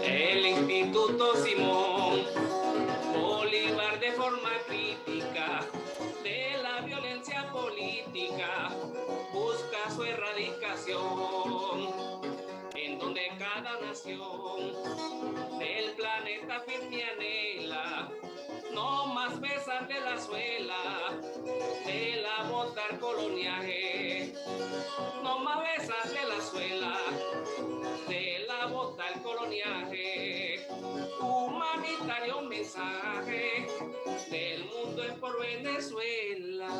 El Instituto Simón Bolívar de forma crítica de la violencia política busca su erradicación, en donde cada nación del planeta firme anhela no más besar de la suela de la bota al coloniaje, no más besar de la suela de la bota al coloniaje. Humanitario mensaje del mundo es por Venezuela.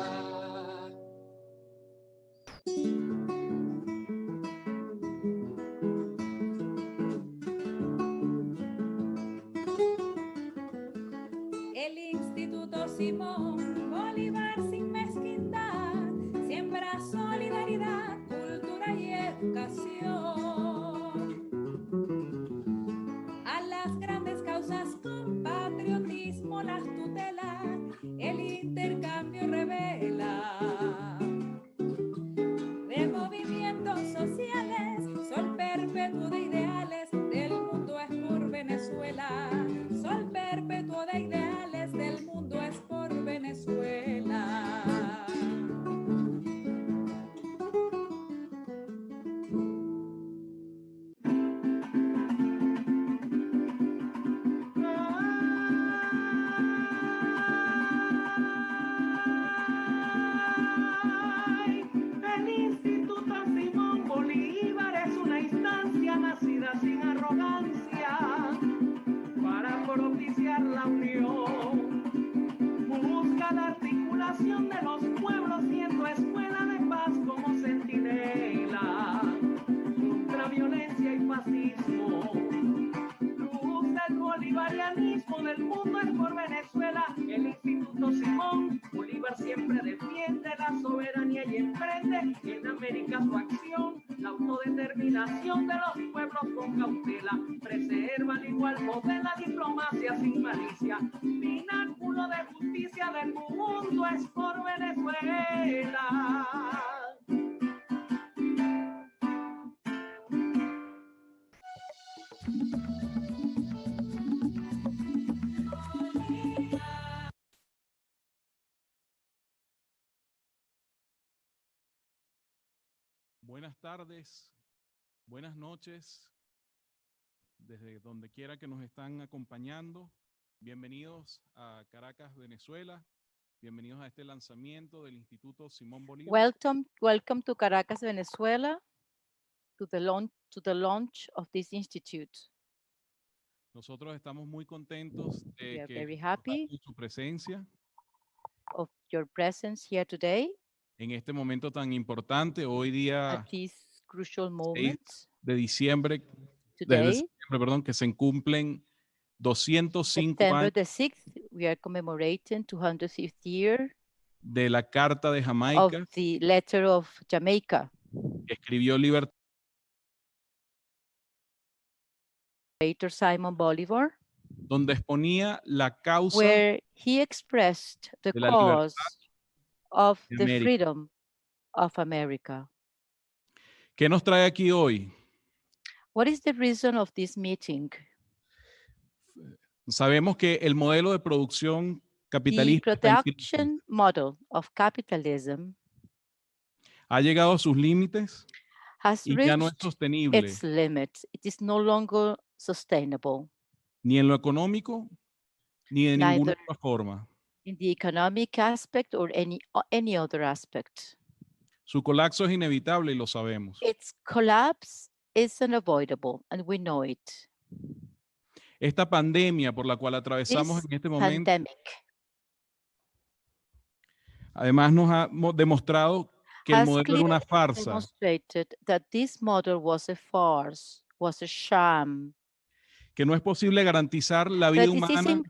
El Instituto Simón Bolívar sin mezquindad siembra solidaridad, cultura y educación. A las grandes causas con patriotismo las tutela, el intercambio revela. De movimientos sociales, sol perpetuo de ideales, del mundo es por Venezuela. Sol perpetuo de ideales, del mundo es por Venezuela. El Instituto Simón Bolívar es una instancia nacida sin arrogancia para propiciar la unión. Busca la articulación de los pueblos siendo escuela de paz como centinela contra violencia y fascismo. Luz del bolivarianismo del mundo es por Venezuela. El Instituto Simón Bolívar siempre defiende la soberanía y emprende en América su acción. La autodeterminación de los pueblos con cautela preserva al igual poder la diplomacia sin malicia. Pináculo de justicia del mundo es por Venezuela. Buenas tardes, buenas noches, desde donde quiera que nos están acompañando. Bienvenidos a Caracas, Venezuela. Bienvenidos a este lanzamiento del Instituto Simón Bolívar. Welcome to Caracas, Venezuela, to the launch of this institute. Nosotros estamos muy contentos We de are que very happy su presencia of your presence here today en este momento tan importante, hoy día at this crucial 6 moment. de diciembre, Today, que se cumplen 205 September años the 6th, we are commemorating 205th year de la Carta de of Jamaica the letter of Jamaica. que escribió Libertador Simon Bolivar, donde exponía la causa where he expressed the de la cause of de the América. freedom of America. ¿Qué nos trae aquí hoy? What is the reason of this meeting? Sabemos que el modelo de producción The capitalista está en crisis. production model of capitalism Ha llegado a sus límites has y ya no es reached sostenible its limits. It is no longer sustainable, ni en lo económico ni de ninguna neither otra forma. in the economic aspect or any other aspect. Su colapso es inevitable y lo sabemos. Its collapse is unavoidable, and we know it. Esta pandemia por la cual atravesamos This en este momento, pandemic además nos ha demostrado que el has modelo era una clearly farsa, demonstrated that this model was a farce, was a sham, que no es posible garantizar la vida that it is humana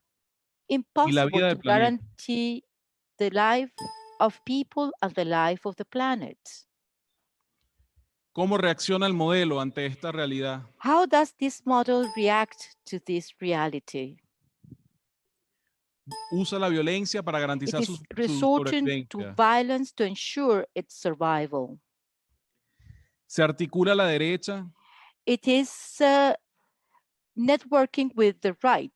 impossible vida to del planeta. guarantee the life of people and the life of the planet. ¿Cómo reacciona el modelo ante esta realidad? How does this model react to this reality? Usa la violencia para It garantizar is su resorting to sobrevivencia. violence to ensure its survival. Se articula la derecha It is networking with the right.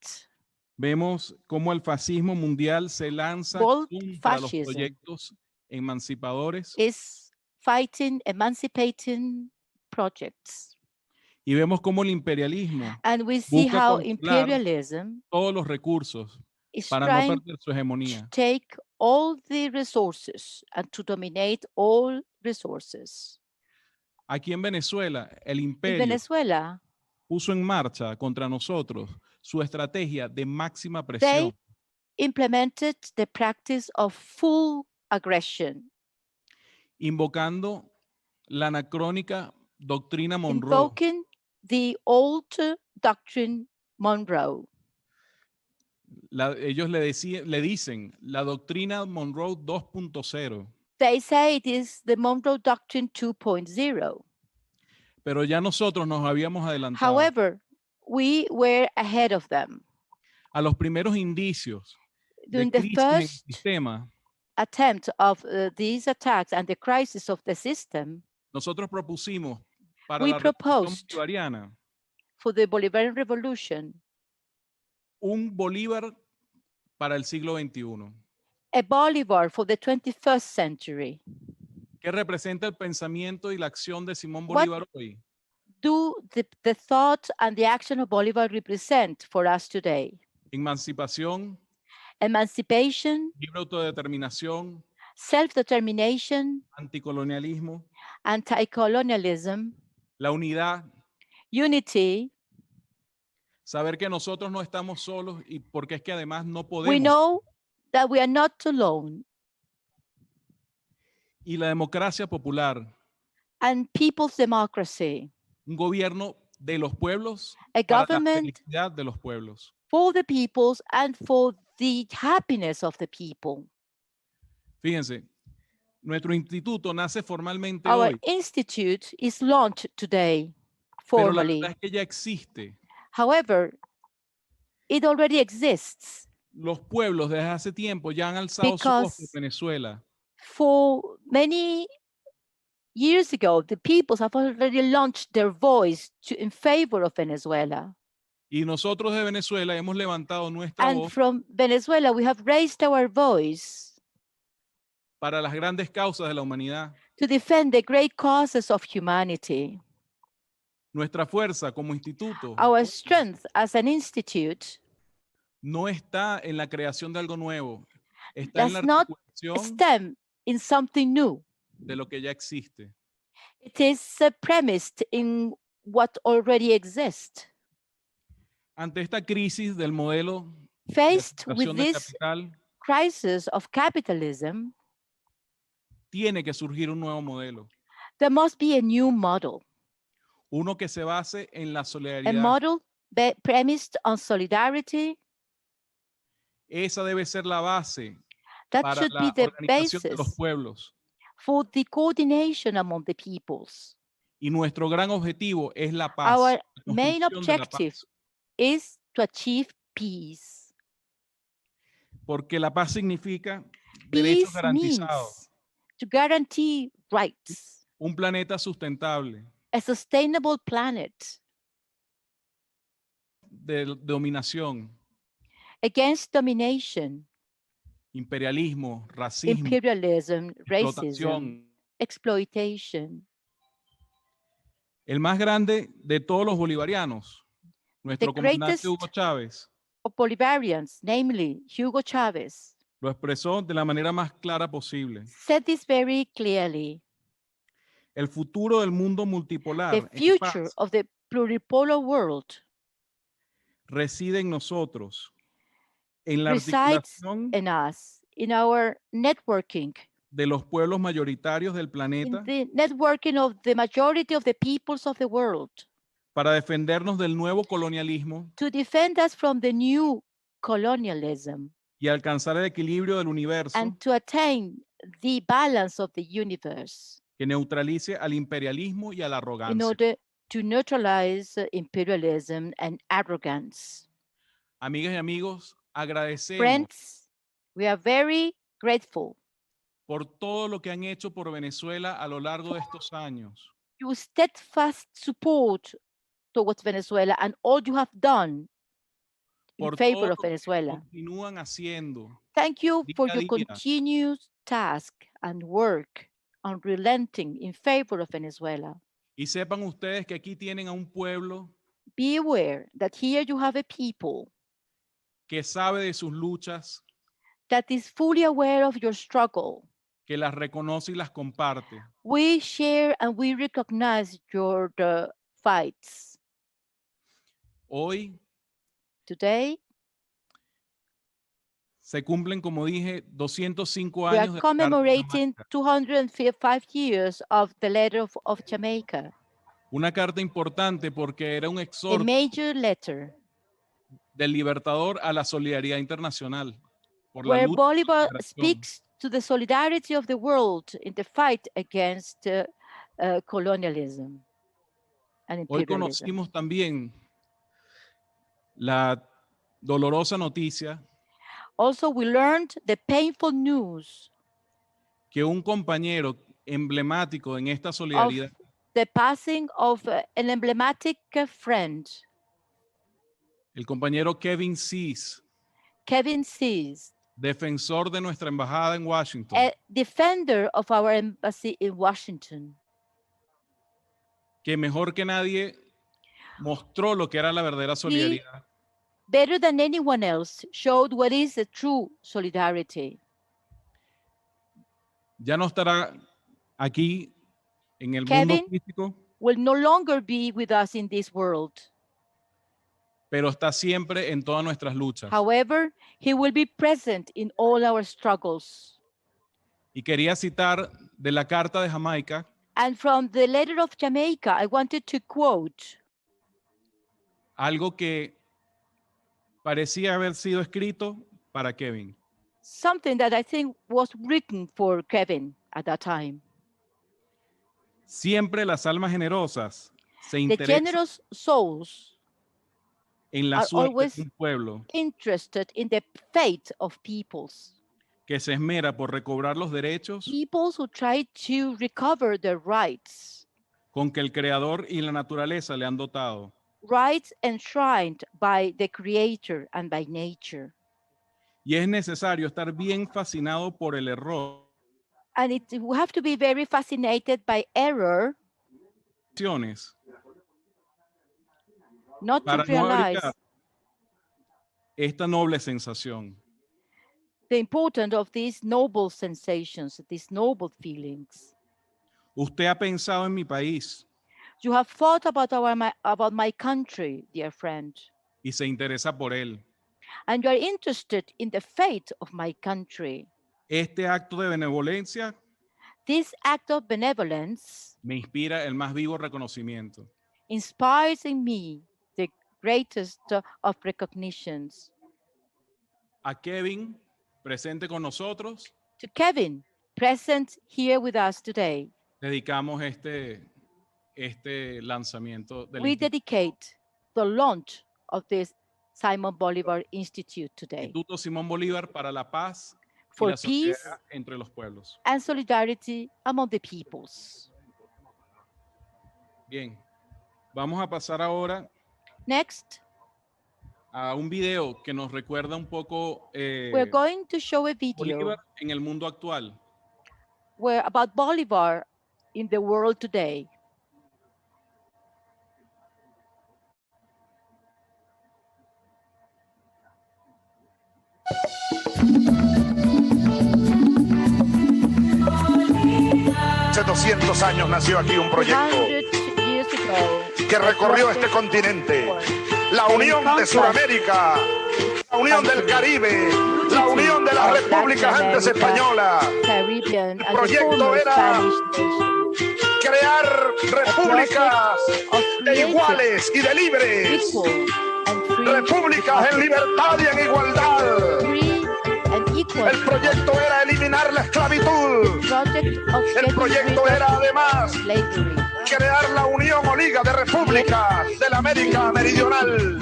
Vemos cómo el fascismo mundial se lanza Bold contra los fascism proyectos emancipadores is fighting, emancipating projects. y vemos cómo el imperialismo And we see busca how controlar imperialism todos los recursos is para no trying perder su to hegemonía. take all the resources and to dominate all resources. Aquí en Venezuela, el In imperio Venezuela, puso en marcha contra nosotros su estrategia de máxima they presión, implemented the practice of full aggression, invocando la anacrónica doctrina Monroe. invoking the old doctrine Monroe. Ellos le dicen la doctrina Monroe 2.0, They say it is the Monroe Doctrine 2.0. pero ya nosotros nos habíamos adelantado. However, we were ahead of them. A los primeros indicios de During the crisis en el first sistema, attempt of these attacks and the crisis of the system, nosotros propusimos para we la revolución proposed bolivariana for the Bolivarian Revolution un Bolívar para el siglo XXI, a Bolivar for the 21st century. que representa el pensamiento y la acción de Simón What Bolívar hoy. do the thought and the action of Bolivar represent for us today? Emancipación, Emancipation, libre autodeterminación, self-determination, anticolonialismo, anti-colonialism, la unidad, unity. saber que nosotros no estamos solos y porque es que además no We podemos. know that we are not alone. Y la democracia popular, And people's democracy, un gobierno de los pueblos a para la government felicidad de los pueblos. for the peoples and for the happiness of the people. Fíjense, nuestro instituto nace formalmente Our hoy, institute is launched today, pero la formally. verdad es que ya existe. However, it already exists. Los pueblos desde hace tiempo ya han alzado su voz por Because Venezuela. for many years ago, the peoples have already launched their voice in favor of Venezuela. Y nosotros de Venezuela hemos levantado nuestra And voz from Venezuela, we have raised our voice para las grandes causas de la humanidad. to defend the great causes of humanity. Nuestra fuerza como instituto Our strength as an institute no está en la creación de algo nuevo, está en la does not articulación stem in something new. de lo que ya existe. It is premised in what already exists. Ante esta crisis del modelo de Faced with acumulación de this capital, crisis of capitalism, tiene que surgir un nuevo modelo. there must be a new model, Uno que se base en la a solidaridad. model premised on solidarity. Esa debe ser la base That para should be la the organización de los basis pueblos. for the coordination among the peoples. Y nuestro gran objetivo es la paz. Our la main construcción de la objective paz. is to achieve peace. Porque la paz significa derechos Peace garantizados, means to guarantee rights, un planeta sustentable, a sustainable planet de dominación, against domination, imperialismo, racismo, imperialism, racism, explotación. exploitation. El más grande de todos los bolivarianos, nuestro comandante Hugo greatest Chávez, of Bolivarians, namely Hugo Chavez, lo expresó de la manera más clara posible. said this very clearly. El futuro del mundo multipolar The en future paz of the pluripolar world reside en nosotros, en la resides articulación in us, in our networking, de los pueblos mayoritarios del in planeta the networking of the majority of the peoples of the world para defendernos del nuevo colonialismo to defend us from the new colonialism y alcanzar el equilibrio del universo and to attain the balance of the universe que neutralice al imperialismo y a la in arrogancia. order to neutralize imperialism and arrogance. Amigas y amigos, agradecemos Friends, we are very grateful por todo lo que han hecho por Venezuela a lo largo de estos años. your steadfast support towards Venezuela and all you have done in Por favor todo of lo que Venezuela. continúan haciendo Thank you día for a your día. continuous task and work unrelenting in favor of Venezuela. Y sepan ustedes que aquí tienen a un pueblo Be aware that here you have a people que sabe de sus luchas, that is fully aware of your struggle. que las reconoce y las comparte. We share and we recognize your fights. Hoy Today, se cumplen, como dije, 205 we are años de la Carta de commemorating Jamaica. 205 years of the letter of Jamaica, Una carta importante porque era un a exhorto major letter del libertador a la solidaridad internacional por la where lucha por la Bolivar liberación. speaks to the solidarity of the world in the fight against colonialism and Hoy imperialism. conocimos también la dolorosa noticia Also, we learned the painful news que un compañero emblemático en esta of solidaridad, the passing of an emblematic friend, el compañero Kevin Seas, Kevin Seas, defensor de nuestra embajada en Washington, a defender of our embassy in Washington, que mejor que nadie mostró lo que era la verdadera solidaridad. better than anyone else, showed what is a true solidarity. Ya no estará aquí en el Kevin mundo físico, will no longer be with us in this world. pero está siempre en todas nuestras luchas. However, he will be present in all our struggles. Y quería citar de la Carta de Jamaica And from the letter of Jamaica, I wanted to quote algo que parecía haber sido escrito para Kevin. something that I think was written for Kevin at that time. Siempre las almas generosas se The interesan generous souls en la are suerte always de un pueblo interested in the fate of peoples. que se esmera por recobrar los derechos Peoples who try to recover their rights, con que el Creador y la naturaleza le han dotado. rights enshrined by the Creator and by nature. Y es necesario estar bien fascinado por el error, And we have to be very fascinated by error, not to para no realize abrigar esta noble sensación. the importance of these noble sensations, these noble feelings. Usted ha pensado en mi país You have thought about my country, dear friend, y se interesa por él. and you are interested in the fate of my country. Este acto de benevolencia This act of benevolence me inspira el más vivo reconocimiento. inspires in me the greatest of recognitions. A Kevin, presente con nosotros, To Kevin, present here with us today, dedicamos este lanzamiento del we dedicate the launch of this Simon Bolivar Institute today Instituto Simón Bolívar para la paz y for la peace solidaridad entre los pueblos. and solidarity among the peoples. Bien, vamos a pasar ahora Next, a un video que nos recuerda un poco we're going to show a video Bolívar en el mundo actual. about Bolivar in the world today. Hace 200 años nació aquí un proyecto 200 years ago, que recorrió este continente, la unión de Sudamérica, la unión del Caribe, la unión de las repúblicas antes españolas. Caribbean, El and the proyecto former era Spanish nation. crear repúblicas of de iguales y de libres, equal repúblicas en libertad y en igualdad. free and equal. El proyecto era eliminar la esclavitud. El proyecto era además slavery. crear la Unión o Liga de Repúblicas de la América Meridional.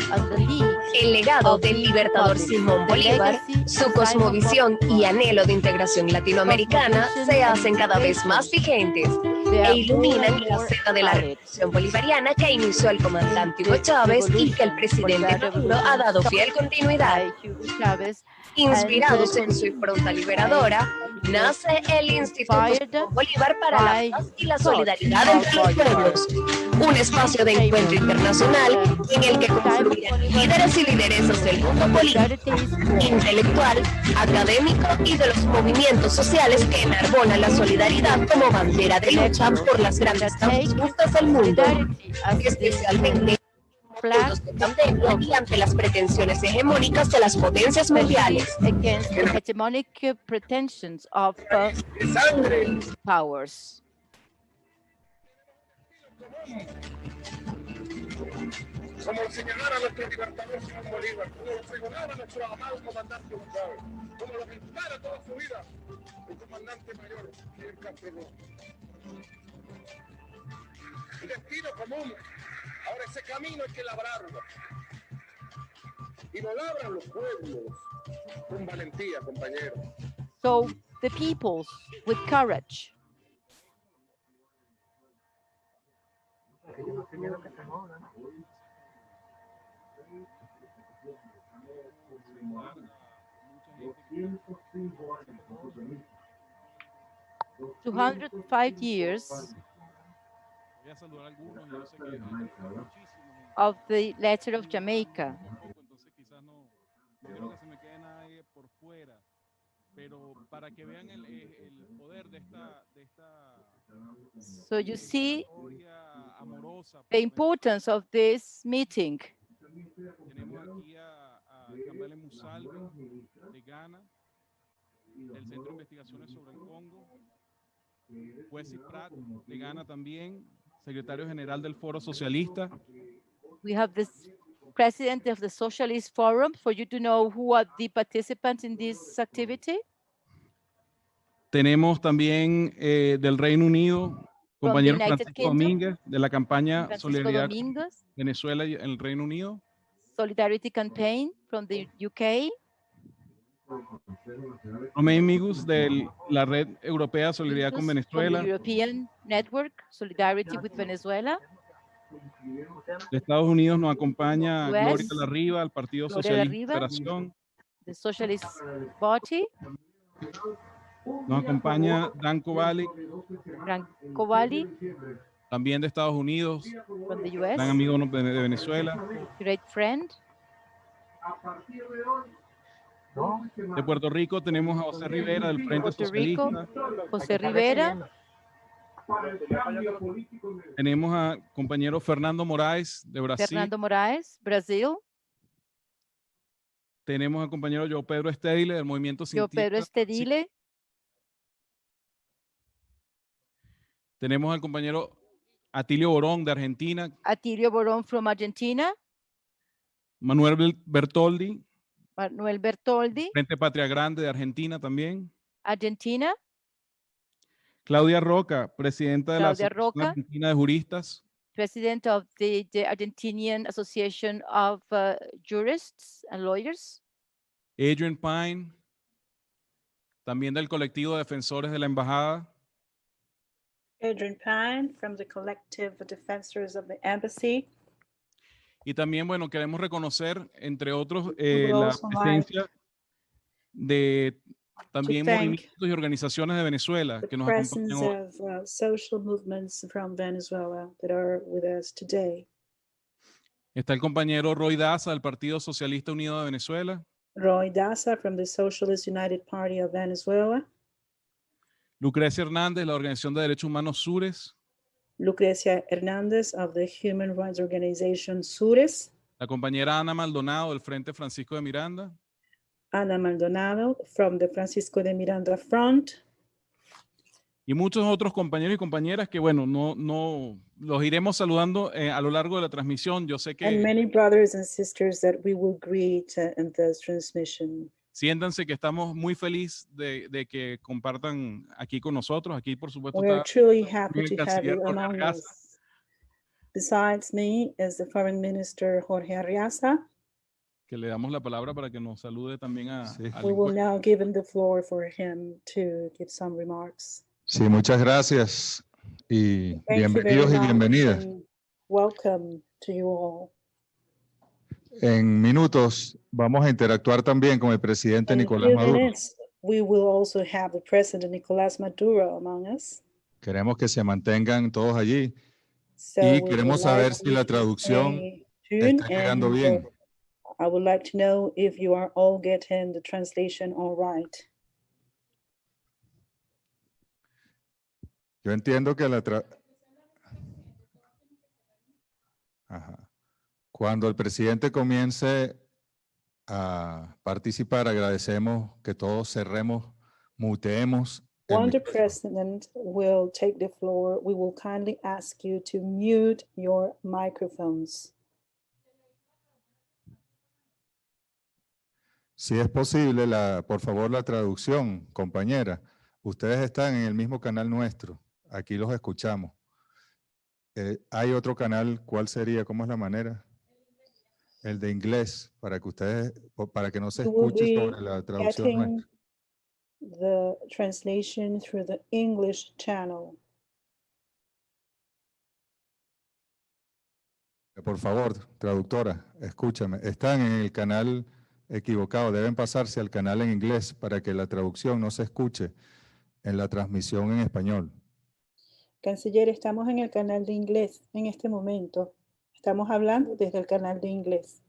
El legado del libertador Simón Bolívar, su cosmovisión y anhelo de integración latinoamericana se hacen cada vez más vigentes e iluminan la senda de la revolución bolivariana que inició el comandante Hugo Chávez y que el presidente Maduro ha dado fiel continuidad. Inspirados en su impronta liberadora, nace el Instituto Simón Bolívar para la Paz y la Solidaridad entre los Pueblos, un espacio de encuentro internacional en el que confluirán líderes y lideresas del mundo político, intelectual, académico y de los movimientos sociales que enarbolan la solidaridad como bandera de lucha por las grandes causas justas del mundo, especialmente de pandemia y ante las pretensiones hegemónicas de las potencias mundiales. Against the hegemonic pretensions of powers. Como señalar a nuestro libertador Simón Bolívar, como lo pregonaba nuestro amado comandante Hugo Chávez, como lo inspira toda su vida el comandante mayor Fidel Castro. El destino común. Ahora ese camino hay que labrarlo. Y lo labran los pueblos con valentía, compañeros. So the peoples with courage. "205 years of the letter of Jamaica." So you see the importance of this meeting. Tenemos aquí a Campbell Musalve de Ghana, del Centro de Investigaciones sobre el Congo, Wesley Pratt de Ghana también, secretario general del Foro Socialista. We have the president of the Socialist Forum for you to know who are the participants in this activity. Tenemos también del Reino Unido, compañero Francisco Domínguez, de la campaña Solidaridad Venezuela y el Reino Unido. Solidarity Campaign from the UK. Romain Migus, de la Red Europea Solidaridad con Venezuela. From the European Network Solidarity with Venezuela. De Estados Unidos nos acompaña Gloria Larriva, del Partido Socialista de Federación. The Socialist Party. Nos acompaña Dan Kovali. También de Estados Unidos. From the US. Gran amigo de Venezuela. Great friend. De Puerto Rico tenemos a José Rivera del Frente Socialista. José Rivera. Tenemos a compañero Fernando Moraes de Brasil. Fernando Moraes, Brasil. Tenemos al compañero João Pedro Estedile del Movimiento Sin Tierra. Pedro Estedile. Tenemos al compañero Atilio Borón de Argentina. Atilio Borón from Argentina. Manuel Bertoldi. Manuel Bertoldi. Frente Patria Grande de Argentina también. Argentina. Claudia Roca, presidenta de la Asociación Argentina de Juristas. President of the Argentinian Association of Jurists and Lawyers. Adrian Pine, también del colectivo de defensores de la embajada. Adrian Pine from the Collective Defensors of the Embassy. Y también, bueno, queremos reconocer, entre otros, la presencia de también movimientos y organizaciones de Venezuela que nos acompañan hoy. Social movements from Venezuela that are with us today. Está el compañero Roy Daza del Partido Socialista Unido de Venezuela. Roy Daza from the Socialist United Party of Venezuela. Lucrecia Hernández, la Organización de Derechos Humanos Sures. Lucrecia Hernández of the Human Rights Organization Sures. La compañera Ana Maldonado del Frente Francisco de Miranda. Ana Maldonado from the Francisco de Miranda Front. y muchos otros compañeros y compañeras que, bueno, no los iremos saludando a lo largo de la transmisión. Yo sé And que many brothers and sisters that we will greet in this transmission. siéntanse que estamos muy felices de que compartan aquí con nosotros. Aquí, por supuesto, We are está truly happy el to have canciller you Jorge among Arreaza, us. Besides me is the Foreign Minister Jorge Arreaza. que le damos la palabra para que nos salude también al We will encuentro. now give him the floor for him to give some remarks. Sí, muchas gracias y Thank you very bienvenidos y much bienvenidas. and welcome to you all. En minutos vamos a interactuar también con el presidente In a Nicolás few Maduro. minutes, we will also have the President Nicolás Maduro among us. Queremos que se mantengan todos allí So y we would queremos like saber si you la to traducción stay tuned, está llegando and bien. I would like to know if you are all getting the translation all right. Yo entiendo que cuando el presidente comience a participar, agradecemos que todos cerremos, muteemos el When the micrófono. President will take the floor, we will kindly ask you to mute your microphones. Si es posible, por favor, la traducción, compañera. Ustedes están en el mismo canal nuestro. Aquí los escuchamos. Hay otro canal, ¿cuál sería? ¿Cómo es la manera? El de inglés, para que no se You will escuche be sobre la traducción getting nuestra. the translation through the English channel. Por favor, traductora, escúchame. Están en el canal equivocado. Deben pasarse al canal en inglés para que la traducción no se escuche en la transmisión en español. Canciller, estamos en el canal de inglés en este momento. Estamos hablando desde el canal de inglés.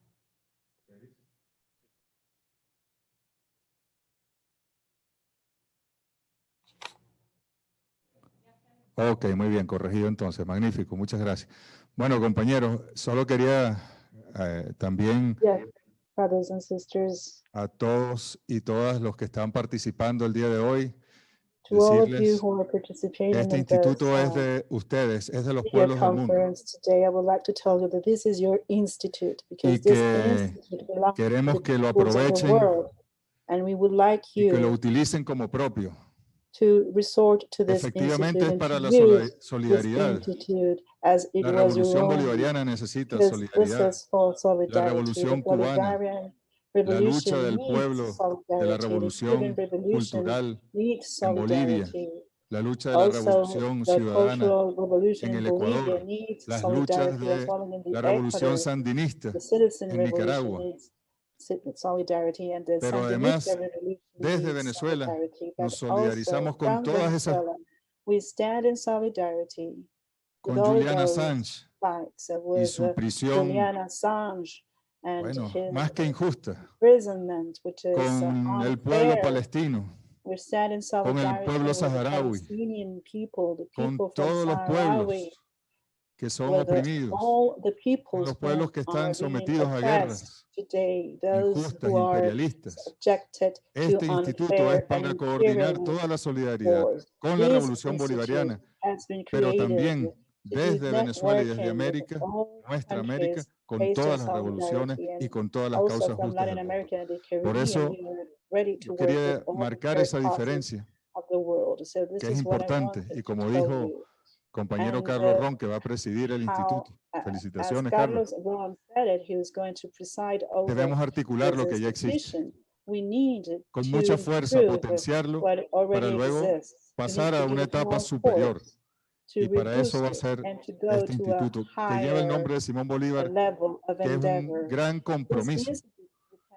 Ok, muy bien, corregido entonces. Magnífico, muchas gracias. Bueno, compañeros, solo quería también Yes, brothers and sisters, a todos y todas los que están participando el día de hoy, to all of you decirles who are que participating este in this instituto es de ustedes, es de los video pueblos del mundo. conference today, I would like to tell you that this is your institute, because Y this que institute belongs to queremos the que lo peoples of the aprovechen world, and we would like y que lo you utilicen como propio. to resort to this Efectivamente institute es and para to la use this solidaridad. institute as it La was your revolución own, bolivariana necesita because this solidaridad. is for La solidarity. revolución The cubana, Bolivarian la lucha revolution del needs pueblo, de la solidarity. The Cuban revolución revolution cultural needs en Bolivia, solidarity. la lucha de la Also, revolución the ciudadana cultural revolution en in el Bolivia Ecuador, needs las luchas solidarity as de well in the la revolución Ecuador. sandinista The citizen en revolution Nicaragua. needs solidarity, and the Pero además, Sandinista revolution desde needs Venezuela solidarity. nos But also solidarizamos con from todas esas, Venezuela, we stand in solidarity with con all Julian those Assange fights, y with su prisión, Julian Assange and bueno, his más que injusta, imprisonment, which is con el pueblo unfair. palestino, We stand in con el solidarity pueblo with the saharaui, Palestinian people, the con people from todos los Sahrawi, pueblos que son with oprimidos, all the con peoples los who pueblos que are están being sometidos a oppressed guerras today, those injustas, who are imperialistas. subjected to Este instituto es unfair and para coordinar imperialist toda la solidaridad wars. con la This revolución institute bolivariana, has been pero created también to do desde Venezuela y desde networking with América, all nuestra América, countries con based on todas las revoluciones solidarity, y and con todas las also causas from justas Latin del mundo. America and the Por Caribbean. eso We are ready to yo work with quería all marcar the esa causes diferencia, of the world. So this que es is what I importante, wanted y to como tell dijo you. compañero And Carlos Ron, que va a presidir el how, instituto. as Felicitaciones, Carlos. Carlos Ron said it, he was going to preside over Debemos articular this lo que ya existe, institution. We need con to mucha fuerza, improve potenciarlo what para already luego exists. We need pasar to a una give it etapa more superior. force, to Y para eso reboost va a it, ser and to go este to a instituto, que lleva el higher nombre de Simón Bolívar, level of que es un endeavor. gran This compromiso institute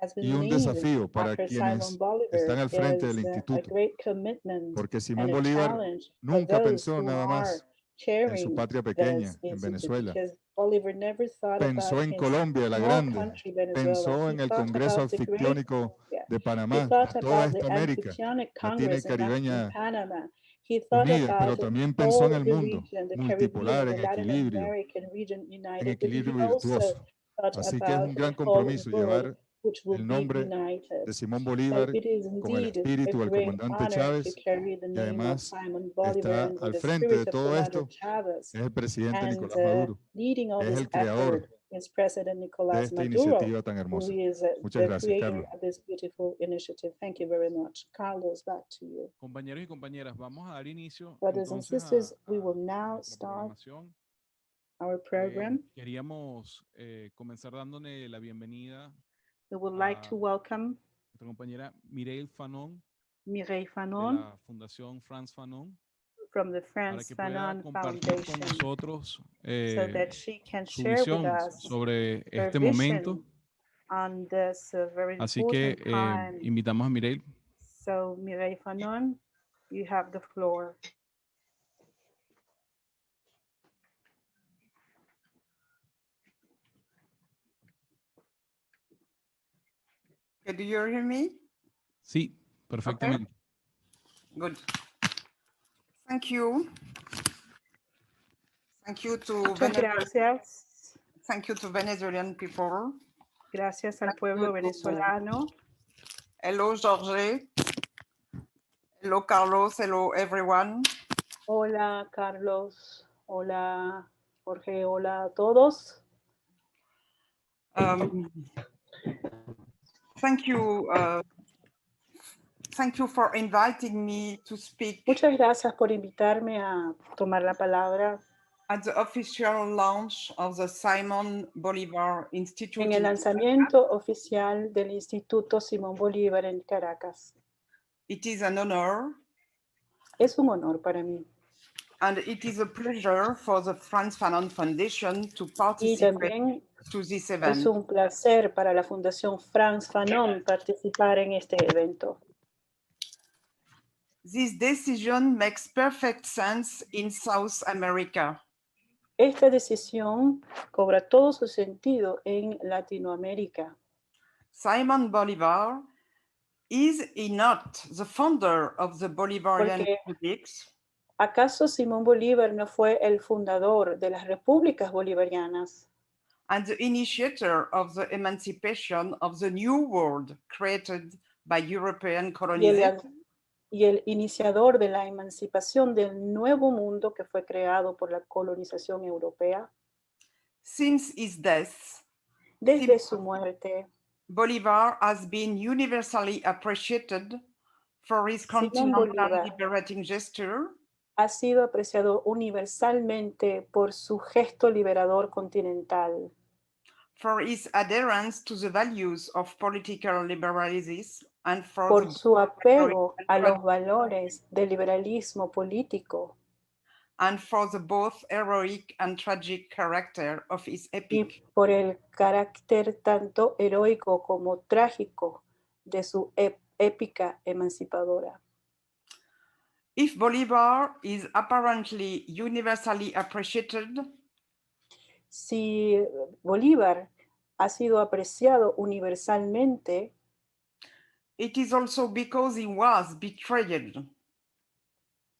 has y been un named desafío para after Simon quienes Bolivar están al frente is del a instituto, great commitment porque and Simón a Bolívar challenge for nunca those pensó who nada are más en su chairing patria this pequeña, en institute, Venezuela. because Bolivar never thought about Pensó en his Colombia, la small grande, country, Venezuela. pensó He en el thought Congreso about the great Anfictiónico Colombia. de He Panamá, thought a toda about the esta América Anfictionic latina y Congress in caribeña Panama. He thought unida, pero about también pensó en all el the mundo, region, the Caribbean multipolar, and the en Latin equilibrio, American region en united, but he equilibrio also virtuoso. thought Así que es about un gran the whole compromiso world llevar which will el be nombre united. de Simón That Bolívar it is con el indeed a espíritu del great comandante honor to Chávez, carry the y name of además Simon Bolivar está and with al the frente spirit de of todo Commander esto, Chavez. es el presidente And Nicolás Maduro, leading all que es this el creador effort is President de Nicolás esta Maduro, iniciativa tan who hermosa. is Muchas the gracias, creator Carlos. of this beautiful initiative. Thank you very much. Carlos, back to you. Compañeros y compañeras, vamos a dar inicio Brothers and entonces sisters, a we will now nuestra start programación. our program. Queríamos comenzar dándole la bienvenida We would like to welcome nuestra compañera Mireille Fanon Mireille de Fanon la Fundación Franz Fanon from the para Franz que pueda Fanon compartir con Foundation nosotros so that she can su share with visión us sobre her este momento. vision on this very Así que important time. invitamos a Mireille. So Mireille Fanon, you have the floor. Do you hear me? Sí, perfectamente. Okay. Good. Thank you. Thank you to Muchas gracias. Thank you to Venezuelan people. Gracias al pueblo venezolano. Hello, Jorge. Hello, Carlos. Hello, everyone. Hola, Carlos. Hola, Jorge. Hola a todos. Thank you. Thank you for inviting me to speak. Muchas gracias por invitarme a tomar la palabra at the official launch of the Simon Bolivar Institute. en el lanzamiento oficial del Instituto Simón Bolívar en Caracas. It is an honor. Es un honor para mí. And it is a pleasure for the Franz Fanon Foundation to Y participate también to this event. es un placer para la Fundación Franz Fanon participar en este evento. This decision makes perfect sense in South America. Esta decisión cobra todo su sentido en Latinoamérica. Simon Bolivar is he not the founder of the Bolivarian Republics? ¿Acaso Simón Bolívar no fue el fundador de las repúblicas bolivarianas? And the initiator of the emancipation of the new world created by European colonization? Y el iniciador de la emancipación del nuevo mundo que fue creado por la colonización europea. Since his death, desde su muerte, Bolivar has been universally appreciated for his continental liberating gesture. Ha sido apreciado universalmente por su gesto liberador continental. For his adherence to the values of political liberalism and for por su apego a los valores del liberalismo político. And for the both heroic and tragic character of his epic. Y por el carácter tanto heroico como trágico de su épica emancipadora. If Bolivar is apparently universally appreciated, si Bolívar ha sido apreciado universalmente, it is also because he was betrayed.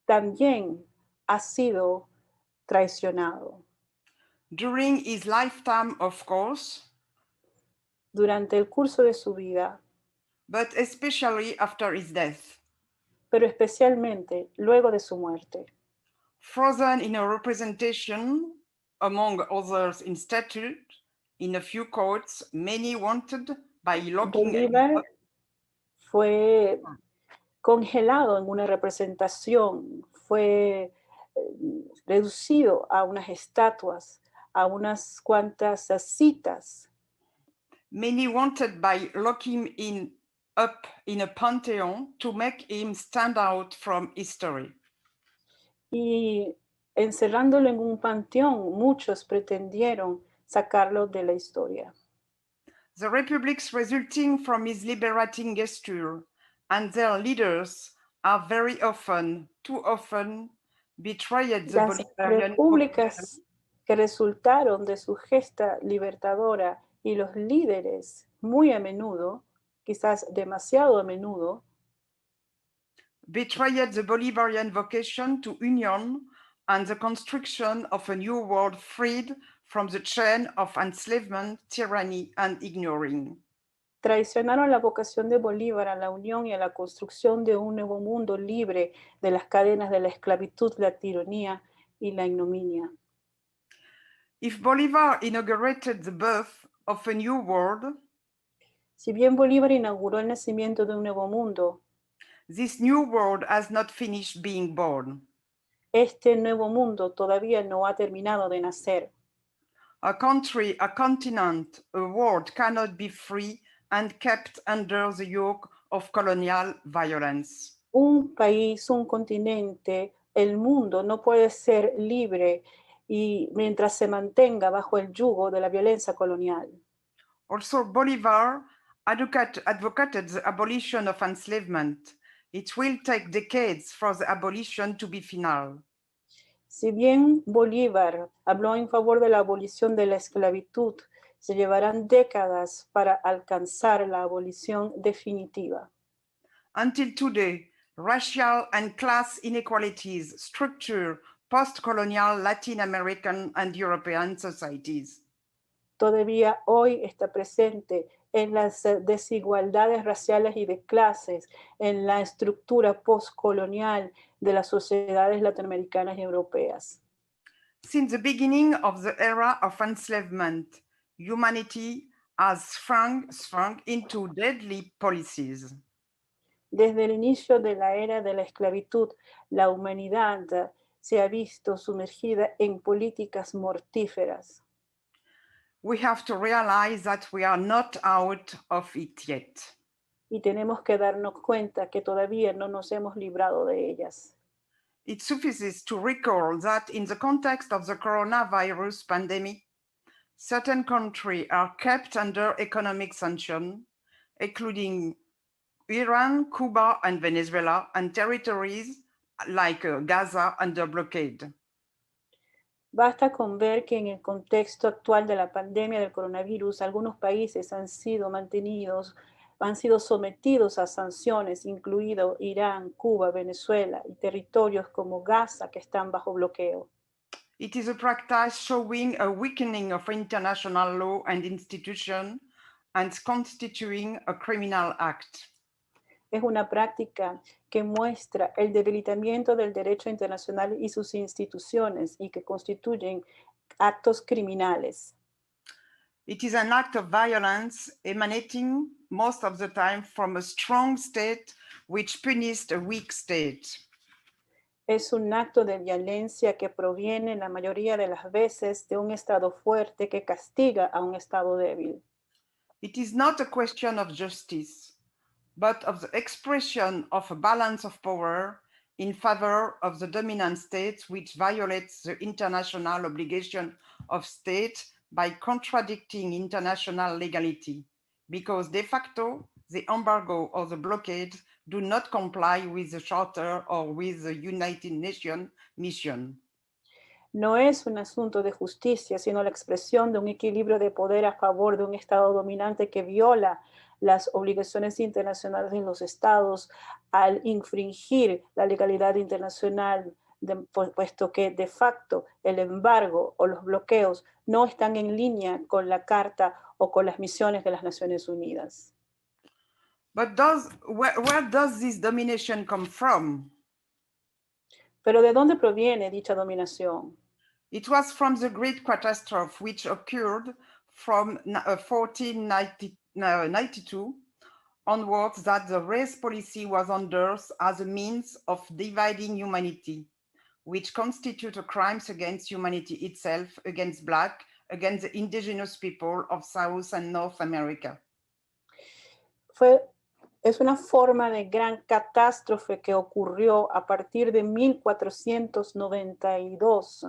También ha sido traicionado. During his lifetime, of course, durante el curso de su vida, but especially after his death. Pero especialmente luego de su muerte. Frozen in a representation, among others in statute, in a few courts, many wanted by locking. Bolívar fue congelado en una representación, fue reducido a unas estatuas, a unas cuantas citas. Many wanted by locking him up in a pantheon to make him stand out from history. Y encerrándolo en un panteón, muchos pretendieron sacarlo de la historia. The republics resulting from his liberating gesture and their leaders are very often, too often, betrayed the Las repúblicas que resultaron de su gesta libertadora y los líderes muy a menudo, quizás demasiado a menudo, betrayed the Bolivarian vocation to union and the construction of a new world freed from the chain of enslavement, tyranny, and ignoring. traicionaron la vocación de Bolívar a la unión y a la construcción de un nuevo mundo libre de las cadenas de la esclavitud, la tiranía y la ignominia. If Bolivar inaugurated the birth of a new world, Si bien Bolívar inauguró el nacimiento de un nuevo mundo, this new world has not finished being born. este nuevo mundo todavía no ha terminado de nacer. A country, a continent, a world cannot be free and kept under the yoke of colonial violence. Un país, un continente, el mundo no puede ser libre y mientras se mantenga bajo el yugo de la violencia colonial. Also, Bolivar advocated the abolition of enslavement. It will take decades for the abolition to be final. Si bien Bolívar habló en favor de la abolición de la esclavitud, se llevarán décadas para alcanzar la abolición definitiva. Until today, racial and class inequalities structure post-colonial Latin American and European societies. Todavía hoy está presente en las desigualdades raciales y de clases, en la estructura postcolonial de las sociedades latinoamericanas y europeas. Since the beginning of the era of enslavement, humanity has sprung into deadly policies. Desde el inicio de la era de la esclavitud, la humanidad se ha visto sumergida en políticas mortíferas. We have to realize that we are not out of it yet. Y tenemos que darnos cuenta que todavía no nos hemos librado de ellas. It suffices to recall that in the context of the coronavirus pandemic, certain countries are kept under economic sanction, including Iran, Cuba, and Venezuela, and territories like Gaza under blockade. Basta con ver que en el contexto actual de la pandemia del coronavirus, algunos países han sido sometidos a sanciones, incluido Irán, Cuba, Venezuela y territorios como Gaza que están bajo bloqueo. It is a practice showing a weakening of international law and institution and constituting a criminal act. Es una práctica que muestra el debilitamiento del derecho internacional y sus instituciones y que constituyen actos criminales. It is an act of violence emanating most of the time from a strong state which punished a weak state. Es un acto de violencia que proviene la mayoría de las veces de un estado fuerte que castiga a un estado débil. It is not a question of justice, but of the expression of a balance of power in favor of the dominant state, which violates the international obligation of state by contradicting international legality, because de facto, the embargo or the blockade do not comply with the Charter or with the United Nations mission. No es un asunto de justicia, sino la expresión de un equilibrio de poder a favor de un Estado dominante que viola las obligaciones internacionales de los Estados al infringir la legalidad internacional, puesto que de facto el embargo o los bloqueos no están en línea con la Carta o con las misiones de las Naciones Unidas. But where does this domination come from? Pero ¿de dónde proviene dicha dominación? It was from the Great Catastrophe, which occurred from 1492 onwards, that the race policy was endorsed as a means of dividing humanity, which constitute a crimes against humanity itself, against Black, against the indigenous people of South and North America. Es una forma de gran catástrofe que ocurrió a partir de 1492,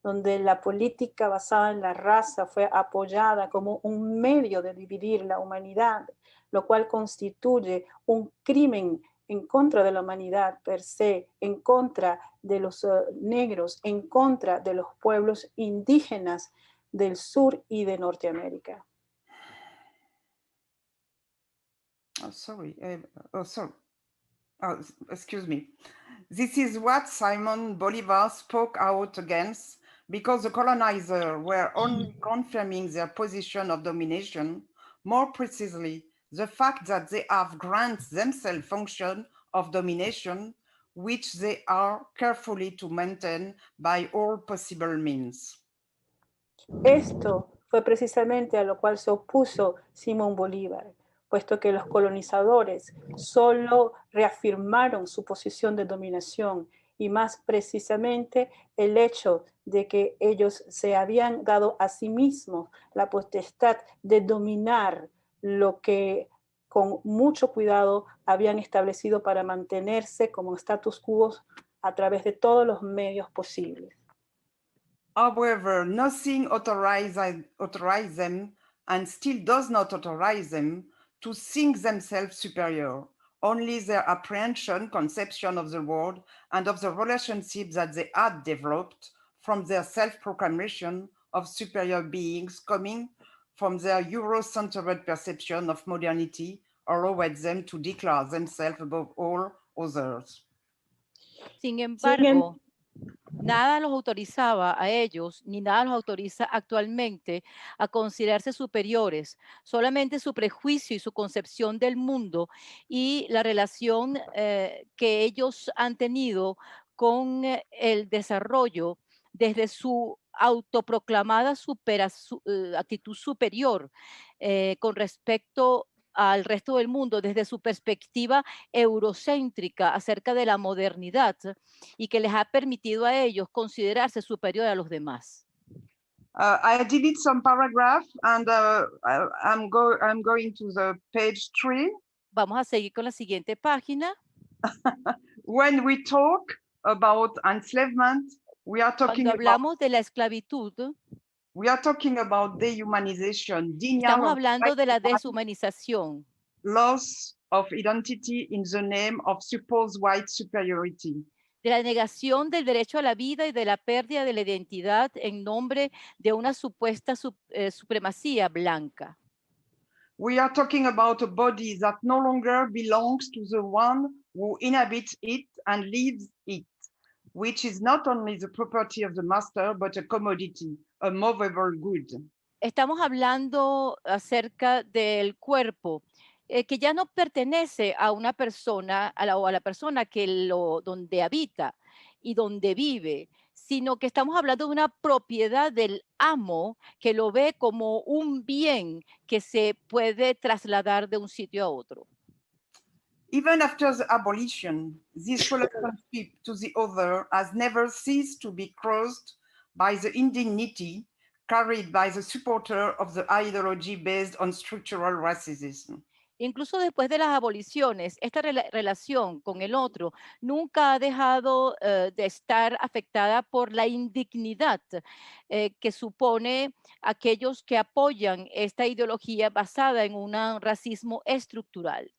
donde la política basada en la raza fue apoyada como un medio de dividir la humanidad, lo cual constituye un crimen en contra de la humanidad per se, en contra de los negros, en contra de los pueblos indígenas del sur y de Norteamérica. Excuse me. This is what Simon Bolivar spoke out against, because the colonizers were only confirming their position of domination. More precisely, the fact that they have grants themselves function of domination, which they are carefully to maintain by all possible means. Esto fue precisamente a lo cual se opuso Simón Bolívar, puesto que los colonizadores solo reafirmaron su posición de dominación y más precisamente el hecho de que ellos se habían dado a sí mismos la potestad de dominar lo que con mucho cuidado habían establecido para mantenerse como status quo a través de todos los medios posibles. However, nothing authorizes them and still does not authorize them to think themselves superior. Only their apprehension, conception of the world and of the relationship that they had developed from their self-proclamation of superior beings coming from their Euro-centered perception of modernity allowed them to declare themselves above all others. Sin embargo, nada los autorizaba a ellos, ni nada los autoriza actualmente a considerarse superiores. Solamente su prejuicio y su concepción del mundo y la relación que ellos han tenido con el desarrollo desde su autoproclamada actitud superior con respecto al resto del mundo, desde su perspectiva eurocéntrica acerca de la modernidad y que les ha permitido a ellos considerarse superior a los demás. I delete some paragraph and I'm going to the page 3. Vamos a seguir con la siguiente página. When we talk about enslavement, we are talking Cuando hablamos de la esclavitud, we are talking about dehumanization, estamos hablando de la deshumanización, loss of identity in the name of supposed white superiority. De la negación del derecho a la vida y de la pérdida de la identidad en nombre de una supuesta supremacía blanca. We are talking about a body that no longer belongs to the one who inhabits it and lives it, which is not only the property of the master, but a commodity, a movable good. Estamos hablando acerca del cuerpo, que ya no pertenece a una persona, o a la persona que donde habita y donde vive, sino que estamos hablando de una propiedad del amo que lo ve como un bien que se puede trasladar de un sitio a otro. Even after the abolition, this relationship to the other has never ceased to be crossed by the indignity carried by the supporter of the ideology based on structural racism. Incluso después de las aboliciones, esta relación con el otro nunca ha dejado de estar afectada por la indignidad que supone aquellos que apoyan esta ideología basada en un racismo estructural.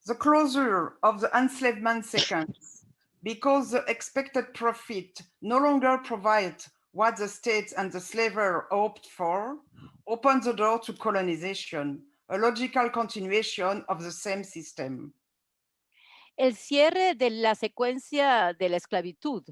The closure of the enslavement seconds, because the expected profit no longer provides what the state and the slaver hoped for, opens the door to colonization, a logical continuation of the same system. El cierre de la secuencia de la esclavitud,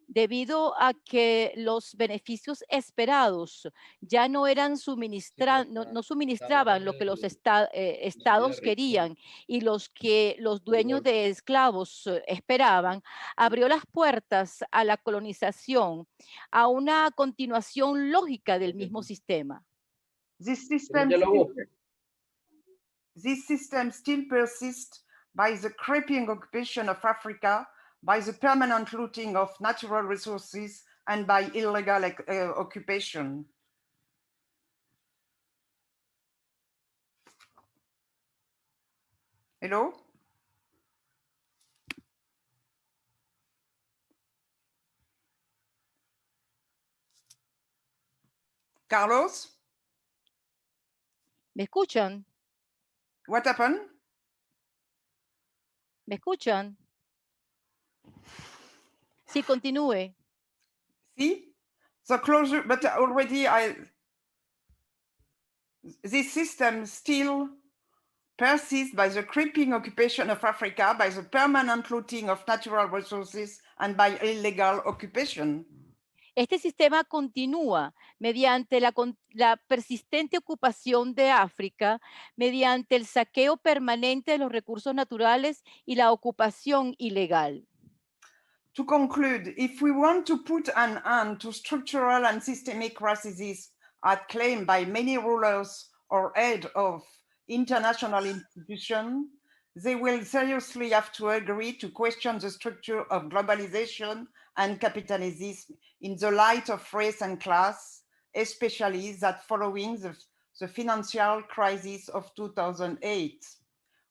debido a que los beneficios esperados ya no eran no suministraban lo que los estados querían y los que los dueños de esclavos esperaban, abrió las puertas a la colonización, a una continuación lógica del mismo sistema. This system still persists by the creeping occupation of Africa, by the permanent looting of natural resources, and by illegal occupation. Hello? Carlos? ¿Me escuchan? What happened? ¿Me escuchan? Sí, continúe. See? The closure, but already this system still persists by the creeping occupation of Africa, by the permanent looting of natural resources, and by illegal occupation. Este sistema continúa mediante la persistente ocupación de África, mediante el saqueo permanente de los recursos naturales y la ocupación ilegal. To conclude, if we want to put an end to structural and systemic racism at claimed by many rulers or head of international institutions, they will seriously have to agree to question the structure of globalization and capitalism in the light of race and class, especially that following the financial crisis of 2008.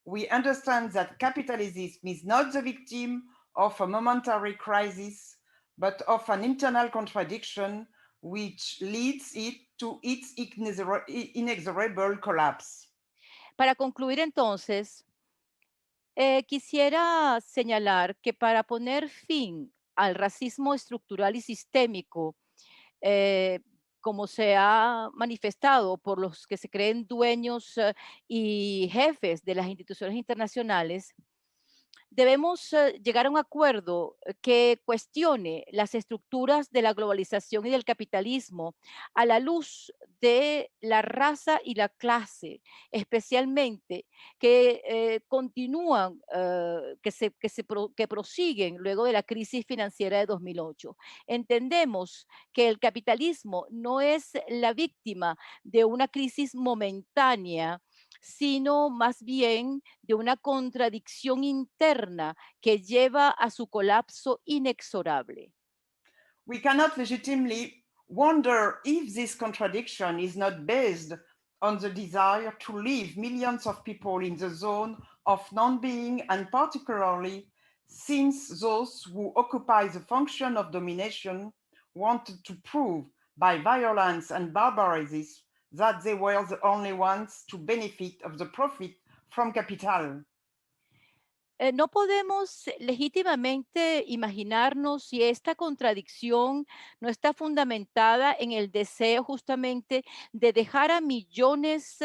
We understand that capitalism is not the victim of a momentary crisis, but of an internal contradiction which leads it to its inexorable collapse. Para concluir entonces, quisiera señalar que para poner fin al racismo estructural y sistémico, eh, como se ha manifestado por los que se creen dueños y jefes de las instituciones internacionales, debemos llegar a un acuerdo que cuestione las estructuras de la globalización y del capitalismo a la luz de la raza y la clase, especialmente que continúan, que prosiguen luego de la crisis financiera de 2008. Entendemos que el capitalismo no es la víctima de una crisis momentánea, sino más bien de una contradicción interna que lleva a su colapso inexorable. We cannot legitimately wonder if this contradiction is not based on the desire to leave millions of people in the zone of non-being, and particularly since those who occupy the function of domination wanted to prove by violence and barbarism that they were the only ones to benefit of the profit from capital. No podemos legítimamente imaginarnos si esta contradicción no está fundamentada en el deseo justamente de dejar a millones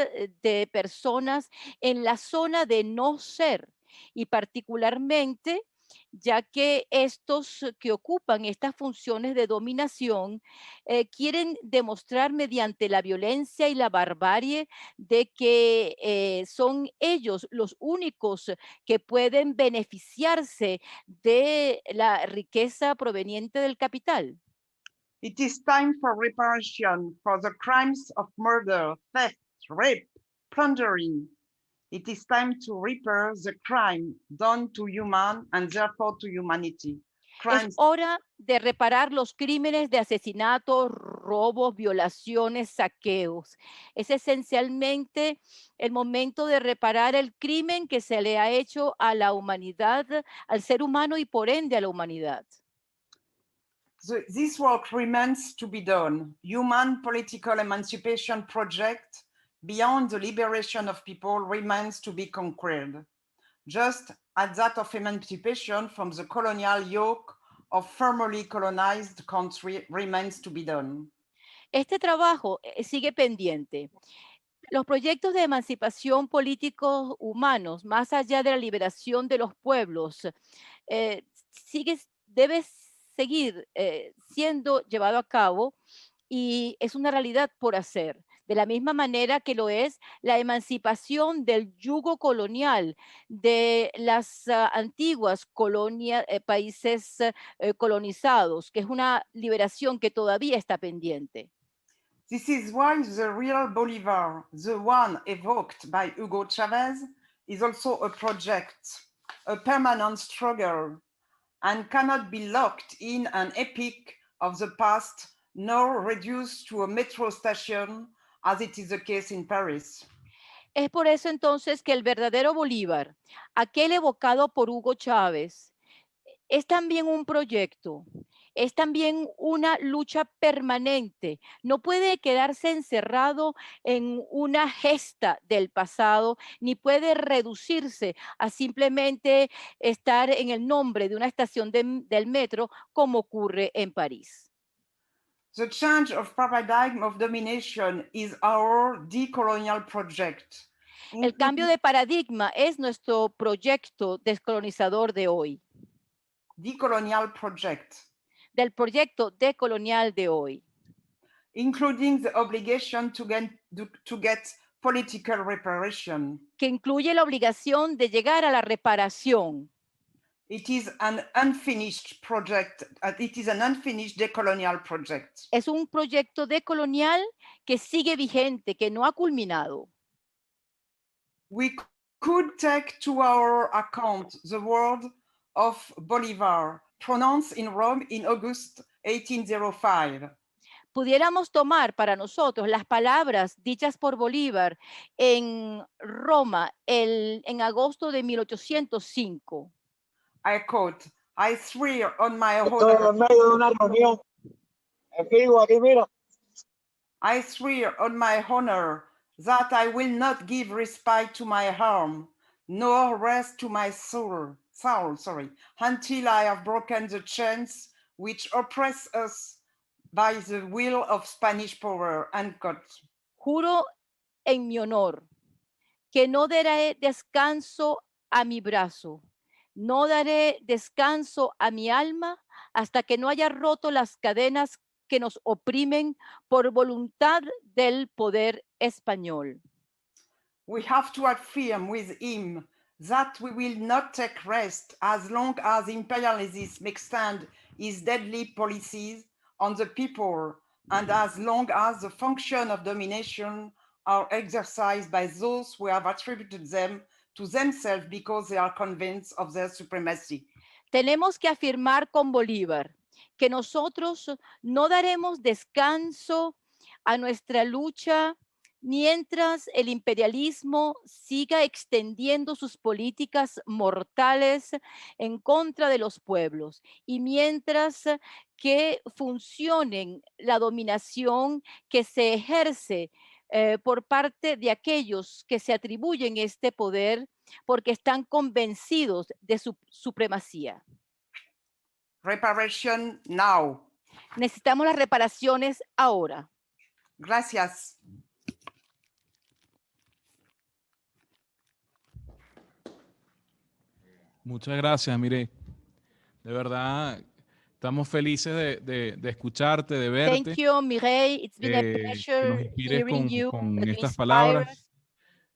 de personas en la zona de no ser, y particularmente ya que estos que ocupan estas funciones de dominación quieren demostrar mediante la violencia y la barbarie de que son ellos los únicos que pueden beneficiarse de la riqueza proveniente del capital. It is time for reparation for the crimes of murder, theft, rape, plundering. It is time to repair the crime done to human and therefore to humanity. Es Crimes. hora de reparar los crímenes de asesinato, robos, violaciones, saqueos. Es esencialmente el momento de reparar el crimen que se le ha hecho a la humanidad, al ser humano y por ende a la humanidad. This work remains to be done. Human political emancipation project beyond the liberation of people remains to be conquered, just as that of emancipation from the colonial yoke of formerly colonized country remains to be done. Este trabajo sigue pendiente. Los proyectos de emancipación políticos humanos, más allá de la liberación de los pueblos, debe seguir siendo llevado a cabo, y es una realidad por hacer. De la misma manera que lo es la emancipación del yugo colonial de las antiguas países colonizados, que es una liberación que todavía está pendiente. This is why the real Bolivar, the one evoked by Hugo Chavez, is also a project, a permanent struggle, and cannot be locked in an epic of the past, nor reduced to a metro station, as it is the case in Paris. Es por eso entonces que el verdadero Bolívar, aquel evocado por Hugo Chávez, es también un proyecto, es también una lucha permanente. No puede quedarse encerrado en una gesta del pasado, ni puede reducirse a simplemente estar en el nombre de una estación del metro, como ocurre en París. The change of paradigm of domination is our decolonial project. El cambio de paradigma es nuestro proyecto descolonizador de hoy. Decolonial project. del proyecto decolonial de hoy, including the obligation to get political reparation. que incluye la obligación de llegar a la reparación. It is an unfinished project. It is an unfinished decolonial project. Es un proyecto decolonial que sigue vigente, que no ha culminado. We could take to our account the word of Bolivar, pronounced in Rome in August 1805. Pudiéramos tomar para nosotros las palabras dichas por Bolívar en Roma en agosto de 1805. I quote, I swear on my Estoy honor. en medio de una reunión. En vivo aquí, mira. I swear on my honor that I will not give respite to my arm, nor rest to my soul, until I have broken the chains which oppress us by the will of Spanish power, unquote. Juro en mi honor que no daré descanso a mi brazo, no daré descanso a mi alma hasta que no haya roto las cadenas que nos oprimen por voluntad del poder español. We have to affirm with him that we will not take rest as long as imperialism extends its deadly policies on the people and as long as the function of domination are exercised by those who have attributed them to themselves because they are convinced of their supremacy. Tenemos que afirmar con Bolívar que nosotros no daremos descanso a nuestra lucha mientras el imperialismo siga extendiendo sus políticas mortales en contra de los pueblos y mientras que funcionen la dominación que se ejerce por parte de aquellos que se atribuyen este poder porque están convencidos de su supremacía. Reparation now. Necesitamos las reparaciones ahora. Gracias. Muchas gracias, mire. De verdad, estamos felices de escucharte, de verte. Thank you, Mireille. It's been a Que pleasure nos inspires hearing you, con that estas inspire palabras. us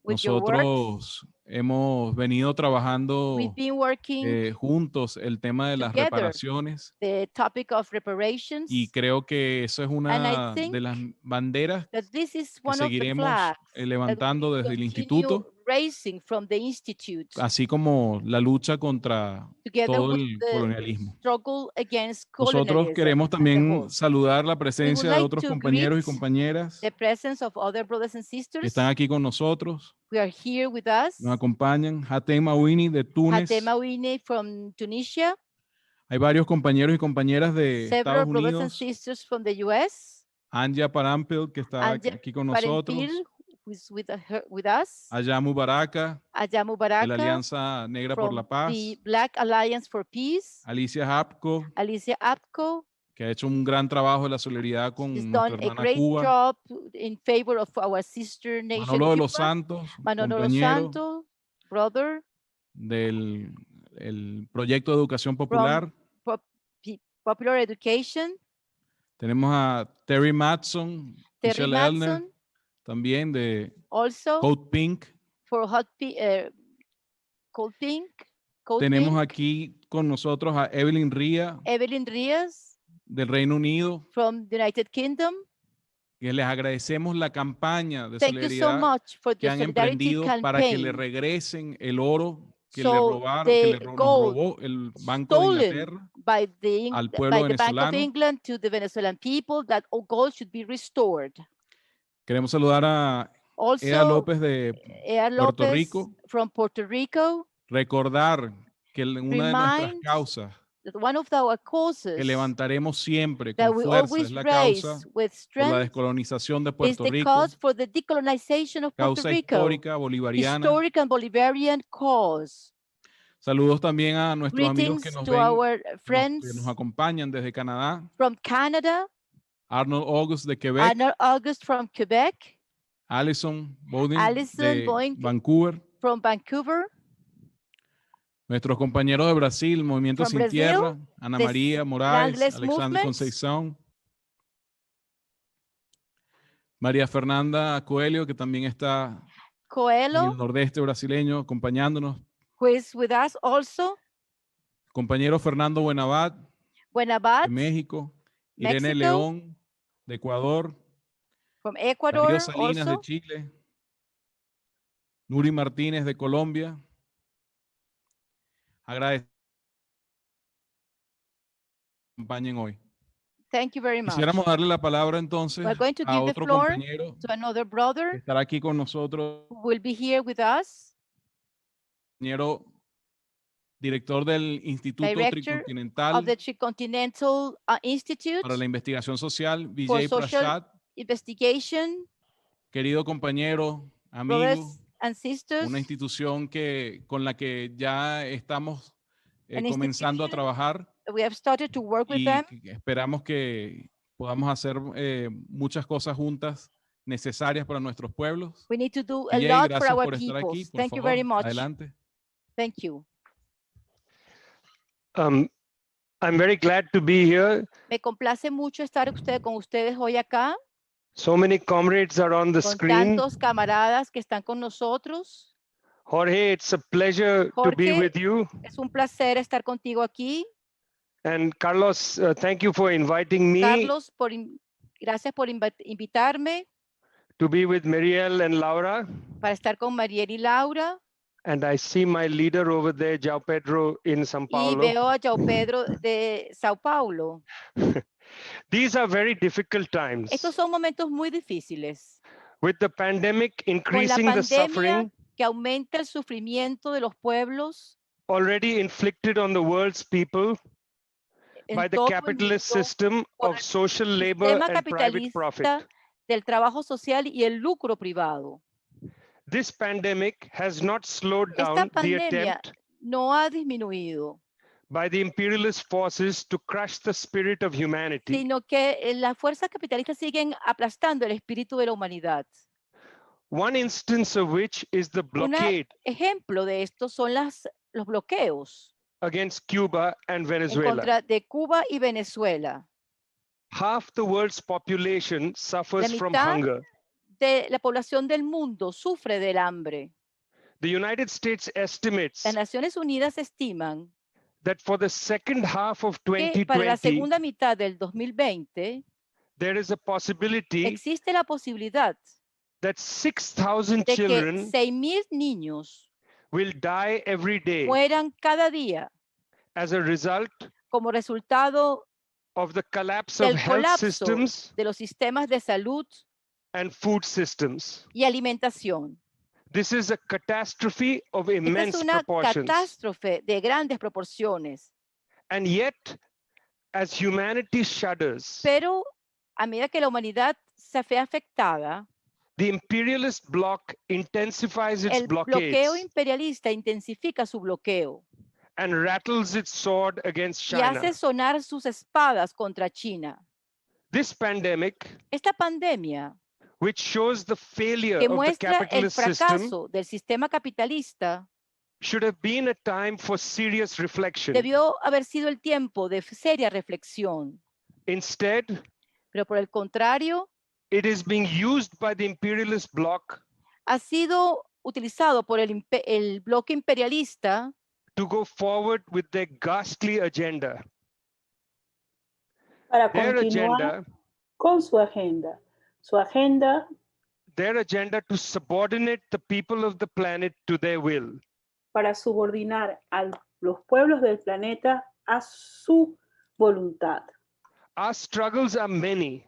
with your words. Nosotros hemos venido trabajando We've been working juntos el tema de las together reparaciones the topic of reparations, y creo que eso es and I una think de las banderas that this is que one of the seguiremos flags levantando that we desde el continue instituto, raising from the institute, así como la lucha contra together todo with el the colonialismo. struggle against Nosotros colonialism queremos as a también whole. saludar la We would presencia de like otros to compañeros y greet compañeras the presence of other brothers and que sisters están aquí con nosotros, who are here with us. nos acompañan. Hatem Mawini de Túnez. Hatem Mawini from Tunisia. Hay varios compañeros y compañeras de Several Estados brothers and Unidos. sisters from the U.S. Anja Parampil, que está Anja aquí con nosotros. Parampil, who is with us. Ayamu Baraka, Ayamu de Baraka, la Alianza Negra por from la Paz. the Black Alliance for Peace. Alicia Hapko, Alicia Apco, que ha hecho un gran trabajo de la solidaridad con has nuestra done a hermana great Cuba. job in favor of our sister nation Manolo de Cuba. los Santos, Manolo Dos compañero Santos, brother del el proyecto de educación popular. from Popular Education. Tenemos a Terry Matson, Terry Michelle Elner, Matson, también de also Code Pink. for Cold Pink. Tenemos Pink. aquí con nosotros a Evelyn Ría, Evelyn Rías del Reino Unido, from the United Kingdom. que les agradecemos la campaña de Thank you so solidaridad much for que the han solidarity emprendido para que le campaign. regresen el oro que le So robaron, que the nos gold robó el Banco de stolen Inglaterra by the al pueblo Bank of venezolano. England to the Venezuelan people, that all gold should be restored. Queremos saludar a Also, Ea López de Ea Puerto López Rico. from Puerto Rico. Recordar que una de nuestras Remind causas that one of our causes que levantaremos siempre that con we fuerza always es la raise causa with por la strength descolonización de is Puerto the Rico, cause for the decolonization of Puerto causa Rico, histórica bolivariana. historic and Bolivarian cause. Saludos también a nuestros amigos que Greetings nos to ven, our que friends nos acompañan desde Canadá. from Canada, Arnold August de Quebec, Arnold August from Quebec, Alison Bowden Alison de Boyne Vancouver, from Vancouver, Nuestros compañeros de Brasil, Movimiento From Sin Brazil, Tierra, Ana the María Moraes, Landless Alexander Movement. Conceição, María Fernanda Coelho, que también está en Coelho, el nordeste brasileño acompañándonos. who is with us also. Compañero Fernando Buenabat, Buenabat, de México. Irene Mexico. León, de Ecuador. From Darío Ecuador Salinas, de also. Chile. Nuri Martínez, de Colombia. Agradezco que nos acompañen hoy. Thank you very much. Quisiéramos darle la palabra entonces We're going to a give the otro floor compañero to another que brother estará aquí con nosotros, who will be here with us, compañero director del Instituto director Tricontinental of the Tricontinental Institute para la Investigación Social, for Vijay Social Prasad, Investigation, querido compañero, amigo, brothers and sisters, una institución con la que ya estamos an comenzando a institution. trabajar We have started to work with y them. esperamos que podamos hacer muchas cosas juntas necesarias para nuestros pueblos. We need to do a Vijay, lot for gracias our por estar aquí, peoples. por Thank you favor, very much. adelante. Thank you. I'm very glad to be here. Me complace mucho estar con ustedes hoy acá, So many comrades are on the con screen. tantos camaradas que están con nosotros. Jorge, it's a pleasure to be Jorge, with you. es un placer estar contigo aquí. And Carlos, thank you for inviting me Carlos, gracias por invitarme to be with Mariel and Laura. para estar con Mariel y Laura. And I see my leader over there, João Pedro, in São Y Paulo. veo a João Pedro de Sao Paulo. These are very difficult times. Estos son momentos muy difíciles. With the pandemic Con la increasing the pandemia suffering que aumenta el sufrimiento de los pueblos already inflicted on the world's people en by the todo el capitalist mundo system por of el social labor sistema and private profit. capitalista del trabajo social y el lucro privado. This pandemic has not slowed Esta down the pandemia attempt no ha disminuido, by the imperialist forces to crush the spirit of humanity. sino que las fuerzas capitalistas siguen aplastando el espíritu de la humanidad. One instance of which is the Un blockade ejemplo de esto son los bloqueos against Cuba and en Venezuela. contra de Cuba y Venezuela. Half the world's population La suffers from mitad hunger. de la población del mundo sufre del hambre. The United States estimates Las Naciones Unidas estiman that for the second half of que para la 2020, segunda mitad del 2020 there is a possibility existe la posibilidad that 6,000 de que children 6,000 niños will die every day mueran cada día as a result como resultado of the collapse of del health colapso systems de los sistemas de salud and food systems. y alimentación. This is a catastrophe of Esta es immense una proportions. catástrofe de grandes proporciones, And yet, as humanity shudders, pero a medida que la humanidad se ve afectada, the imperialist bloc intensifies its el bloqueo blockades imperialista intensifica su bloqueo and rattles its sword against y China. hace sonar sus espadas contra China. This pandemic, Esta pandemia which shows the failure que of the muestra el capitalist system, fracaso del sistema capitalista should have been a time for serious reflection. debió haber sido el tiempo de seria reflexión, Instead, pero por el contrario, it is being used by the imperialist bloc ha sido utilizado por el bloque imperialista to go forward with their ghastly agenda. Para Their continuar agenda, con su agenda. Su agenda their agenda to subordinate the people of the planet to their will. para subordinar a los pueblos del planeta a su voluntad. Our struggles are many,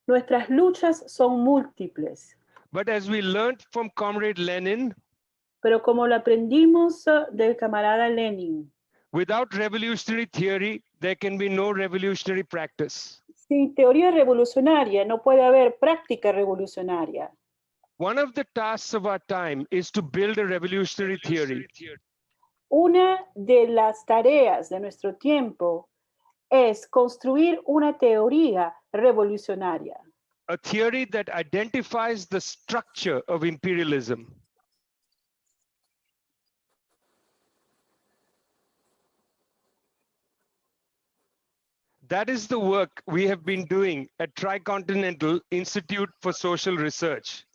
Nuestras luchas son múltiples, but as we learned from Comrade Lenin, pero como lo aprendimos del camarada Lenin, without revolutionary theory, there can be no revolutionary practice. sin teoría revolucionaria no puede haber práctica revolucionaria. One of the tasks of our time is to build a revolutionary theory. Una de las tareas de nuestro tiempo es construir una teoría revolucionaria. A theory that identifies the structure of imperialism. That is the work we have been doing at Tricontinental Institute for Social Research.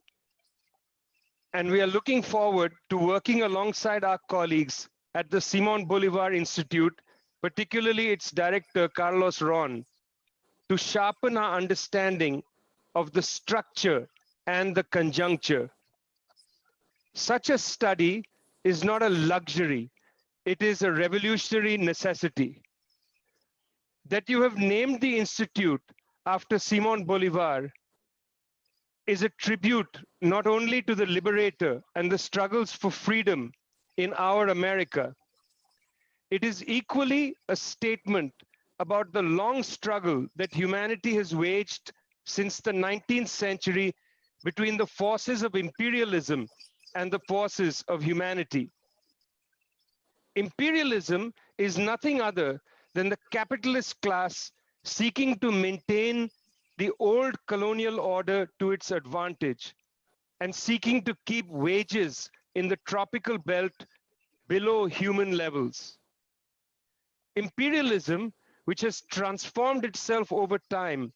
And we are looking forward to working alongside our colleagues at the Simon Bolivar Institute, particularly its director, Carlos Ron, to sharpen our understanding of the structure and the conjuncture. Such a study is not a luxury, it is a revolutionary necessity. That you have named the institute after Simon Bolivar is a tribute not only to the liberator and the struggles for freedom in our America, it is equally a statement about the long struggle that humanity has waged since the 19th century between the forces of imperialism and the forces of humanity. Imperialism is nothing other than the capitalist class seeking to maintain the old colonial order to its advantage and seeking to keep wages in the tropical belt below human levels. Imperialism, which has transformed itself over time,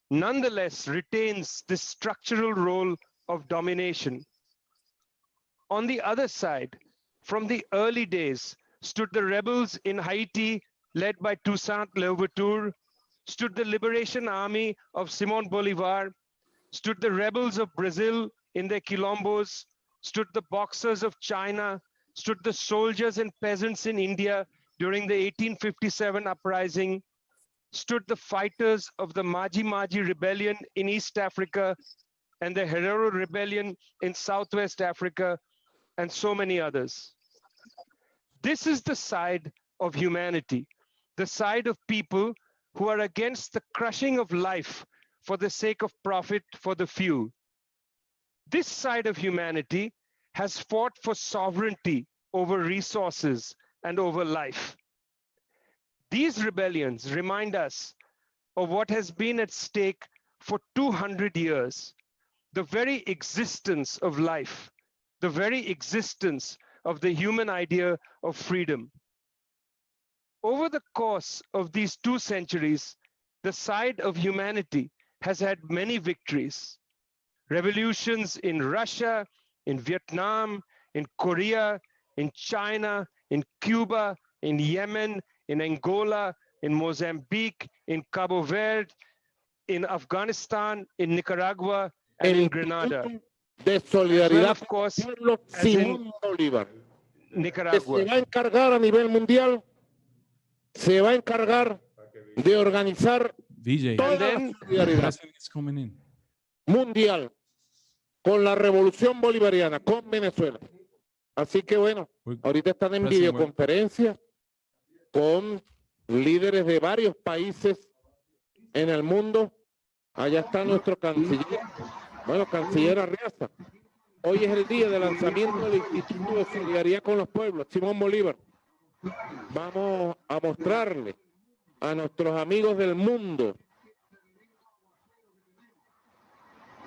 nonetheless retains this structural role of domination. On the other side, from the early days, stood the rebels in Haiti, led by Toussaint Louverture, stood the Liberation Army of Simon Bolivar, stood the rebels of Brazil in their quilombos, stood the boxers of China, stood the soldiers and peasants in India during the 1857 uprising, stood the fighters of the Maji Rebellion in East Africa and the Herero Rebellion in Southwest Africa, and so many others. This is the side of humanity, the side of people who are against the crushing of life for the sake of profit for the few. This side of humanity has fought for sovereignty over resources and over life. These rebellions remind us of what has been at stake for 200 years, the very existence of life, the very existence of the human idea of freedom. Over the course of these 2 centuries, the side of humanity has had many victories. Revolutions in Russia, in Vietnam, in Korea, in China, in Cuba, in Yemen, in Angola, in Mozambique, in Cabo Verde, in Afghanistan, in Nicaragua, and in Grenada. De solidaridad, of course, Simón Bolívar. Nicaragua. Se va a encargar a nivel mundial, se va a encargar de organizar toda la solidaridad mundial con la revolución bolivariana, con Venezuela. Así que bueno, ahorita están en videoconferencia con líderes de varios países en el mundo. Allá está nuestro canciller, bueno, canciller Arriaza. Hoy es el día de lanzamiento del Instituto de Solidaridad con los Pueblos, Simón Bolívar. Vamos a mostrarle a nuestros amigos del mundo.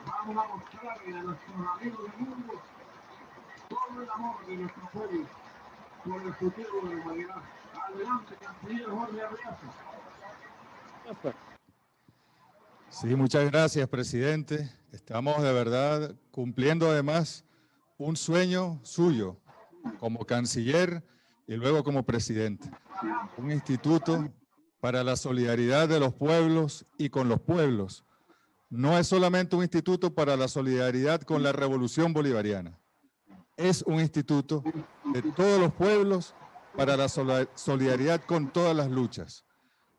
Vamos a mostrarle a nuestros amigos del mundo todo el amor de nuestro pueblo por el futuro de la humanidad. Adelante, canciller Jorge Arriaza. Sí, muchas gracias, presidente. Estamos de verdad cumpliendo además un sueño suyo como canciller y luego como presidente. Un instituto para la solidaridad de los pueblos y con los pueblos. No es solamente un instituto para la solidaridad con la revolución bolivariana. Es un instituto de todos los pueblos para la solidaridad con todas las luchas.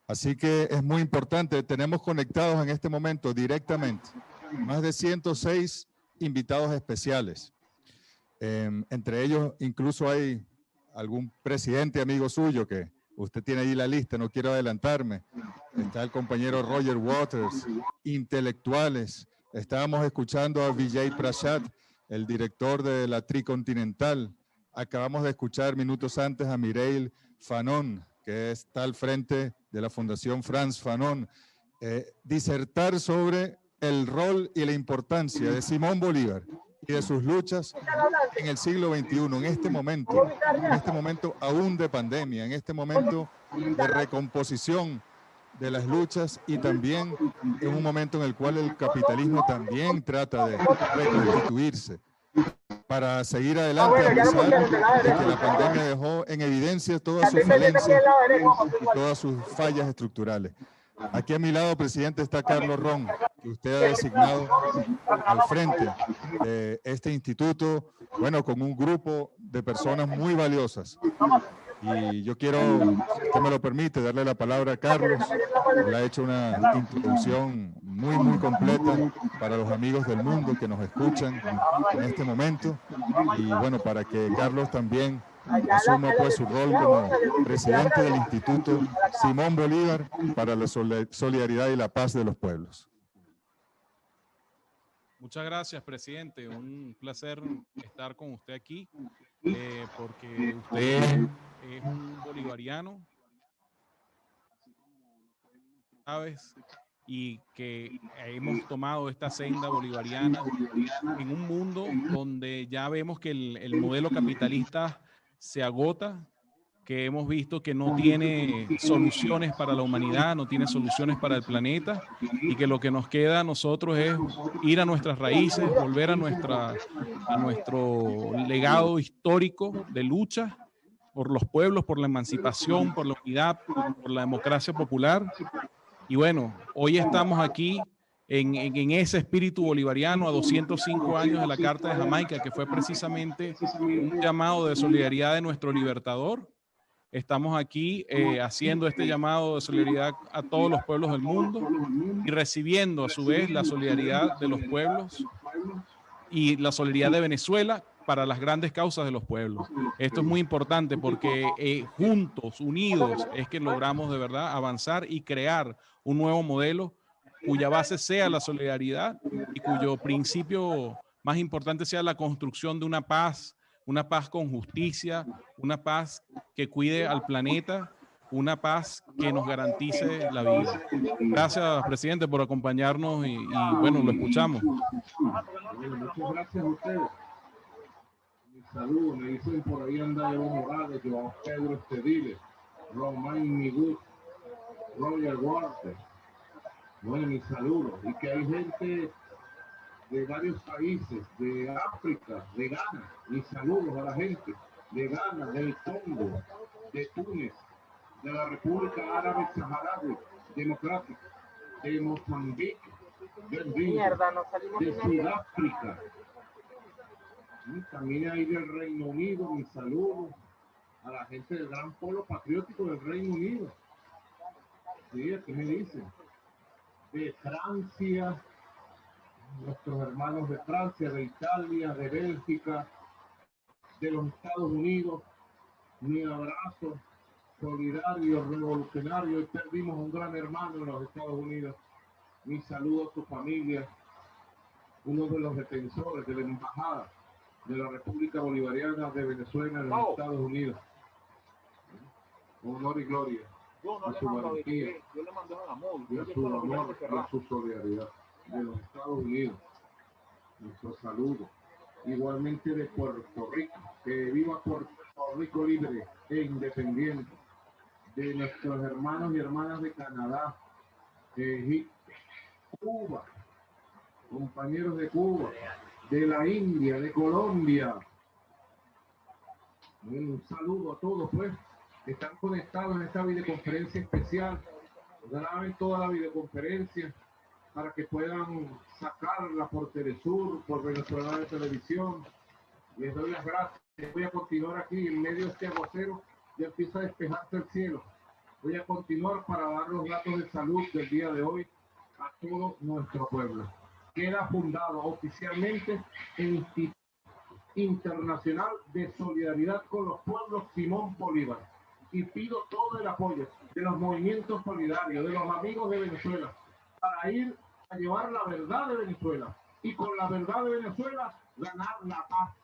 Así que es muy importante, tenemos conectados en este momento directamente más de 106 invitados especiales. Entre ellos incluso hay algún presidente amigo suyo que usted tiene ahí la lista, no quiero adelantarme. Está el compañero Roger Waters, intelectuales. Estábamos escuchando a Vijay Prashad, el director de la Tricontinental. Acabamos de escuchar minutos antes a Mireille Fanon, que está al frente de la Fundación Frantz Fanon, disertar sobre el rol y la importancia de Simón Bolívar y de sus luchas en el siglo XXI, en este momento aún de pandemia, en este momento de recomposición de las luchas y también en un momento en el cual el capitalismo también trata de reconstituirse para seguir adelante a pesar de que la pandemia dejó en evidencia todas sus falencias y todas sus fallas estructurales. Aquí a mi lado, presidente, está Carlos Ron, que usted ha designado al frente de este instituto, bueno, con un grupo de personas muy valiosas. Y yo quiero, si usted me lo permite, darle la palabra a Carlos. Él ha hecho una introducción muy completa para los amigos del mundo que nos escuchan en este momento. Y bueno, para que Carlos también asuma pues su rol como presidente del Instituto Simón Bolívar para la solidaridad y la paz de los pueblos. Muchas gracias, presidente. Un placer estar con usted aquí, porque usted es un bolivariano, ¿sabes? Y que hemos tomado esta senda bolivariana en un mundo donde ya vemos que el modelo capitalista se agota, que hemos visto que no tiene soluciones para la humanidad, no tiene soluciones para el planeta, y que lo que nos queda a nosotros es ir a nuestras raíces, volver a nuestro legado histórico de lucha por los pueblos, por la emancipación, por la unidad, por la democracia popular. Y bueno, hoy estamos aquí en ese espíritu bolivariano a 205 años de la Carta de Jamaica, que fue precisamente un llamado de solidaridad de nuestro libertador. Estamos aquí haciendo este llamado de solidaridad a todos los pueblos del mundo y recibiendo a su vez la solidaridad de los pueblos y la solidaridad de Venezuela para las grandes causas de los pueblos. Esto es muy importante porque juntos, unidos, es que logramos de verdad avanzar y crear un nuevo modelo cuya base sea la solidaridad y cuyo principio más importante sea la construcción de una paz con justicia, una paz que cuide al planeta, una paz que nos garantice la vida. Gracias, presidente, por acompañarnos y bueno, lo escuchamos. Muchas gracias a ustedes. Mi saludo, me dicen por ahí anda Evo Morales, Joao Pedro Estediles, Román Migut, Roger Walter. Bueno, mi saludo. Y que hay gente de varios países, de África, de Ghana. Mis saludos a la gente de Ghana, del Congo, de Túnez, de la República Árabe Saharaui Democrática, de Mozambique, de Sudáfrica. Y también hay del Reino Unido, mis saludos a la gente del gran polo patriótico del Reino Unido. Sí, aquí me dicen. De Francia, nuestros hermanos de Francia, de Italia, de Bélgica, de los Estados Unidos. Mi abrazo solidario, revolucionario. Hoy perdimos un gran hermano en los Estados Unidos. Mi saludo a su familia, uno de los defensores de la embajada de la República Bolivariana de Venezuela en los Estados Unidos. Honor y gloria a su valentía, y a su amor, y a su solidaridad de los Estados Unidos. Nuestro saludo. Igualmente de Puerto Rico, que viva Puerto Rico libre e independiente. De nuestros hermanos y hermanas de Canadá, de Egipto, Cuba, compañeros de Cuba, de la India, de Colombia. Un saludo a todos, pues, que están conectados en esta videoconferencia especial. Graben toda la videoconferencia para que puedan sacarla por Telesur, por Venezuela de Televisión. Les doy las gracias. Voy a continuar aquí en medio de este aguacero. Ya empieza a despejarse el cielo. Voy a continuar para dar los datos de salud del día de hoy a todo nuestro pueblo. Queda fundado oficialmente el Instituto Internacional de Solidaridad con los Pueblos Simón Bolívar. Y pido todo el apoyo de los movimientos solidarios, de los amigos de Venezuela, para ir a llevar la verdad de Venezuela. Y con la verdad de Venezuela, ganar la paz,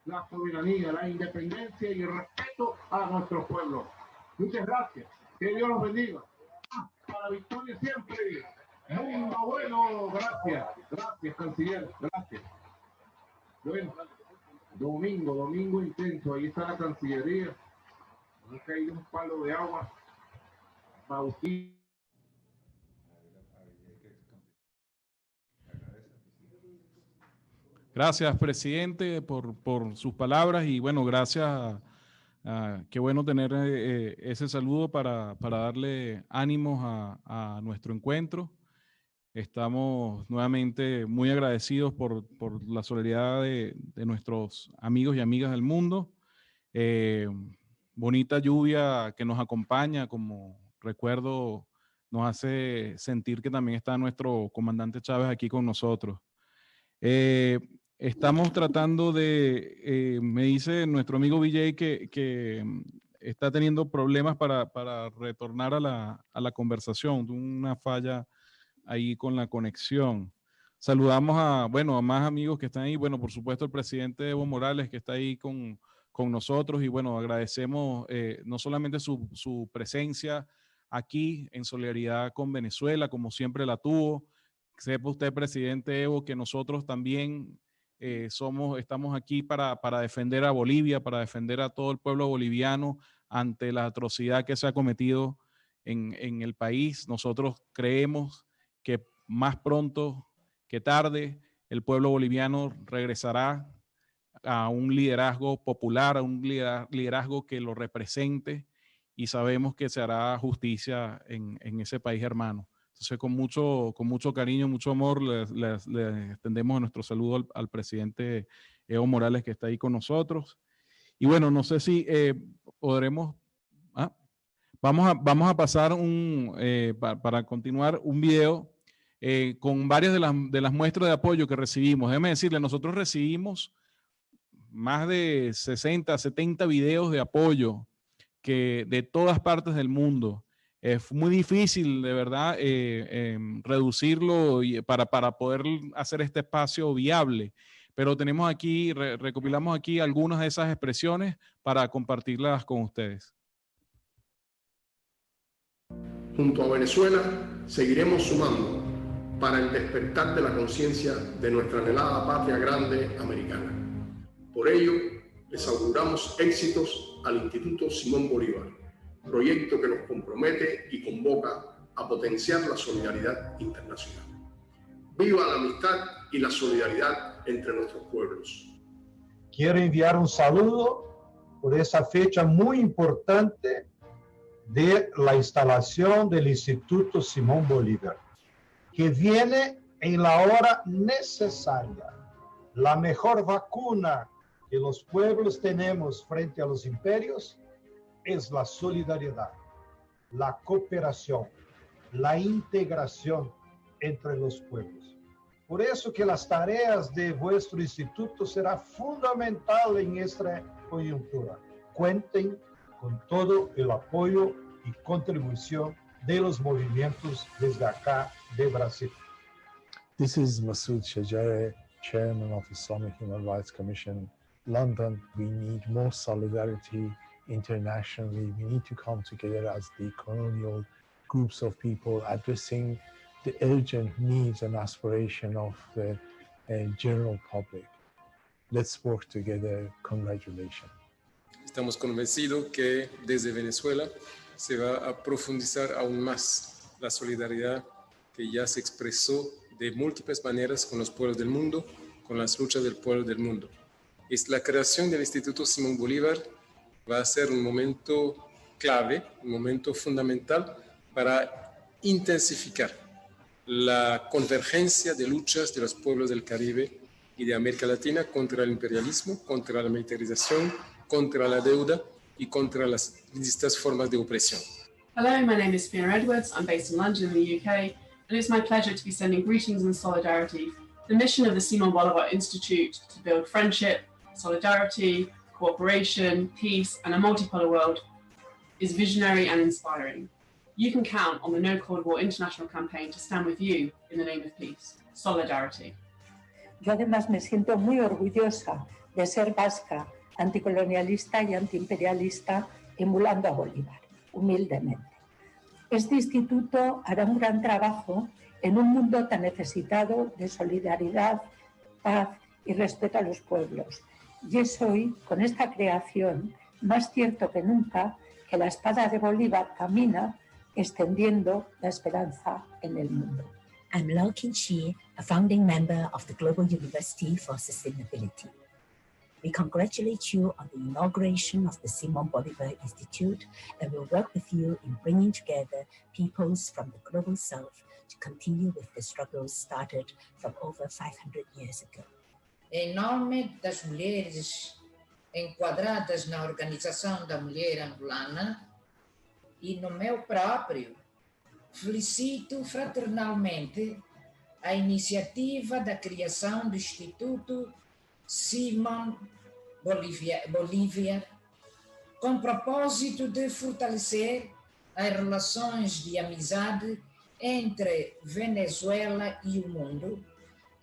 la soberanía, la independencia y el respeto a nuestro pueblo. Muchas gracias. Que Dios los bendiga. Para la victoria siempre. Mundo bueno. Gracias. Gracias, canciller. Gracias. Bueno, domingo intenso. Ahí está la Cancillería. Ha caído un palo de agua. Bautista. Gracias, presidente, por sus palabras y bueno, gracias. Qué bueno tener ese saludo para darle ánimos a nuestro encuentro. Estamos nuevamente muy agradecidos por la solidaridad de nuestros amigos y amigas del mundo. Bonita lluvia que nos acompaña, como recuerdo, nos hace sentir que también está nuestro comandante Chávez aquí con nosotros. Estamos tratando de, me dice nuestro amigo Vijay que está teniendo problemas para retornar a la conversación, una falla ahí con la conexión. Saludamos a más amigos que están ahí, bueno, por supuesto el presidente Evo Morales que está ahí con nosotros y bueno, agradecemos no solamente su presencia aquí en solidaridad con Venezuela, como siempre la tuvo. Sepa usted, presidente Evo, que nosotros también estamos aquí para defender a Bolivia, para defender a todo el pueblo boliviano ante la atrocidad que se ha cometido en el país. Nosotros creemos que más pronto que tarde el pueblo boliviano regresará a un liderazgo popular, a un liderazgo que lo represente y sabemos que se hará justicia en ese país hermano. Entonces, con mucho cariño, mucho amor, le extendemos nuestro saludo al presidente Evo Morales que está ahí con nosotros. Y bueno, no sé si podremos... Vamos a pasar para continuar un video con varias de las muestras de apoyo que recibimos. Déjeme decirle, nosotros recibimos más de 60, 70 videos de apoyo de todas partes del mundo. Es muy difícil, de verdad, reducirlo para poder hacer este espacio viable. Pero tenemos aquí, recopilamos aquí algunas de esas expresiones para compartirlas con ustedes. Junto a Venezuela, seguiremos sumando para el despertar de la conciencia de nuestra anhelada patria grande americana. Por ello, les auguramos éxitos al Instituto Simón Bolívar, proyecto que nos compromete y convoca a potenciar la solidaridad internacional. ¡Viva la amistad y la solidaridad entre nuestros pueblos! Quiero enviar un saludo por esa fecha muy importante de la instalación del Instituto Simón Bolívar, que viene en la hora necesaria. La mejor vacuna que los pueblos tenemos frente a los imperios es la solidaridad, la cooperación, la integración entre los pueblos. Por eso que las tareas de vuestro instituto será fundamental en esta coyuntura. Cuenten con todo el apoyo y contribución de los movimientos desde acá de Brasil. This is Masoud Shajare, Chairman of Islamic Human Rights Commission, London. We need more solidarity internationally. We need to come together as the colonial groups of people addressing the urgent needs and aspirations of the general public. Let's work together. Congratulations. Estamos convencidos que desde Venezuela se va a profundizar aún más la solidaridad que ya se expresó de múltiples maneras con los pueblos del mundo, con las luchas del pueblo del mundo. La creación del Instituto Simón Bolívar va a ser un momento clave, un momento fundamental para intensificar la convergencia de luchas de los pueblos del Caribe y de América Latina contra el imperialismo, contra la militarización, contra la deuda y contra las distintas formas de opresión. Hello, my name is Fiona Edwards. I'm based in London, in the UK, and it's my pleasure to be sending greetings and solidarity. The mission of the Simón Bolivar Institute to build friendship, solidarity, cooperation, peace, and a multipolar world is visionary and inspiring. You can count on the No Cold War International Campaign to stand with you in the name of peace. Solidarity. Yo además me siento muy orgullosa de ser vasca, anticolonialista y antiimperialista, emulando a Bolívar, humildemente. Este instituto hará un gran trabajo en un mundo tan necesitado de solidaridad, paz y respeto a los pueblos. Y es hoy, con esta creación, más cierto que nunca que la espada de Bolívar camina extendiendo la esperanza en el mundo. I'm Lau Qinqi, a founding member of the Global University for Sustainability. We congratulate you on the inauguration of the Simón Bolivar Institute and will work with you in bringing together peoples from the Global South to continue with the struggles started from over 500 years ago. Em nome das mulheres enquadradas na Organização da Mulher Angolana e no meu próprio, felicito fraternalmente a iniciativa da criação do Instituto Simón Bolívar, com propósito de fortalecer as relações de amizade entre Venezuela e o mundo,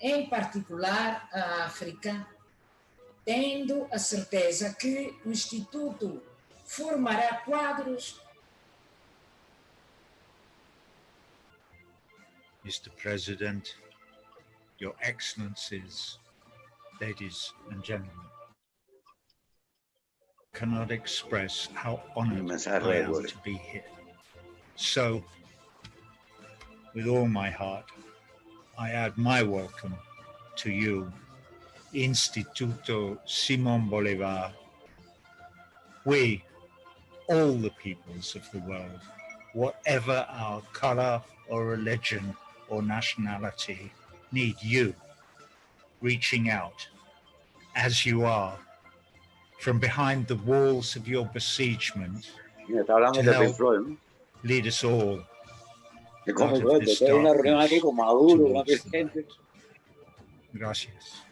em particular a África, tendo a certeza que o Instituto formará quadros. Mr. President, Your Excellencies, ladies and gentlemen, cannot express how honored I am to be here. So, with all my heart, I add my welcome to you, Instituto Simón Bolivar. We, all the peoples of the world, whatever our color or religion or nationality, need you reaching out as you are from behind the walls of your besiegement to help lead us all out of this darkness towards the light. Gracias.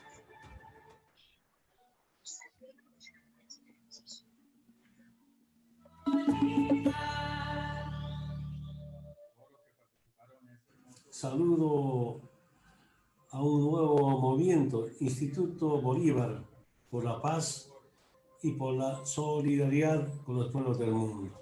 Saludo a un nuevo movimiento, Instituto Bolívar, por la paz y por la solidaridad con los pueblos del mundo.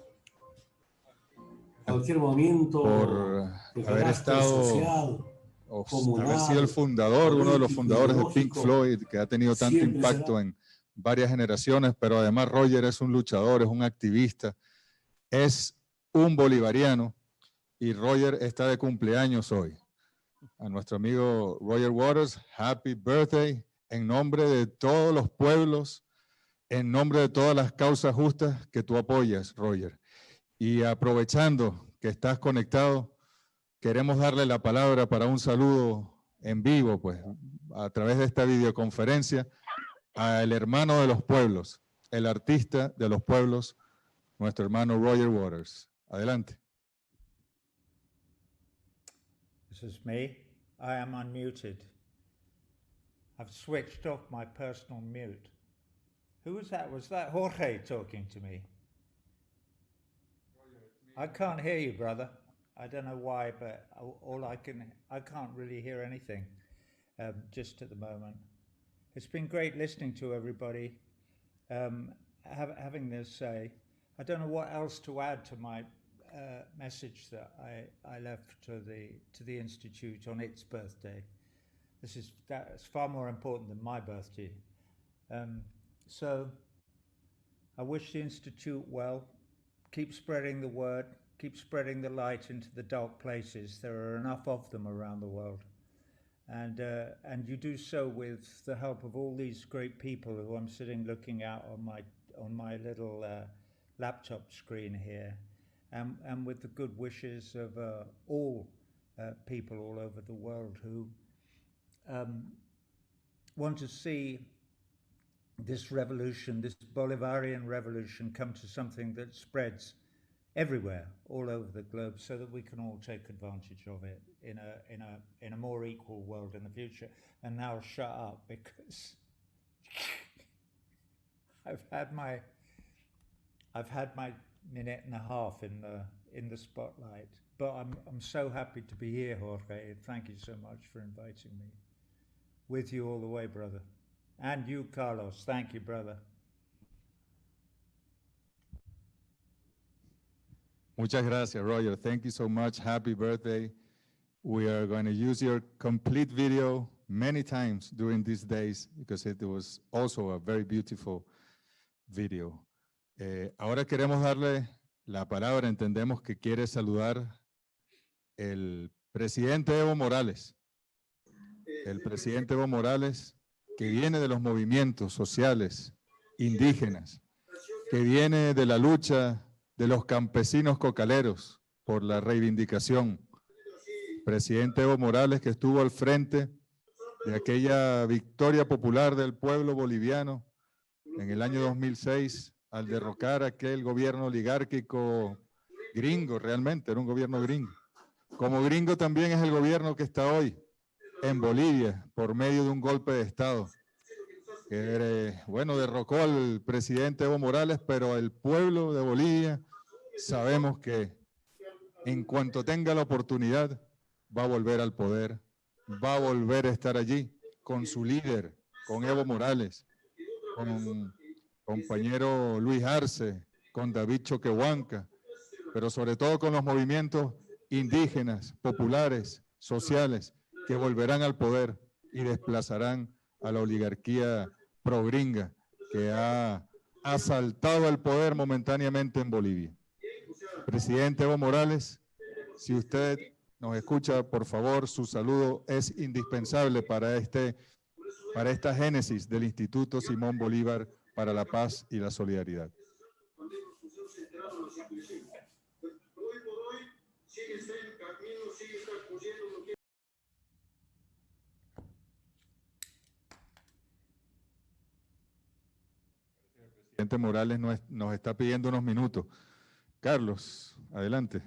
Cualquier movimiento por de haber estado social, comunal, haber sido el fundador, uno de los fundadores de Pink ideológico, Floyd, que ha tenido tanto siempre impacto será. en varias generaciones, pero además Roger es un luchador, es un activista, es un bolivariano, y Roger está de cumpleaños hoy. A nuestro amigo Roger Waters, happy birthday, en nombre de todos los pueblos, en nombre de todas las causas justas que tú apoyas, Roger. Y aprovechando que estás conectado, queremos darle la palabra para un saludo en vivo, pues, a través de esta videoconferencia, al hermano de los pueblos, el artista de los pueblos, nuestro hermano Roger Waters. Adelante. This is me. I am unmuted. I've switched off my personal mute. Who was that? Was that Jorge talking to me? I can't hear you, brother. I don't know why, but I can't really hear anything just at the moment. It's been great listening to everybody, having this say. I don't know what else to add to my message that I left to the Institute on its birthday. That's far more important than my birthday. So I wish the Institute well. Keep spreading the word. Keep spreading the light into the dark places. There are enough of them around the world. And you do so with the help of all these great people who I'm sitting looking out on my little laptop screen here. And with the good wishes of all people all over the world who want to see this revolution, this Bolivarian revolution, come to something that spreads everywhere, all over the globe, so that we can all take advantage of it in a more equal world in the future. And now I'll shut up because I've had my minute and a half in the spotlight. But I'm so happy to be here, Jorge. Thank you so much for inviting me. With you all the way, brother. And you, Carlos. Thank you, brother. Muchas gracias, Roger. Thank you so much. Happy birthday. We are going to use your complete video many times during these days because it was also a very beautiful video. Ahora queremos darle la palabra. Entendemos que quiere saludar el Presidente Evo Morales, el presidente Evo Morales, que viene de los movimientos sociales indígenas, que viene de la lucha de los campesinos cocaleros por la reivindicación. Presidente Evo Morales, que estuvo al frente de aquella victoria popular del pueblo boliviano en el año 2006 al derrocar aquel gobierno oligárquico gringo, realmente era un gobierno gringo. Como gringo también es el gobierno que está hoy en Bolivia por medio de un golpe de Estado que, bueno, derrocó al presidente Evo Morales, pero el pueblo de Bolivia sabemos que en cuanto tenga la oportunidad va a volver al poder, va a volver a estar allí con su líder, con Evo Morales, con compañero Luis Arce, con David Choquehuanca, pero sobre todo con los movimientos indígenas, populares, sociales, que volverán al poder y desplazarán a la oligarquía progringa que ha asaltado el poder momentáneamente en Bolivia. Presidente Evo Morales, si usted nos escucha, por favor, su saludo es indispensable para esta génesis del Instituto Simón Bolívar para la Paz y la Solidaridad. El presidente Morales nos está pidiendo unos minutos. Carlos, adelante.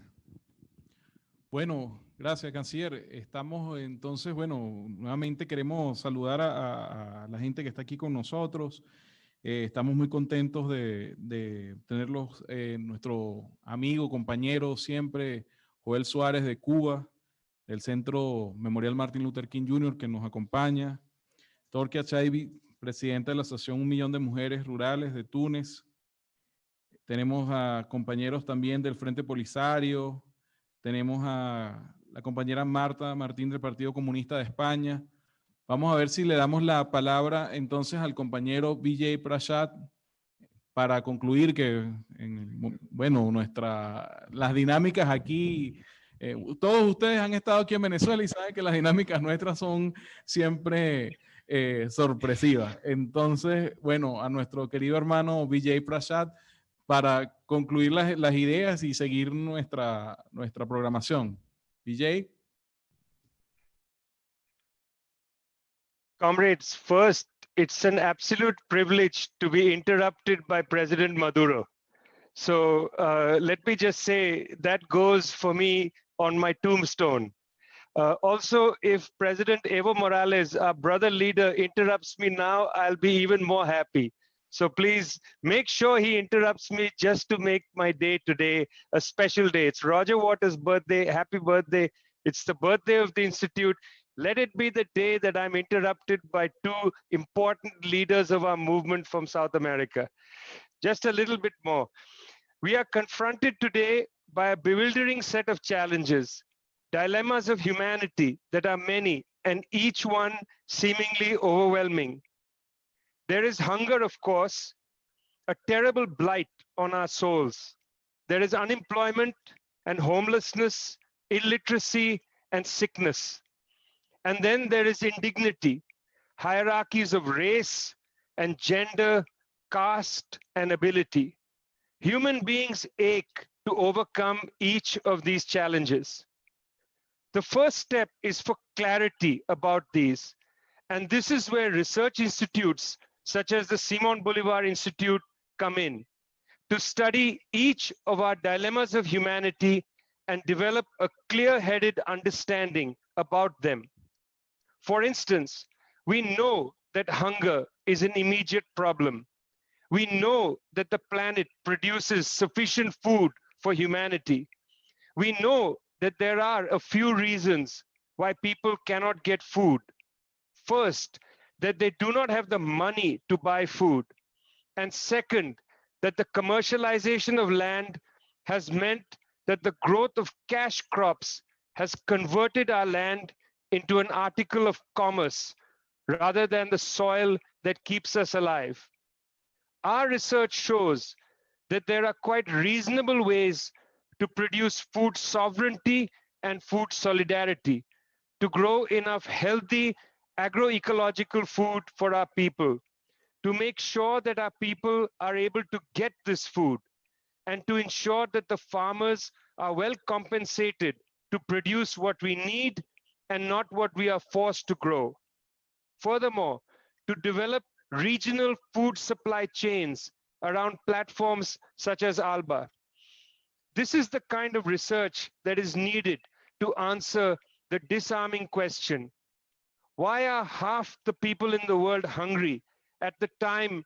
Bueno, gracias, canciller. Estamos entonces, bueno, nuevamente queremos saludar a la gente que está aquí con nosotros. Estamos muy contentos de tenerlos, nuestro amigo, compañero siempre, Joel Suárez de Cuba, del Centro Memorial Martin Luther King Jr., que nos acompaña. Torquia Chaibi, presidenta de la Asociación 1 Millón de Mujeres Rurales de Túnez. Tenemos a compañeros también del Frente Polisario. Tenemos a la compañera Marta Martín del Partido Comunista de España. Vamos a ver si le damos la palabra entonces al compañero Vijay Prasad para concluir que, bueno, las dinámicas aquí, todos ustedes han estado aquí en Venezuela y saben que las dinámicas nuestras son siempre sorpresivas. Entonces, bueno, a nuestro querido hermano Vijay Prasad para concluir las ideas y seguir nuestra programación. Vijay. Comrades, first, it's an absolute privilege to be interrupted by President Maduro. So let me just say that goes for me on my tombstone. Also, if President Evo Morales, our brother leader, interrupts me now, I'll be even more happy. So please make sure he interrupts me just to make my day today a special day. It's Roger Waters' birthday. Happy birthday. It's the birthday of the Institute. Let it be the day that I'm interrupted by two important leaders of our movement from South America. Just a little bit more. We are confronted today by a bewildering set of challenges, dilemmas of humanity that are many and each one seemingly overwhelming. There is hunger, of course, a terrible blight on our souls. There is unemployment and homelessness, illiteracy and sickness. And then there is indignity, hierarchies of race and gender, caste and ability. Human beings ache to overcome each of these challenges. The first step is for clarity about these. And this is where research institutes such as the Simón Bolivar Institute come in, to study each of our dilemmas of humanity and develop a clear-headed understanding about them. For instance, we know that hunger is an immediate problem. We know that the planet produces sufficient food for humanity. We know that there are a few reasons why people cannot get food. First, that they do not have the money to buy food. And second, that the commercialization of land has meant that the growth of cash crops has converted our land into an article of commerce rather than the soil that keeps us alive. Our research shows that there are quite reasonable ways to produce food sovereignty and food solidarity to grow enough healthy agroecological food for our people, to make sure that our people are able to get this food, and to ensure that the farmers are well compensated to produce what we need and not what we are forced to grow. Furthermore, to develop regional food supply chains around platforms such as ALBA. This is the kind of research that is needed to answer the disarming question: why are half the people in the world hungry at the time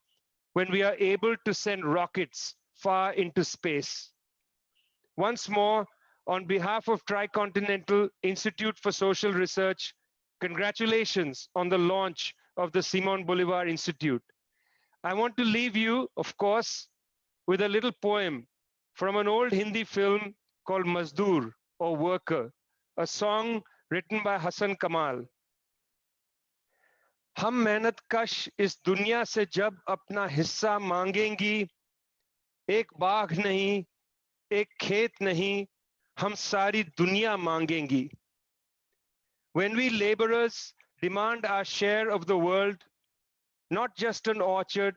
when we are able to send rockets far into space? Once more, on behalf of Tricontinental Institute for Social Research, congratulations on the launch of the Simón Bolivar Institute. I want to leave you, of course, with a little poem from an old Hindi film called Mazdoor, or Worker, a song written by Hassan Kamal. हम मेहनत कश इस दुनिया से जब अपना हिस्सा मांगेंगी, एक बाघ नहीं, एक खेत नहीं, हम सारी दुनिया मांगेंगी. When we laborers demand our share of the world, not just an orchard,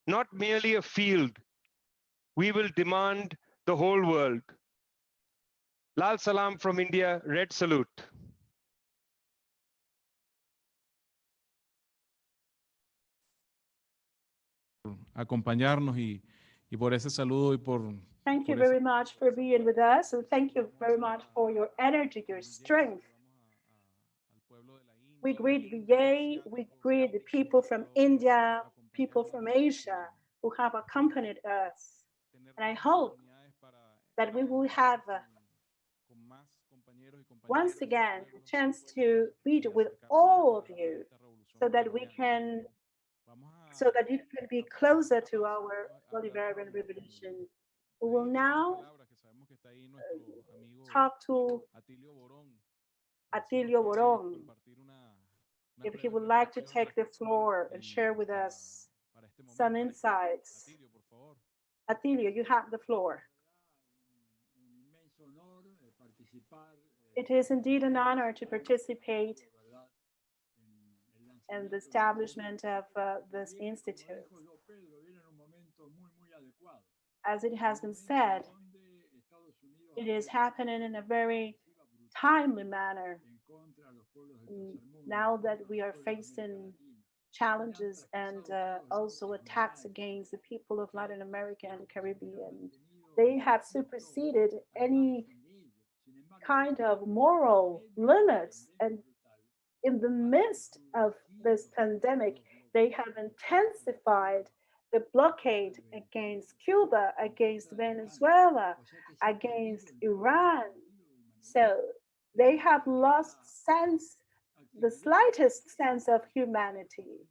not merely a field, we will demand the whole world. Lal Salam from India, red salute. Acompañarnos y por ese saludo y por... Thank you very much for being with us, and thank you very much for your energy, your strength. We greet VA, we greet the people from India, people from Asia who have accompanied us. And I hope that we will have once again a chance to meet with all of you so that you can be closer to our Bolivarian revolution. We will now talk to Atilio Boron, if he would like to take the floor and share with us some insights. Atilio, you have the floor. It is indeed an honor to participate in the establishment of this institute. As it has been said, it is happening in a very timely manner now that we are facing challenges and also attacks against the people of Latin America and the Caribbean. They have superseded any kind of moral limits, and in the midst of this pandemic, they have intensified the blockade against Cuba, against Venezuela, against Iran. So they have lost the slightest sense of humanity.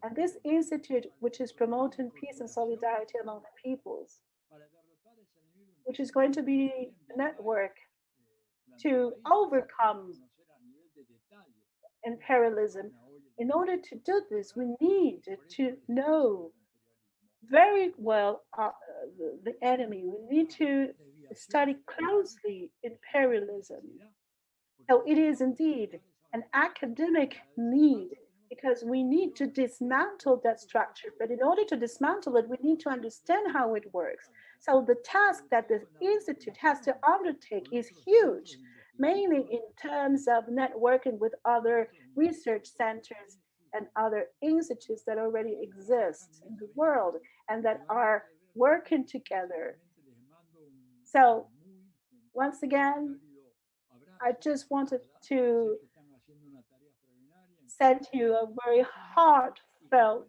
And this institute, which is promoting peace and solidarity among the peoples, which is going to be a network to overcome imperialism. In order to do this, we need to know very well the enemy. We need to study closely imperialism. So it is indeed an academic need, because we need to dismantle that structure. But in order to dismantle it, we need to understand how it works. So the task that the Institute has to undertake is huge, mainly in terms of networking with other research centers and other institutes that already exist in the world and that are working together. So once again, I just wanted to send you a very heartfelt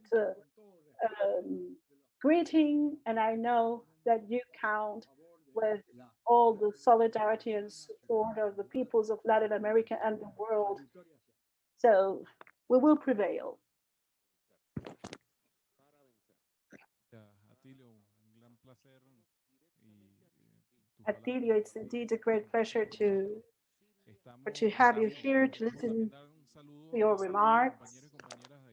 greeting, and I know that you count with all the solidarity and support of the peoples of Latin America and the world. So we will prevail. Atilio, it's indeed a great pleasure to have you here, to listen to your remarks.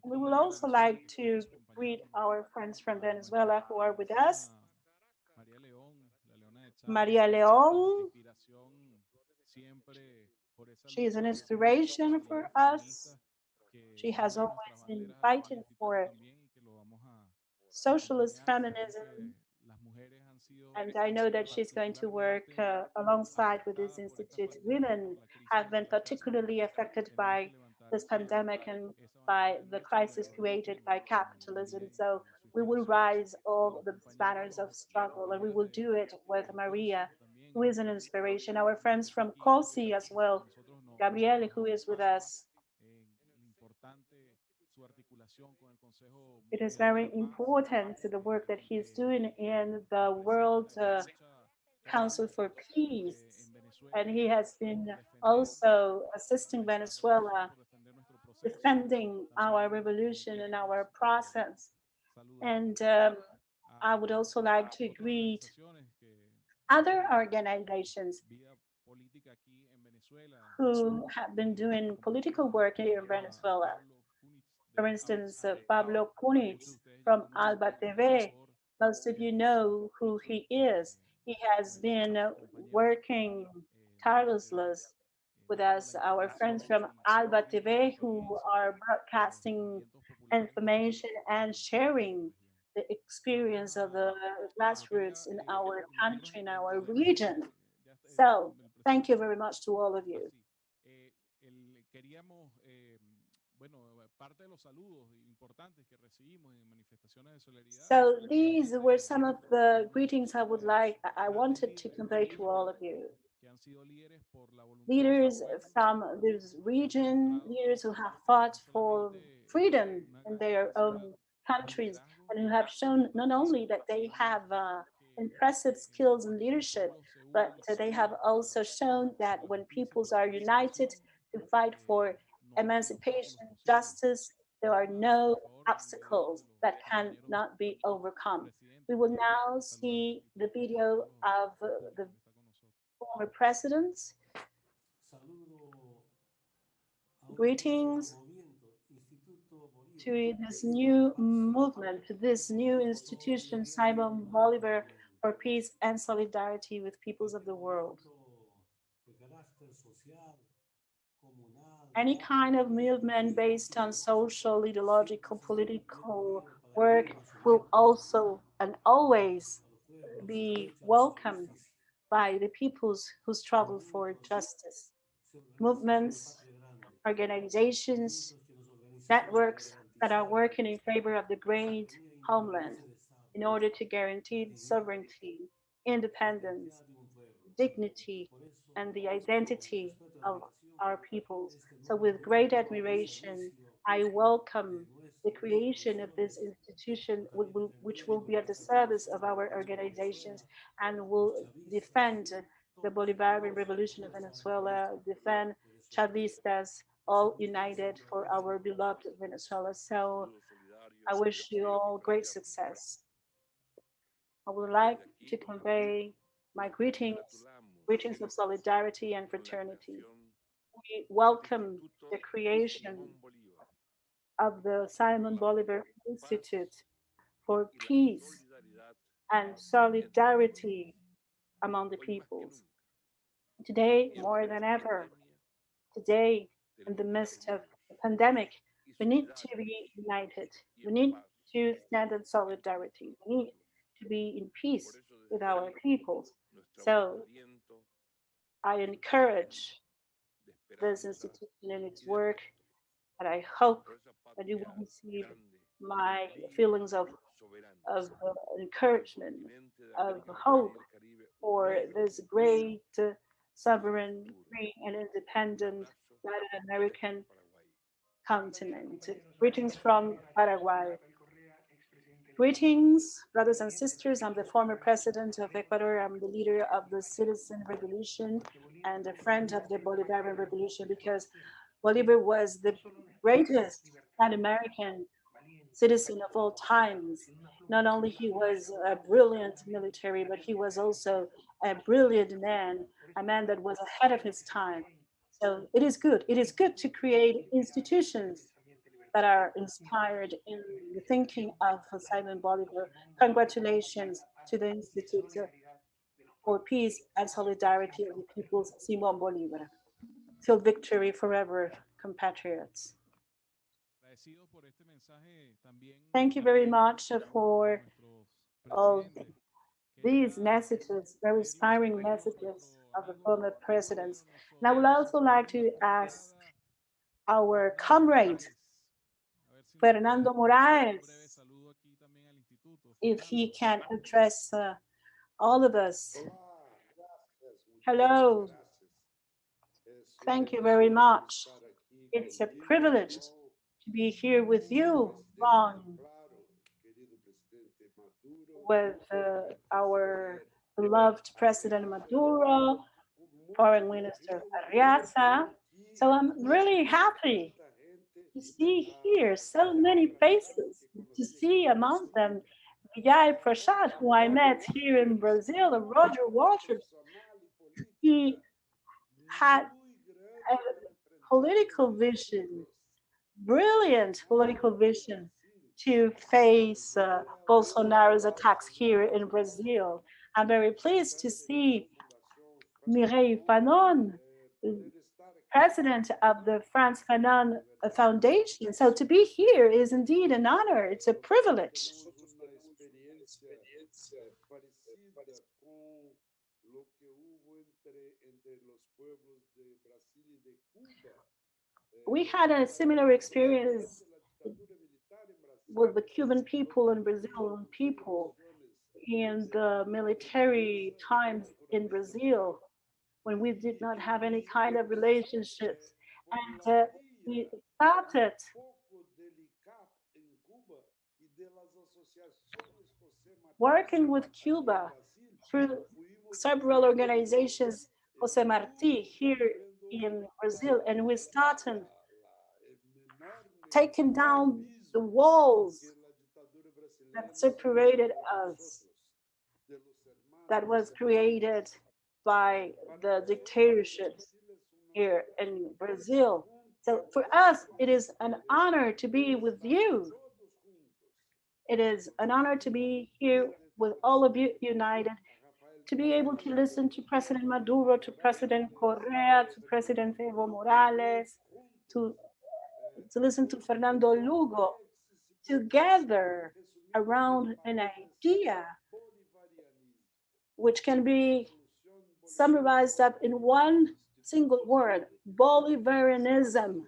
We would also like to greet our friends from Venezuela who are with us. Maria León, She is an inspiration for us. She has always been fighting for socialist feminism, and I know that she's going to work alongside with this institute. Women have been particularly affected by this pandemic and by the crisis created by capitalism. So we will rise all the banners of struggle, and we will do it with Maria, who is an inspiration. Our friends from COSI as well, Gabriele, who is with us. It is very important to the work that he's doing in the World Council for Peace. And he has been also assisting Venezuela, defending our revolution and our process. And I would also like to greet other organizations who have been doing political work here in Venezuela. For instance, Pablo Kunitz from Alba TV. Most of you know who he is. He has been working tirelessly with us, our friends from Alba TV, who are broadcasting information and sharing the experience of the grassroots in our country, in our region. So thank you very much to all of you. So these were some of the greetings I wanted to convey to all of you. Leaders from this region, leaders who have fought for freedom in their own countries and who have shown not only that they have impressive skills in leadership, but they have also shown that when peoples are united to fight for emancipation, justice, there are no obstacles that cannot be overcome. We will now see the video of the former presidents. Greetings to this new movement, to this new institution, Simon Bolivar, for peace and solidarity with peoples of the world. Any kind of movement based on social, ideological, political work will also and always be welcomed by the peoples who struggle for justice. Movements, organizations, networks that are working in favor of the great homeland in order to guarantee sovereignty, independence, dignity, and the identity of our peoples. So with great admiration, I welcome the creation of this institution, which will be at the service of our organizations and will defend the Bolivarian Revolution of Venezuela, defend Chavistas, all united for our beloved Venezuela. So I wish you all great success. I would like to convey my greetings of solidarity and fraternity. We welcome the creation of the Simon Bolivar Institute for peace and solidarity among the peoples. Today, more than ever, today, in the midst of the pandemic, we need to be united. We need to stand in solidarity. We need to be in peace with our peoples. So I encourage this institution in its work, and I hope that you will receive my feelings of encouragement, of hope for this great, sovereign, free, and independent Latin American continent. Greetings from Paraguay. Greetings, brothers and sisters. I'm the former president of Ecuador. I'm the leader of the Citizen Revolution and a friend of the Bolivarian Revolution, because Bolivar was the greatest Latin American citizen of all times. Not only he was a brilliant military, but he was also a brilliant man, a man that was ahead of his time. So it is good. It is good to create institutions that are inspired in the thinking of Simon Bolivar. Congratulations to the Institute for Peace and Solidarity of the Peoples, Simon Bolivar. till victory forever, compatriots. Thank you very much for all these messages, very inspiring messages of the former presidents. And I would also like to ask our comrade, Fernando Moraes, if he can address all of us. Hello. Thank you very much. It's a privilege to be here with you, Ron, with our beloved President Maduro, Foreign Minister Arriaza. So I'm really happy to see here so many faces, to see among them Vijay Prashad, who I met here in Brazil, and Roger Waters. He had a political vision, brilliant political vision to face Bolsonaro's attacks here in Brazil. I'm very pleased to see Mireille Fanon, president of the Franz Fanon Foundation. So to be here is indeed an honor. It's a privilege. We had a similar experience with the Cuban people and Brazilian people in the military times in Brazil, when we did not have any kind of relationships. And we started working with Cuba through several organizations, Jose Marti, here in Brazil, and we started taking down the walls that separated us, that was created by the dictatorships here in Brazil. So for us, it is an honor to be with you. It is an honor to be here with all of you united, to be able to listen to President Maduro, to President Correa, to President Evo Morales, to listen to Fernando Lugo, together around an idea which can be summarized up in one single word: Bolivarianism.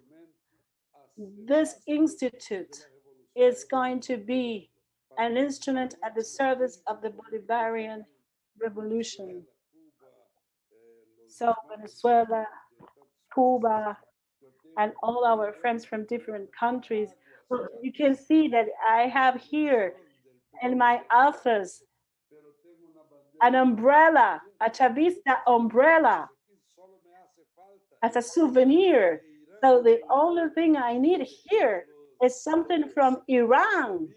This institute is going to be an instrument at the service of the Bolivarian revolution. So Venezuela, Cuba, and all our friends from different countries, well, you can see that I have here in my office an umbrella, a Chavista umbrella, as a souvenir. So the only thing I need here is something from Iran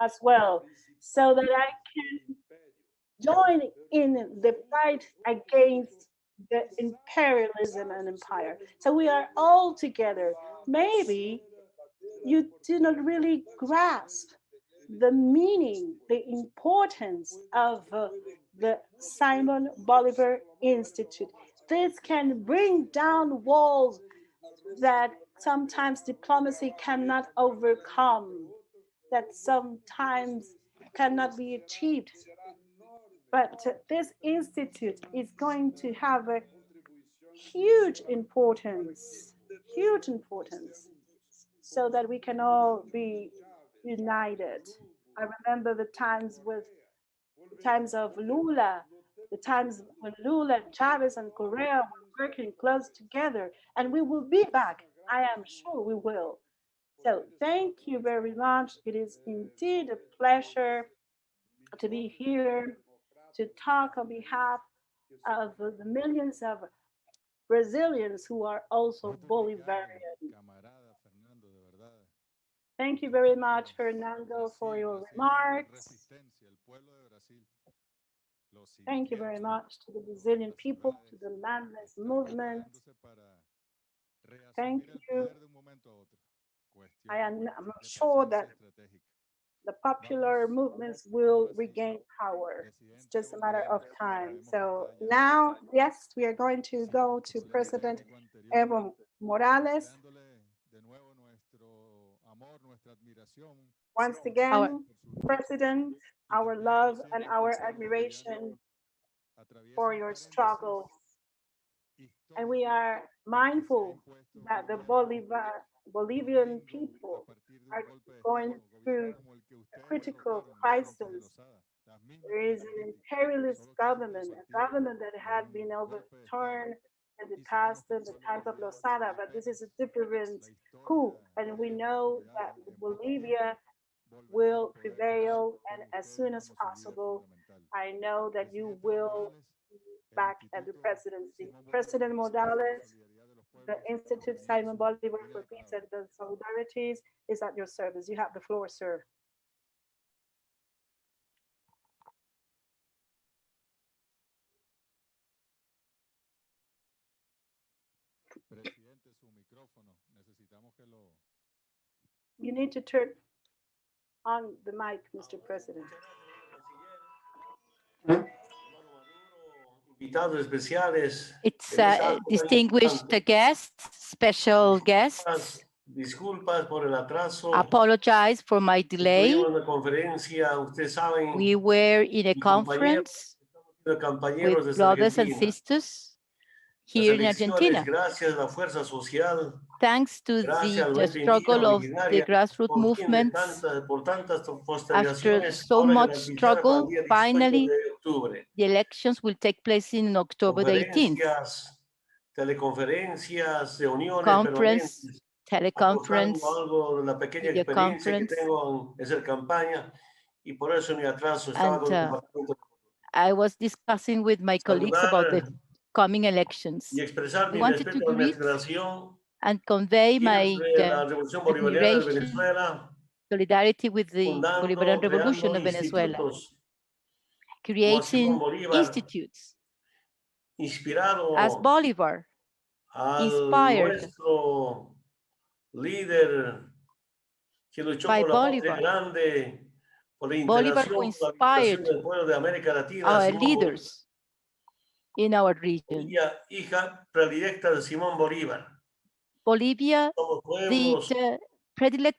as well, so that I can join in the fight against the imperialism and empire. So we are all together. Maybe you do not really grasp the meaning, the importance of the Simon Bolivar Institute. This can bring down walls that sometimes diplomacy cannot overcome, that sometimes cannot be achieved. But this institute is going to have a huge importance, so that we can all be united. I remember the times of Lula, the times when Lula, Chavez, and Correa were working close together, and we will be back. I am sure we will. So thank you very much. It is indeed a pleasure to be here to talk on behalf of the millions of Brazilians who are also Bolivarian. Thank you very much, Fernando, for your remarks. Thank you very much to the Brazilian people, to the landless movement. Thank you. I'm sure that the popular movements will regain power. It's just a matter of time. So now, yes, we are going to go to President Evo Morales. Once again, President, our love and our admiration for your struggles. And we are mindful that the Bolivian people are going through a critical crisis. There is an imperialist government, a government that had been overturned in the past in the times of Lozada, but this is a different coup. And we know that Bolivia will prevail, and as soon as possible, I know that you will be back at the presidency. President Morales, the Institute Simon Bolivar for Peace and the Solidarities is at your service. You have the floor, sir. You need to turn on the mic, Mr. President. It's distinguished guests, special guests. Disculpas por el atraso. Apologize for my delay. Estuvimos en una conferencia, ustedes saben. We were in a conference with brothers and sisters here in Argentina. Gracias a la fuerza social. Thanks to the struggle of the grassroots movements, after so much struggle, finally, the elections will take place in October the 18th. Teleconferencias, reuniones Conference, teleconference, algo de la pequeña experiencia que tengo en hacer campaña y por eso mi atraso estaba con el departamento. I was discussing with my colleagues about the coming elections. I wanted to greet and convey my admiration, solidarity with the Bolivarian Revolution of Venezuela, creating institutes as Bolivar inspired by Bolivar. Bolivar who inspired our leaders in our region. Bolivia, the predilect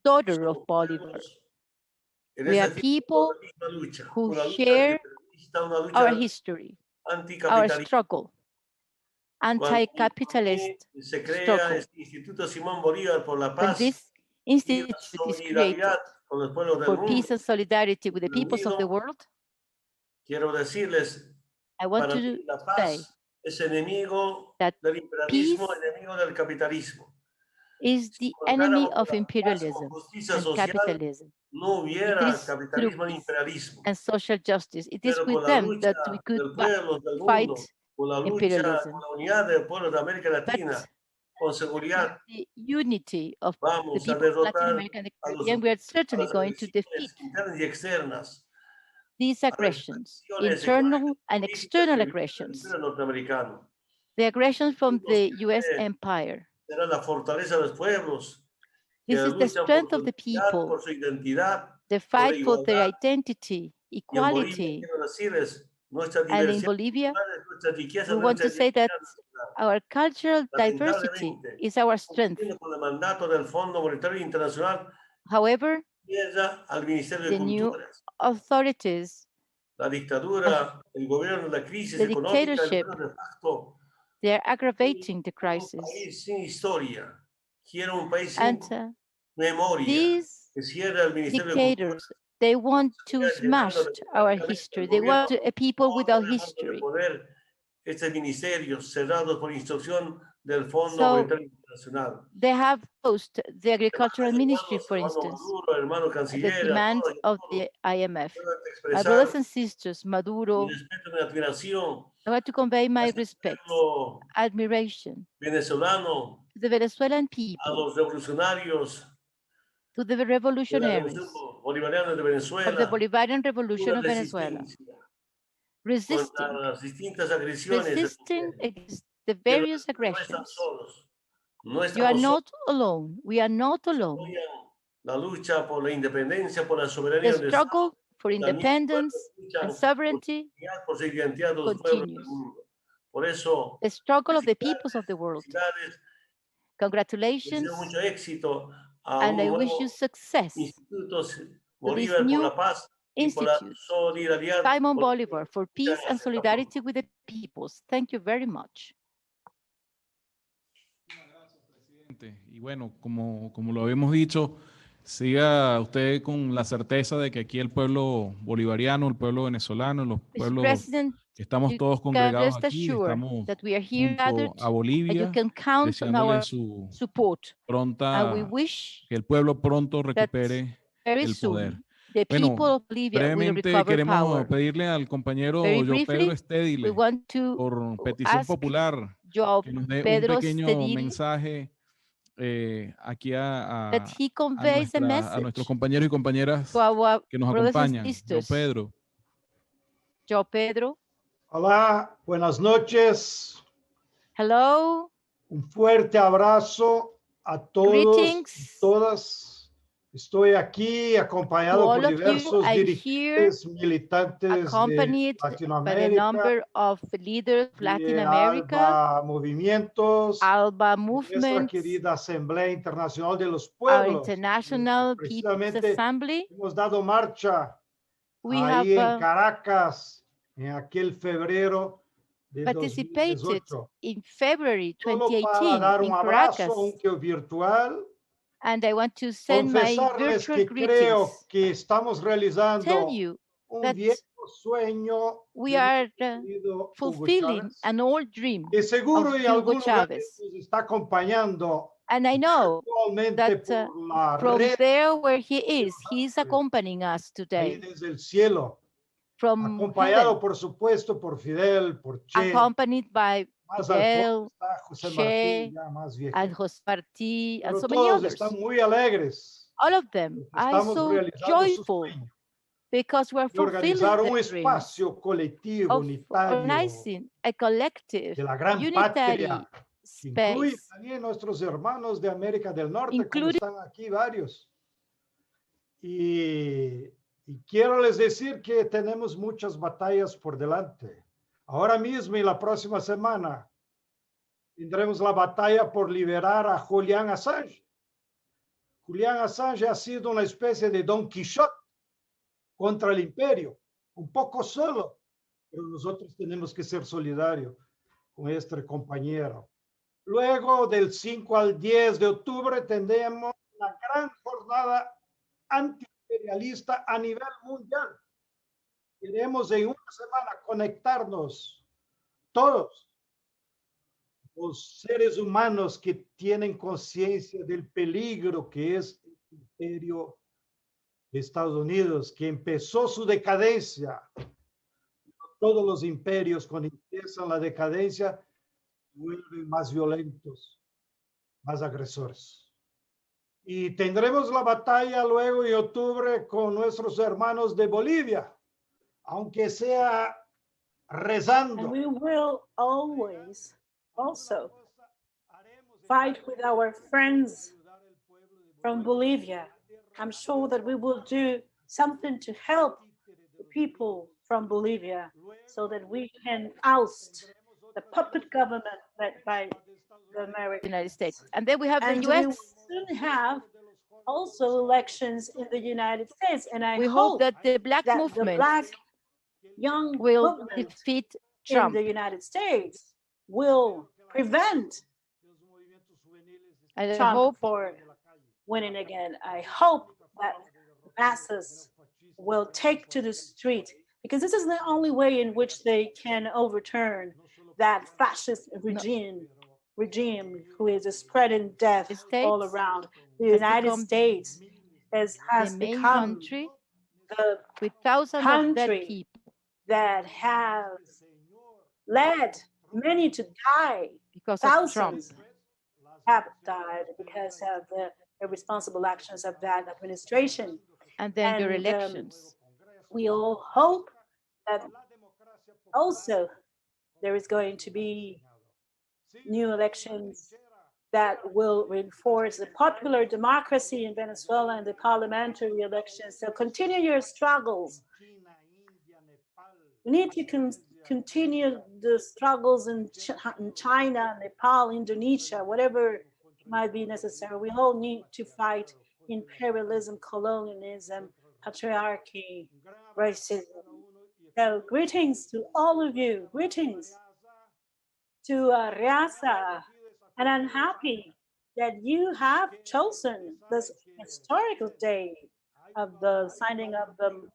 daughter of Bolivar. We are people who share our history, our struggle, anti-capitalist struggle. When this institute is created for peace and solidarity with the peoples of the world, I want to say that peace is the enemy of imperialism and capitalism. It is through peace and social justice. It is with them that we could fight imperialism. But the unity of the people of Latin America and the Caribbean, we are certainly going to defeat these aggressions, internal and external aggressions. The aggressions from the U.S. empire. This is the strength of the people, the fight for their identity, equality. And in Bolivia, we want to say that our cultural diversity is our strength. However, the new authorities, the dictatorship, they are aggravating the crisis. And these dictators, they want to smash our history. They want a people without history. So they have closed the agricultural ministry, for instance, at the demand of the IMF. My brothers and sisters, Maduro, I want to convey my respect, admiration to the Venezuelan people, to the revolutionaries of the Bolivarian Revolution of Venezuela, resisting against the various aggressions. You are not alone. We are not alone. The struggle for independence and sovereignty continues. Por eso, the struggle of the peoples of the world. felicidades, Congratulations, deseo mucho éxito a and un I wish nuevo you success Instituto to this Bolívar por new la Paz y por la institute, solidaridad. Simon Bolivar, for Muchas peace and gracias. solidarity with the peoples. Thank you very much. Y bueno, como lo habíamos dicho, siga usted con la certeza de que aquí el pueblo bolivariano, el pueblo venezolano, los pueblos que estamos todos congregados Rest aquí, assured estamos that we are here gathered, junto a and you Bolivia, can count on deseándole our su support. And we pronta, wish que el pueblo pronto that recupere very el poder. soon the people Bueno, of Bolivia will brevemente recover queremos power. pedirle al compañero Very Joe Pedro briefly, we Estédile, want to por petición ask popular, Joao que nos dé un Pedro pequeño Stedil mensaje aquí that he conveys a a message nuestros compañeros y compañeras to our que nos brothers and acompañan. Joe sisters. Pedro. Joao Pedro. Hola, buenas noches. Hello. Un fuerte abrazo a todos y todas. Estoy aquí acompañado por diversos dirigentes militantes de Accompanied by the Latinoamérica, number of leaders of Latin de America, ALBA Movimientos, ALBA de nuestra movements, querida Asamblea Internacional de los our Pueblos. International People's Precisamente Assembly. hemos dado marcha We ahí have en Caracas en aquel febrero de participated 2018. in February Solo para 2018 dar un in abrazo, Caracas, aunque virtual, and I want to send my confesarles virtual que creo greetings. que estamos Tell realizando you un that viejo sueño we de are nuestro querido Hugo fulfilling Chávez, an old dream que of seguro en Hugo algún lugar Chávez. nos está acompañando And I know actualmente that por la from red there where he is accompanying us ahí today, desde el cielo, from acompañado heaven, por supuesto por Fidel, por Che, accompanied by más al fondo Fidel, está José Che, Martí, ya más and viejito. José Martí, and Pero so many todos others. están muy alegres. All of them are Estamos so realizando su joyful sueño because we're de organizar fulfilling un their dreams espacio colectivo of unitario organizing a collective, de la gran unitary patria, que incluye space, también nuestros hermanos de América del Norte, como including están aquí varios. Y quiero les decir que tenemos muchas batallas por delante. Ahora mismo y la próxima semana tendremos la batalla por liberar a Julian Assange. Julian Assange ha sido una especie de Don Quijote contra el imperio, un poco solo, pero nosotros tenemos que ser solidarios con este compañero. Luego, del 5 al 10 de octubre, tendremos una gran jornada antiimperialista a nivel mundial. Queremos en una semana conectarnos todos los seres humanos que tienen conciencia del peligro que es el imperio de Estados Unidos, que empezó su decadencia. Todos los imperios, cuando empiezan la decadencia, vuelven más violentos, más agresores. Y tendremos la batalla luego en octubre con nuestros hermanos de Bolivia, aunque sea rezando. And we will always also fight with our friends from Bolivia. I'm sure that we will do something to help the people from Bolivia so that we can oust the puppet government led by the United States. And then we have the and US. we will soon have also elections in the United States. And I We hope that the black that movement the black young will movement defeat in Trump. the United States will prevent And I Trump hope for winning again. I hope that masses will take to the street, because this is the only way in which they can overturn that fascist regime who is spreading death all around. The United States has become country the with thousands of dead country people that has led many to die. because of Trump. Thousands have died because of the irresponsible actions of that administration. And then your elections. We all hope that also there is going to be new elections that will reinforce the popular democracy in Venezuela and the parliamentary elections. So continue your struggles We need to continue the struggles in China, Nepal, Indonesia, whatever might be necessary. We all need to fight imperialism, colonialism, patriarchy, racism. So greetings to all of you. Greetings to Riasa. And I'm happy that you have chosen this historical day of the signing of the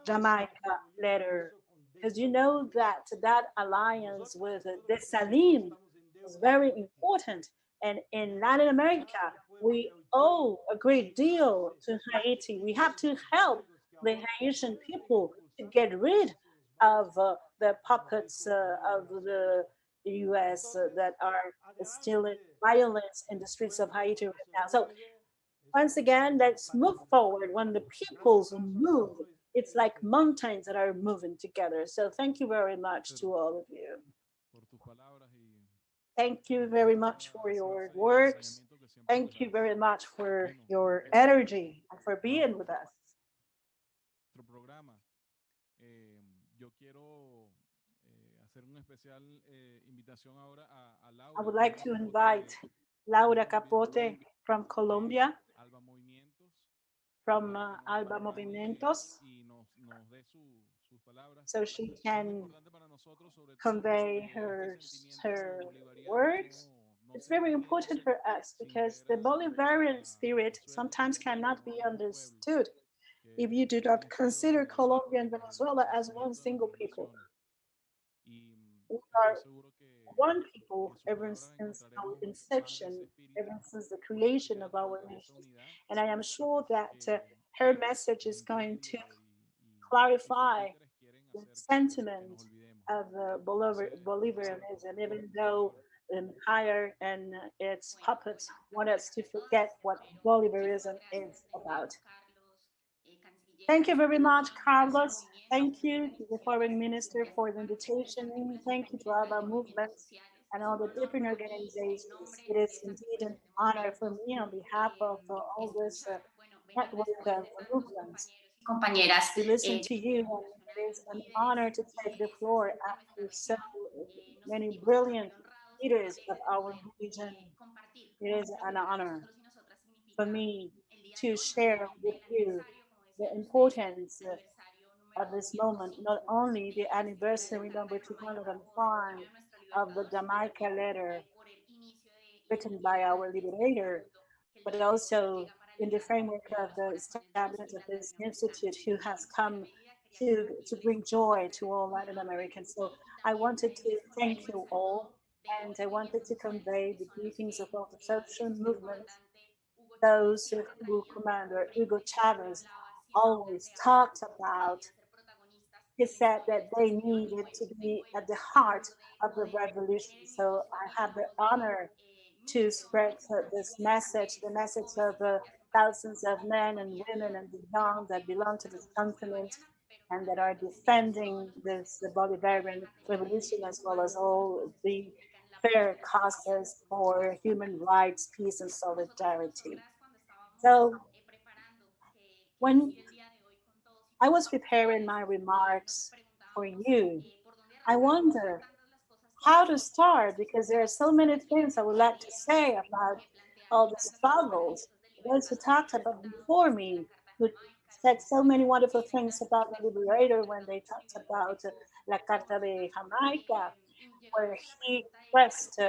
Jamaica letter, because you know that that alliance with Dessalines was very important. And in Latin America, we owe a great deal to Haiti. We have to help the Haitian people to get rid of the puppets of the US that are still in violence in the streets of Haiti right now. So once again, let's move forward. When the peoples move, it's like mountains that are moving together. So thank you very much to all of you. Thank you very much for your words. Thank you very much for your energy and for being with us. I would like to invite Laura Capote from Colombia, from Alba Movimientos, so she can convey her words. It's very important for us because the Bolivarian spirit sometimes cannot be understood if you do not consider Colombia and Venezuela as one single people. We are one people ever since our inception, ever since the creation of our nations. And I am sure that her message is going to clarify the sentiment of Bolivarianism, even though Empire and its puppets want us to forget what Bolivarism is about. Thank you very much, Carlos. Thank you to the Foreign Minister for the invitation. Thank you to ALBA movements and all the different organizations. It is indeed an honor for me on behalf of all this network of movements compañeras. to listen to you. And it is an honor to take the floor after so many brilliant leaders of our region. It is an honor for me to share with you the importance of this moment, not only the anniversary number 205 of the Jamaica letter written by our liberator, but also in the framework of the establishment of this institute who has come to bring joy to all Latin Americans. So I wanted to thank you all, and I wanted to convey the greetings of all the social movements, those who Commander Hugo Chavez always talked about. He said that they needed to be at the heart of the revolution. So I have the honor to spread this message, the message of thousands of men and women and the young that belong to this continent and that are defending this Bolivarian revolution, as well as all the fair causes for human rights, peace, and solidarity. So when I was preparing my remarks for you, I wonder how to start, because there are so many things I would like to say about all the struggles. Those who talked about before me, who said so many wonderful things about the liberator when they talked about La Carta de Jamaica, where he expressed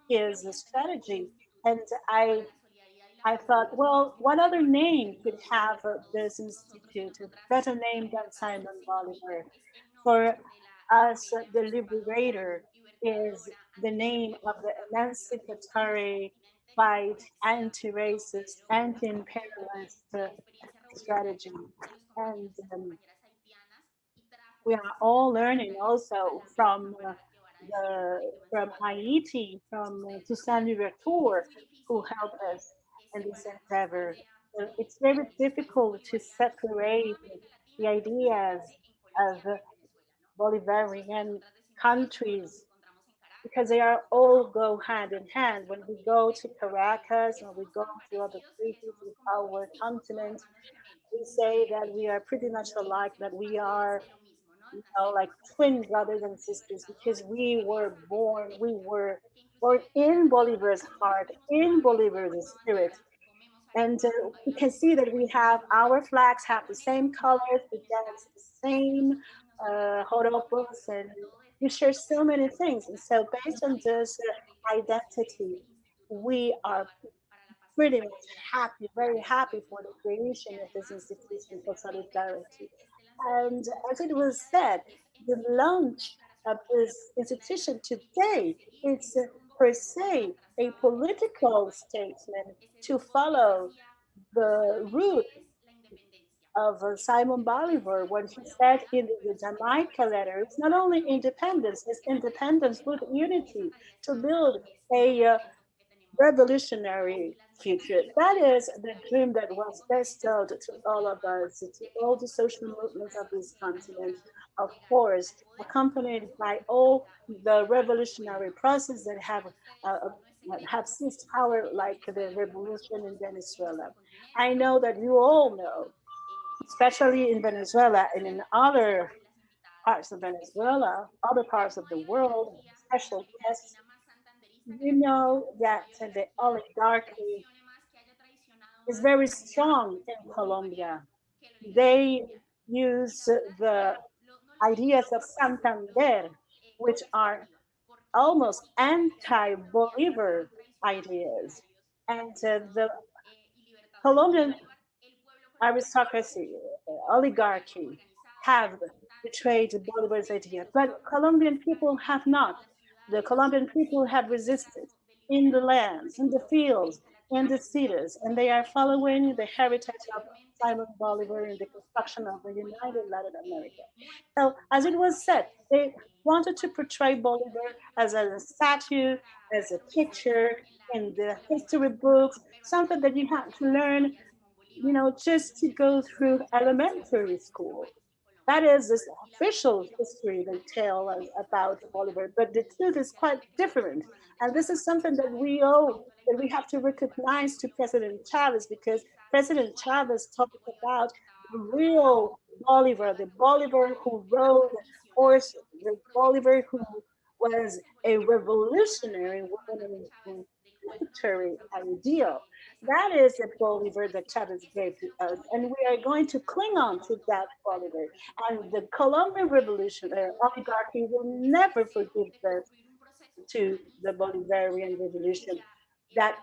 his strategy. And I thought, well, what other name could have this institute, a better name than Simon Bolivar? For us, the liberator is the name of the emancipatory fight, anti-racist, anti-imperialist strategy. And we are all learning also from Haiti, from Toussaint Louverture, who helped us in this endeavor. So it's very difficult to separate the ideas of Bolivarian countries because they are all go hand in hand. When we go to Caracas, when we go to other cities of our continent, we say that we are pretty much alike, that we are like twin brothers and sisters, because we were born in Bolivar's heart, in Bolivar's spirit. And we can see that we have our flags have the same colors, we dance the same horopos, and we share so many things. And so based on this identity, we are pretty much happy, very happy for the creation of this institution for solidarity. And as it was said, the launch of this institution today, it's per se a political statement to follow the route of Simon Bolivar, what he said in the Jamaica letter. It's not only independence, it's independence with unity to build a revolutionary future. That is the dream that was bestowed to all of us, to all the social movements of this continent, of course, accompanied by all the revolutionary processes that have seized power, like the revolution in Venezuela. I know that you all know, especially in Venezuela and in other parts of Venezuela, other parts of the world, special guests, you know that the oligarchy is very strong in Colombia. They use the ideas of Santander, which are almost anti-Bolivar ideas. And the Colombian aristocracy, oligarchy, have betrayed Bolivar's idea, but Colombian people have not. The Colombian people have resisted in the lands, in the fields, in the cities, and they are following the heritage of Simon Bolivar in the construction of the United Latin America. So, as it was said, they wanted to portray Bolivar as a statue, as a picture in the history books, something that you have to learn, just to go through elementary school. That is this official history they tell us about Bolivar, but the truth is quite different. And this is something that we owe, that we have to recognize to President Chavez, because President Chavez talked about the real Bolivar, the Bolivar who rode horse, the Bolivar who was a revolutionary woman in military ideal. That is the Bolivar that Chavez gave to us, and we are going to cling on to that Bolivar. And the Colombian revolution, oligarchy will never forgive this to the Bolivarian revolution that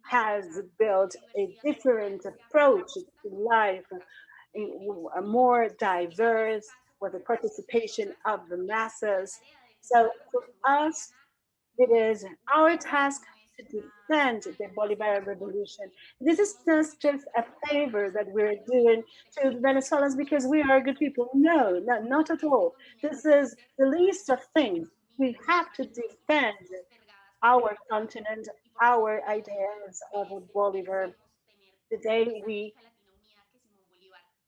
has built a different approach to life, a more diverse, with the participation of the masses. So for us, it is our task to defend the Bolivarian revolution. This is just a favor that we're doing to the Venezuelans because we are good people. No, not at all. This is the least of things. We have to defend our continent, our ideas of Bolivar. Today we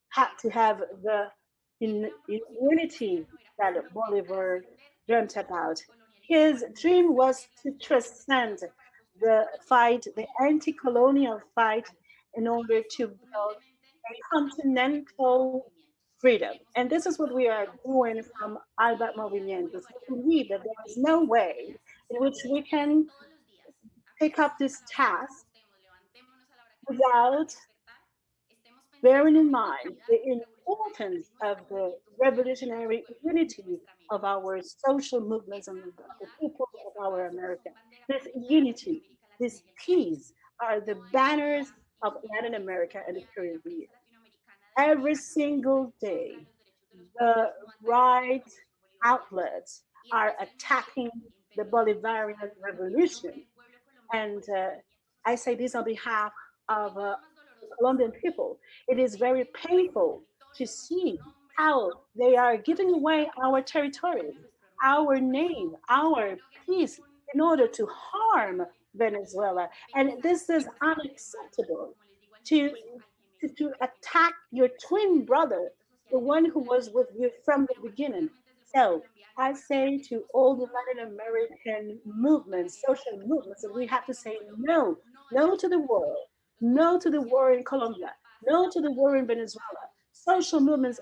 had to have the unity that Bolivar dreamt about. His dream was to transcend the fight, the anti-colonial fight, in order to build a continental freedom. And this is what we are doing from Alba Movimientos. We believe that there is no way in which we can pick up this task without bearing in mind the importance of the revolutionary unity of our social movements and the people of our America. This unity, this peace are the banners of Latin America and the Caribbean. Every single day, the right outlets are attacking the Bolivarian revolution. And I say this on behalf of Colombian people. It is very painful to see how they are giving away our territory, our name, our peace in order to harm Venezuela. And this is unacceptable to attack your twin brother, the one who was with you from the beginning. So I say to all the Latin American movements, social movements, that we have to say no, no to the war, no to the war in Colombia, no to the war in Venezuela. Social movements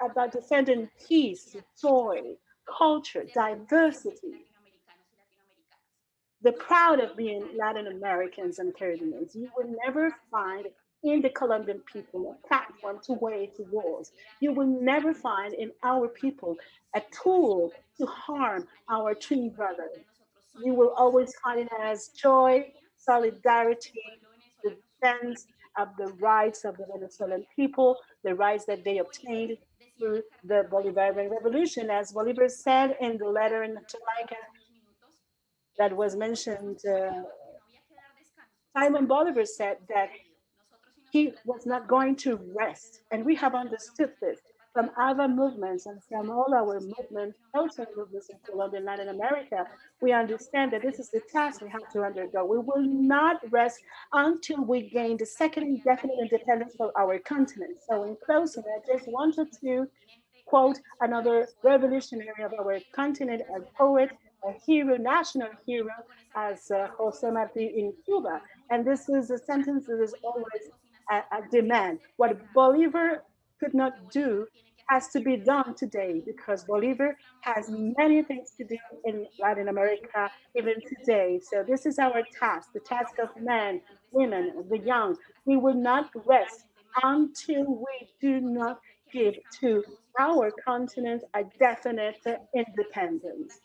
about defending peace, joy, culture, diversity. They're proud of being Latin Americans and Caribbeans. You will never find in the Colombian people a platform to wage wars. You will never find in our people a tool to harm our twin brothers. You will always find it as joy, solidarity, the defense of the rights of the Venezuelan people, the rights that they obtained through the Bolivarian Revolution. As Bolivar said in the letter in Jamaica that was mentioned, Simon Bolivar said that he was not going to rest. And we have understood this from other movements and from all our movements, social movements in Colombia and Latin America. We understand that this is the task we have to undergo. We will not rest until we gain the second indefinite independence for our continent. So in closing, I just wanted to quote another revolutionary of our continent, a poet, a hero, national hero, as Jose Marti in Cuba. And this is a sentence that is always a demand. What Bolivar could not do has to be done today, because Bolivar has many things to do in Latin America even today. So this is our task, the task of men, women, the young. We will not rest until we do not give to our continent a definite independence,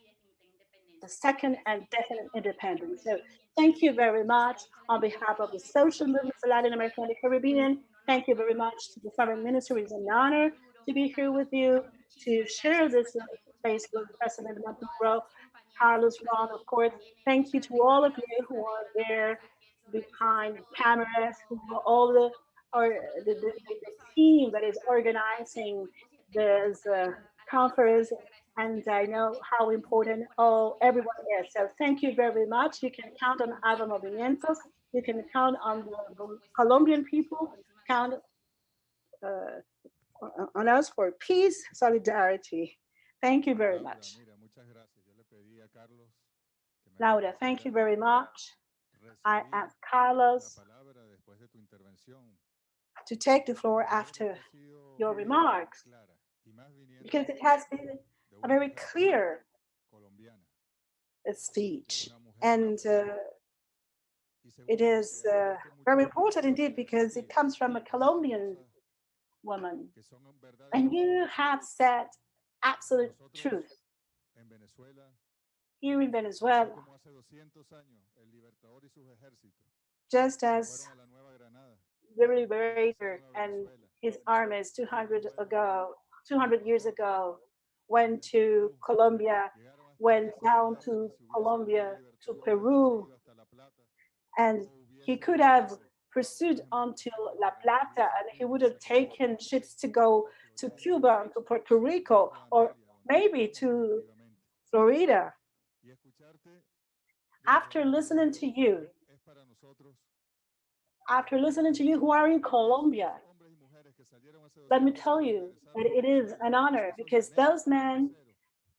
the second and definite independence. So thank you very much on behalf of the social movements of Latin America and the Caribbean. Thank you very much to the Foreign Ministry. It's an honor to be here with you, to share this space with President Maduro, Carlos Ron, of course. Thank you to all of you who are there behind cameras, who are all the team that is organizing this conference. And I know how important everyone is. So thank you very much. You can count on Ava Movimientos. You can count on the Colombian people, count on us for peace, solidarity. Thank you very much. Laura, thank you very much. I ask Carlos to take the floor after your remarks, because it has been a very clear speech. And it is very important indeed, because it comes from a Colombian woman. And you have said absolute truth. Here in Venezuela, just as the Liberator and his armies 200 years ago went to Colombia, went down to Colombia, to Peru, and he could have pursued until La Plata, and he would have taken ships to go to Cuba and to Puerto Rico, or maybe to Florida. After listening to you who are in Colombia, let me tell you that it is an honor, because those men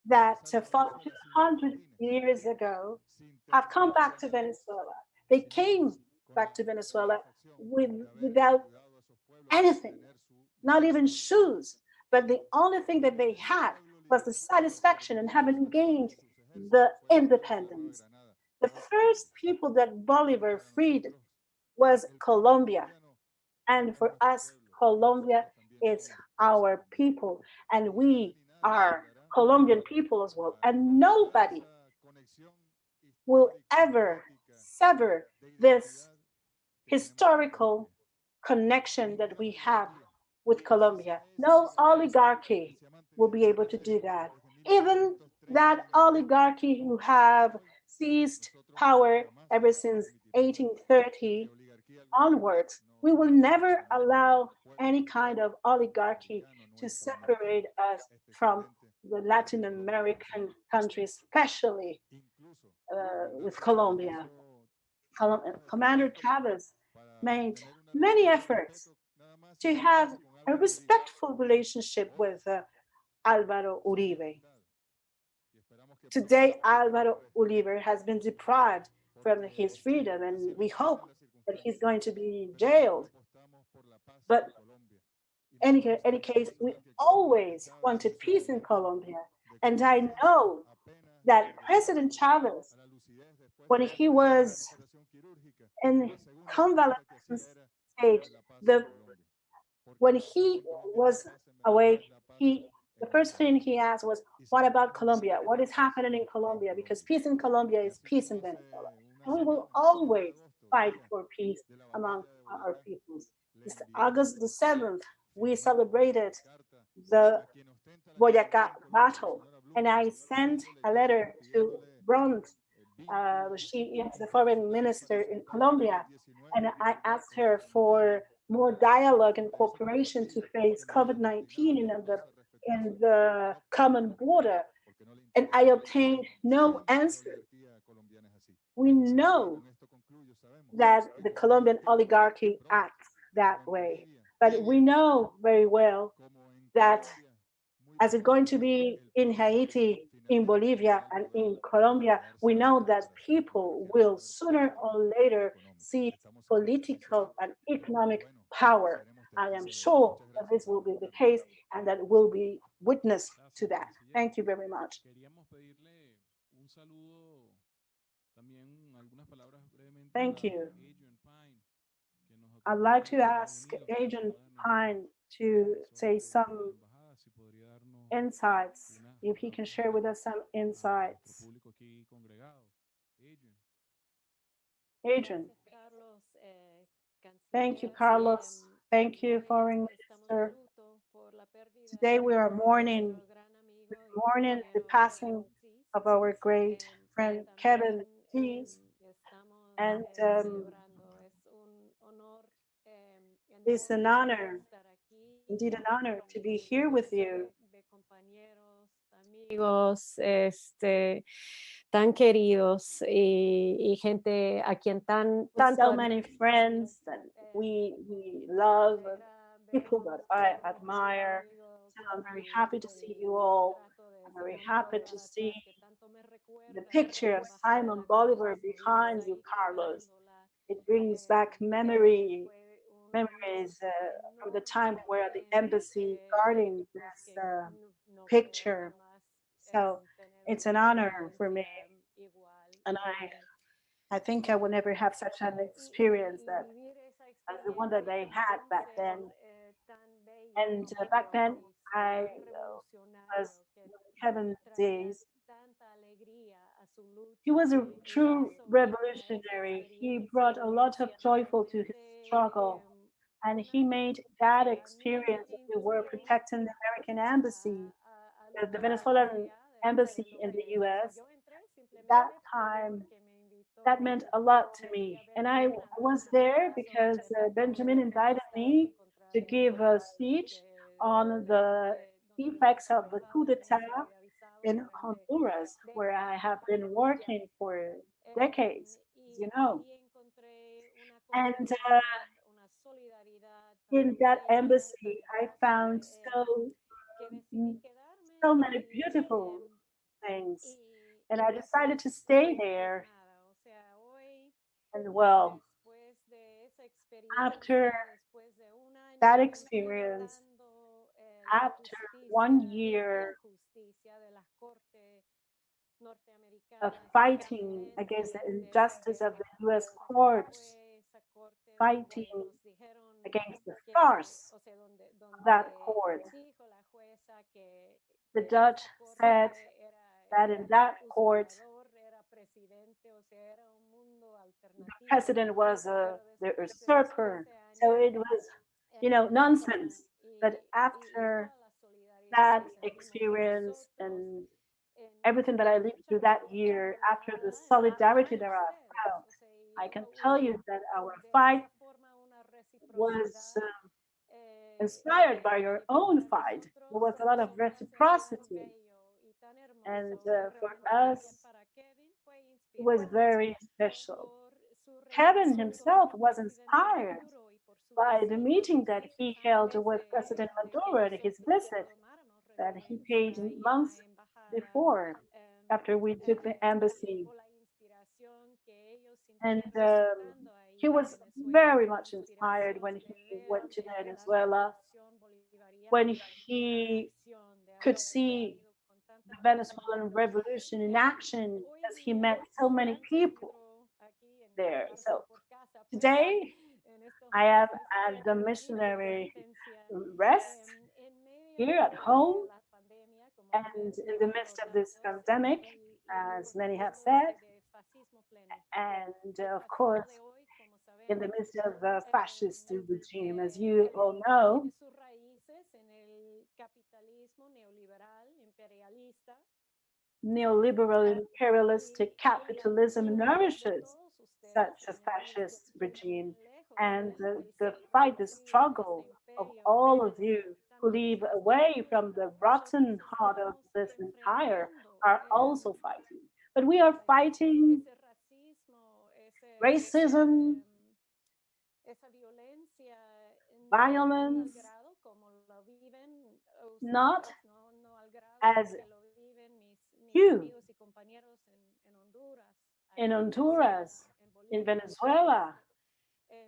that fought 200 years ago have come back to Venezuela. They came back to Venezuela without anything, not even shoes. But the only thing that they had was the satisfaction in having gained the independence. The first people that Bolivar freed was Colombia. And for us, Colombia is our people. And we are Colombian people as well. And nobody will ever sever this historical connection that we have with Colombia. No oligarchy will be able to do that. Even that oligarchy who have seized power ever since 1830 onwards, we will never allow any kind of oligarchy to separate us from the Latin American countries, especially with Colombia. Commander Chavez made many efforts to have a respectful relationship with Álvaro Uribe. Today, Álvaro Uribe has been deprived from his freedom, and we hope that he's going to be jailed. But any case, we always wanted peace in Colombia. And I know that President Chavez, when he was in convalescence stage, when he was away, the first thing he asked was, what about Colombia? What is happening in Colombia? Because peace in Colombia is peace in Venezuela. And we will always fight for peace among our peoples. This August the 7th, we celebrated the Boyacá battle. And I sent a letter to Bront. She is the foreign minister in Colombia. And I asked her for more dialogue and cooperation to face COVID-19 in the common border. And I obtained no answer. We know that the Colombian oligarchy acts that way, but we know very well that as it's going to be in Haiti, in Bolivia, and in Colombia, we know that people will sooner or later see political and economic power. I am sure that this will be the case and that we'll be witness to that. Thank you very much. Thank you. I'd like to ask Agent Pine to say some insights, if he can share with us some insights. Adrian. Thank you, Carlos. Thank you, Foreign Minister. Today we are mourning the passing of our great friend Kevin Keys. And it's an honor, indeed an honor to be here with you. Amigos, tan queridos y gente a quien tanto so many friends that we love, people that I admire. So I'm very happy to see you all. I'm very happy to see the picture of Simon Bolivar behind you, Carlos. It brings back memories from the time we were at the embassy guarding this picture. So it's an honor for me. And I think I will never have such an experience as the one that they had back then. And back then, I was Kevin's days. He was a true revolutionary. He brought a lot of joyful to his struggle. And he made that experience that we were protecting the American embassy, the Venezuelan embassy in the US. That time, that meant a lot to me. And I was there because Benjamin invited me to give a speech on the effects of the coup d'etat in Honduras, where I have been working for decades, as you know. And in that embassy, I found so many beautiful things. And I decided to stay there. And well, after that experience, after 1 year of fighting against the injustice of the US courts, fighting against the farce of that court, the judge said that in that court, the president was the usurper. So it was, nonsense. But after that experience and everything that I lived through that year, after the solidarity that I felt, I can tell you that our fight was inspired by your own fight. There was a lot of reciprocity. And for us, it was very special. Kevin himself was inspired by the meeting that he held with President Maduro at his visit that he paid months before, after we took the embassy. And he was very much inspired when he went to Venezuela. when he could see the Venezuelan revolution in action, because he met so many people there. So today I am at the missionary rest here at home, and in the midst of this pandemic, as many have said, and of course, in the midst of a fascist regime, as you all know, neoliberal imperialistic capitalism nourishes such a fascist regime. And the fight, the struggle of all of you who live away from the rotten heart of this empire are also fighting. But we are fighting racism, violence, not as you in Honduras, in Venezuela,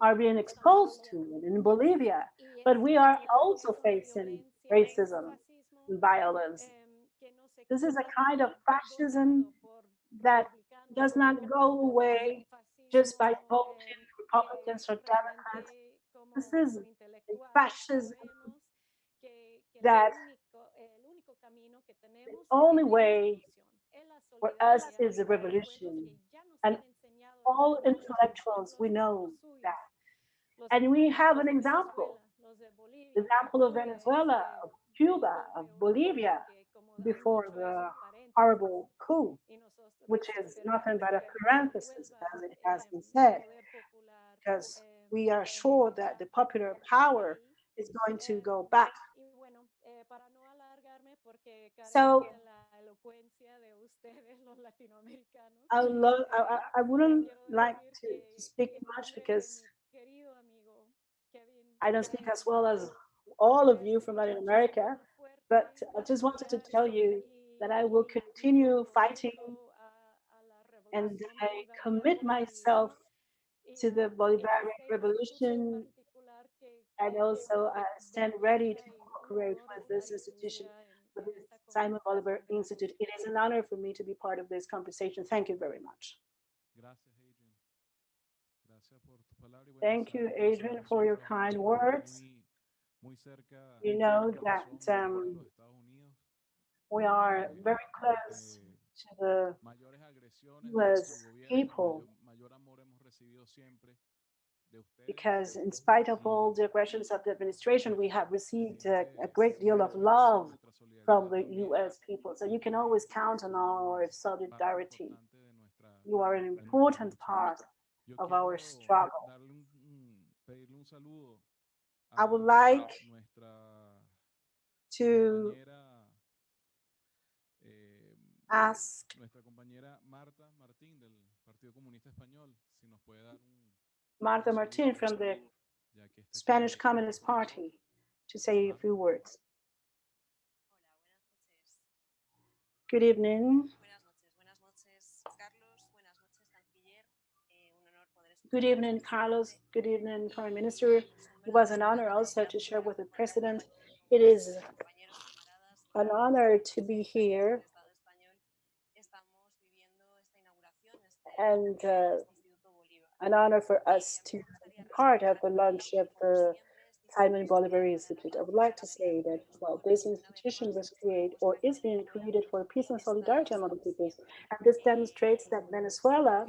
are being exposed to it, in Bolivia, but we are also facing racism and violence. This is a kind of fascism that does not go away just by voting Republicans or Democrats. This is a fascism that the only way for us is a revolution. And all intellectuals, we know that. And we have an example, the example of Venezuela, of Cuba, of Bolivia, before the horrible coup, which is nothing but a parenthesis, as it has been said, because we are sure that the popular power is going to go back. So I wouldn't like to speak much because I don't speak as well as all of you from Latin America, but I just wanted to tell you that I will continue fighting, and I commit myself to the Bolivarian Revolution, and also I stand ready to cooperate with this institution, with the Simon Bolivar Institute. It is an honor for me to be part of this conversation. Thank you very much. Thank you, Adrian, for your kind words. You know that we are very close to the US people, because in spite of all the aggressions of the administration, we have received a great deal of love from the US people. So you can always count on our solidarity. You are an important part of our struggle. I would like to ask Marta Martin from the Spanish Communist Party to say a few words. Good evening. Good evening, Carlos. Good evening, Foreign Minister. It was an honor also to share with the President. It is an honor to be here, and an honor for us to be part of the launch of the Simon Bolivar Institute. I would like to say that, well, this institution was created or is being created for peace and solidarity among the peoples. And this demonstrates that Venezuela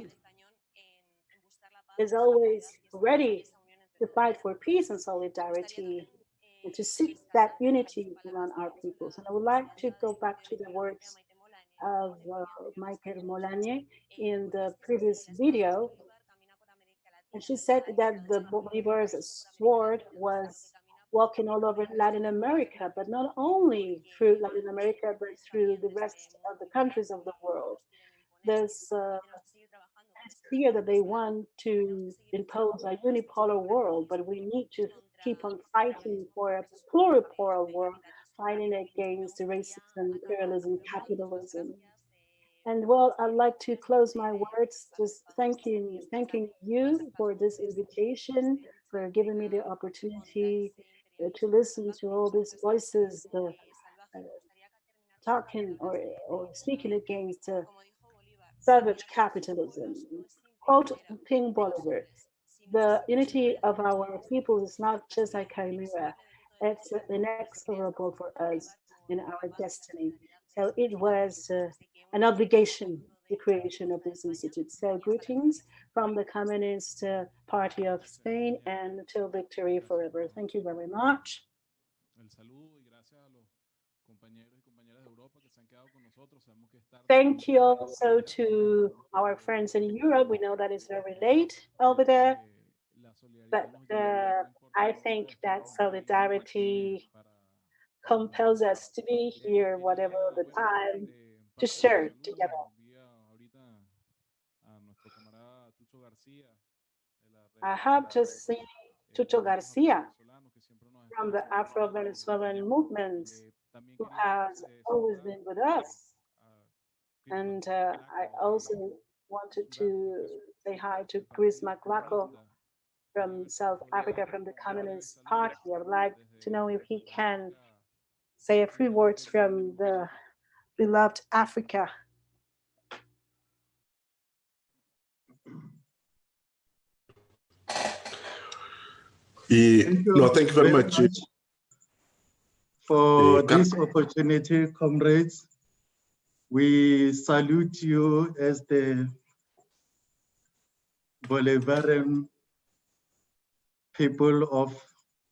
is always ready to fight for peace and solidarity and to seek that unity among our peoples. And I would like to go back to the words of Michael Molanier in the previous video. And she said that the Bolivar's sword was walking all over Latin America, but not only through Latin America, but through the rest of the countries of the world. It's clear that they want to impose a unipolar world, but we need to keep on fighting for a pluripolar world, fighting against racism, imperialism, capitalism. And well, I'd like to close my words just thanking you for this invitation, for giving me the opportunity to listen to all these voices talking or speaking against savage capitalism. Quote King Bolivar, the unity of our people is not just a chimera, it's inexorable for us in our destiny. So it was an obligation, the creation of this institute. So greetings from the Communist Party of Spain and till victory forever. Thank you very much. Thank you also to our friends in Europe. We know that it's very late over there, but I think that solidarity compels us to be here, whatever the time, to share together. I have just seen Chucho Garcia from the Afro-Venezuelan movement, who has always been with us. And I also wanted to say hi to Chris Maclaco from South Africa, from the Communist Party. I would like to know if he can say a few words from the beloved Africa. Thank you very much for this opportunity, comrades. We salute you as the Bolivarian people of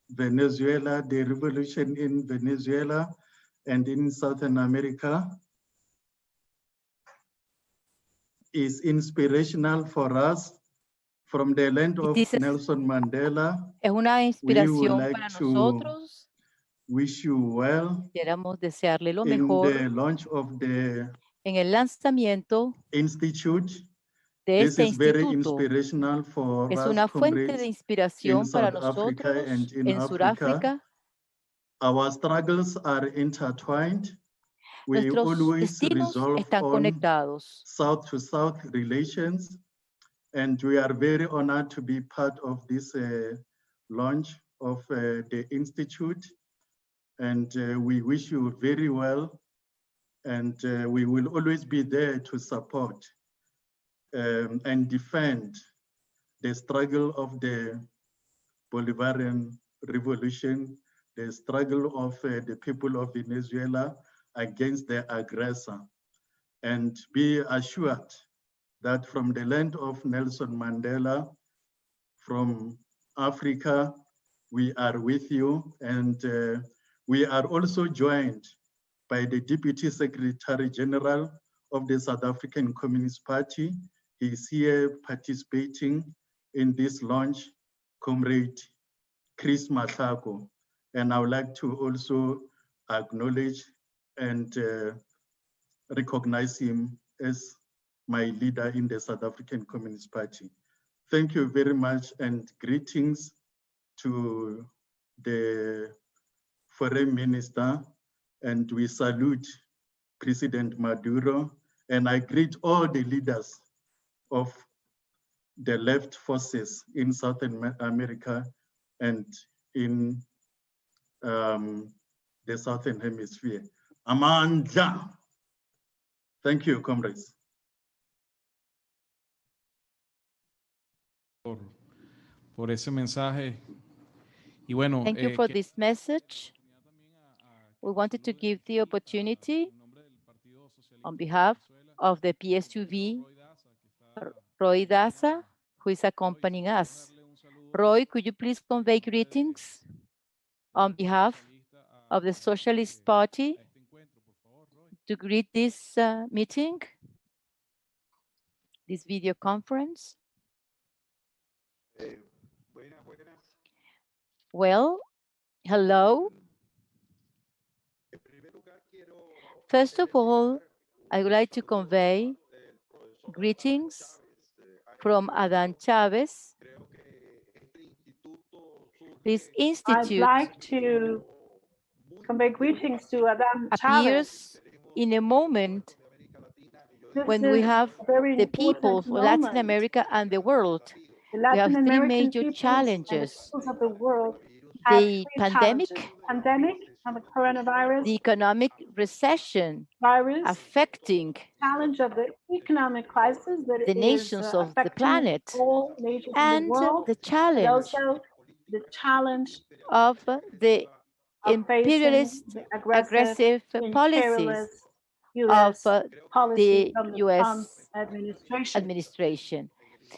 Venezuela, the revolution in Venezuela and in Southern America is inspirational for us. From the land of Nelson Mandela, es una we would inspiración like para to nosotros. wish you well Queremos desearle lo in mejor the launch of the en el lanzamiento institute. de This este is very instituto. inspirational for Es us, una fuente comrades, de in inspiración para South Africa nosotros and in en Africa. Sudáfrica. Our struggles are intertwined. We Nuestros always destinos resolve están on conectados. South-to-South relations, and we are very honored to be part of this launch of the Institute. And we wish you very well, and we will always be there to support and defend the struggle of the Bolivarian revolution, the struggle of the people of Venezuela against the aggressor. And be assured that from the land of Nelson Mandela, from Africa, we are with you. And we are also joined by the Deputy Secretary General of the South African Communist Party. He's here participating in this launch, Comrade Chris Maclaco. And I would like to also acknowledge and recognize him as my leader in the South African Communist Party. Thank you very much, and greetings to the Foreign Minister, and we salute President Maduro, and I greet all the leaders of the left forces in Southern America and in the Southern Hemisphere. Amandla. Thank you, comrades. Por ese mensaje. Y bueno, Thank you for this message. We wanted to give the opportunity on behalf of the PSUV, Roy Daza, who is accompanying us. Roy, could you please convey greetings on behalf of the Socialist Party to greet this meeting, this video conference? Well, hello. First of all, I would like to convey greetings from Adan Chavez. This institute I'd like to convey greetings to Adan appears Chavez. in a moment This when we is have a very the important peoples of Latin moment. America and the world. The We have Latin three American major peoples and the challenges. peoples of the world the pandemic, and the coronavirus, the economic recession virus, affecting challenge of the economic crisis that the is nations of the affecting planet, all nations in and the world, the but challenge also the challenge of the of facing imperialist, the aggressive policies imperialist of U.S. policy the from the Trump U.S. administration. administration.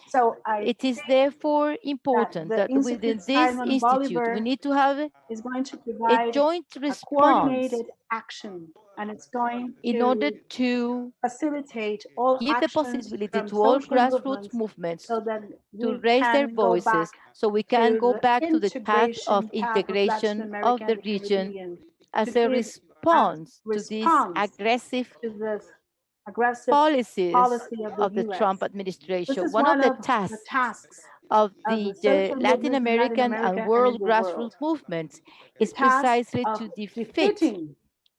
So I It is therefore important the that within Institute this Simon institute, Bolivar we need to have is going to a provide joint a response coordinated action, and it's going in order to to facilitate all give the actions possibility from to all social grassroots movements movements so that to we raise their can go voices, back so we can to go the back to the path of integration path of Latin integration America of the and the region Caribbean, as to a give response a to this response aggressive to this aggressive policies policy of the of the U.S. Trump This administration. is One one of the of the tasks of of the the social Latin movements in Latin American and America and in world the world. grassroots movements The is task precisely of to defeat defeating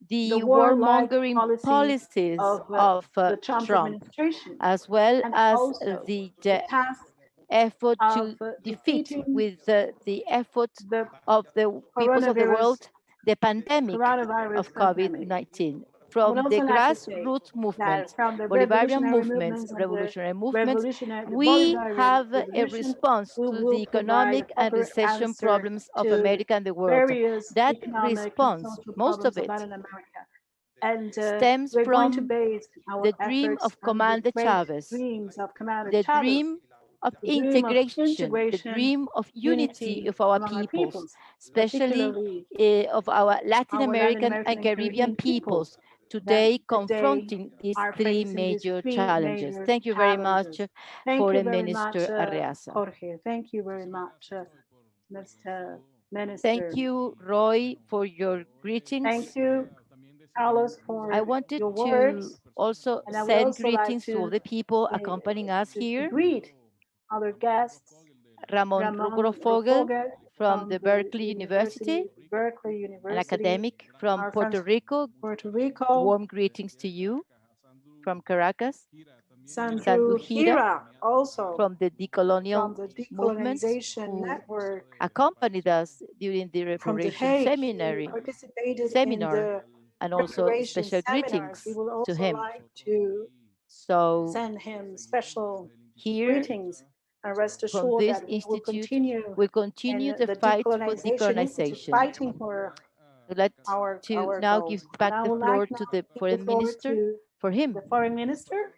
the the warlike warmongering policies policies of of the Trump Trump, administration, as well and as also the the task effort of to defeat defeating with the effort the of the peoples of the world the pandemic coronavirus of pandemic. COVID-19. I would From the also like to say grassroots movement, that from the Bolivarian revolutionary movements, movements and the revolutionary movements, we Bolivarian have a revolution, response we to will the provide a economic and proper recession answer problems of to America and the world. various That economic and response, social most problems of of it, Latin America. And stems we're going to from base our the dream efforts of on the Commander great Chavez, dreams of Commander the Chavez, dream of the dream of integration, the integration, dream of unity of our among our peoples, peoples, especially particularly of our Latin our Latin American American and and Caribbean Caribbean peoples, peoples today that today confronting these are three facing these major three challenges. major Thank you very much, challenges. Thank you Foreign very Minister much, Arreaza. Jorge. Thank you very much, Mr. Minister. Thank you, Roy, for your greetings. Thank you, Carlos, I for wanted your to words. also And I would send also like greetings to all the people accompanying us here. greet other guests, Ramon Ramon Rugro-Fogel Rugro-Fogel from the Berkeley University, an academic from our Puerto friends Rico. Puerto Rico, Warm greetings to you from Caracas. Sandro Sandu Hira Hira, also from the decolonial from the movements Decolonization who Network, accompanied us during the from The reparation Hague, who seminary participated in seminar, the and also preparation special seminars. greetings We will to also him. like to So send him special here greetings and rest from assured this that we will institute, continue we in continue the the fight for Decolonization Institute, decolonization. fighting for I'd like our to now give goals. back And I the would floor like now to the to give the foreign floor minister to for him the foreign minister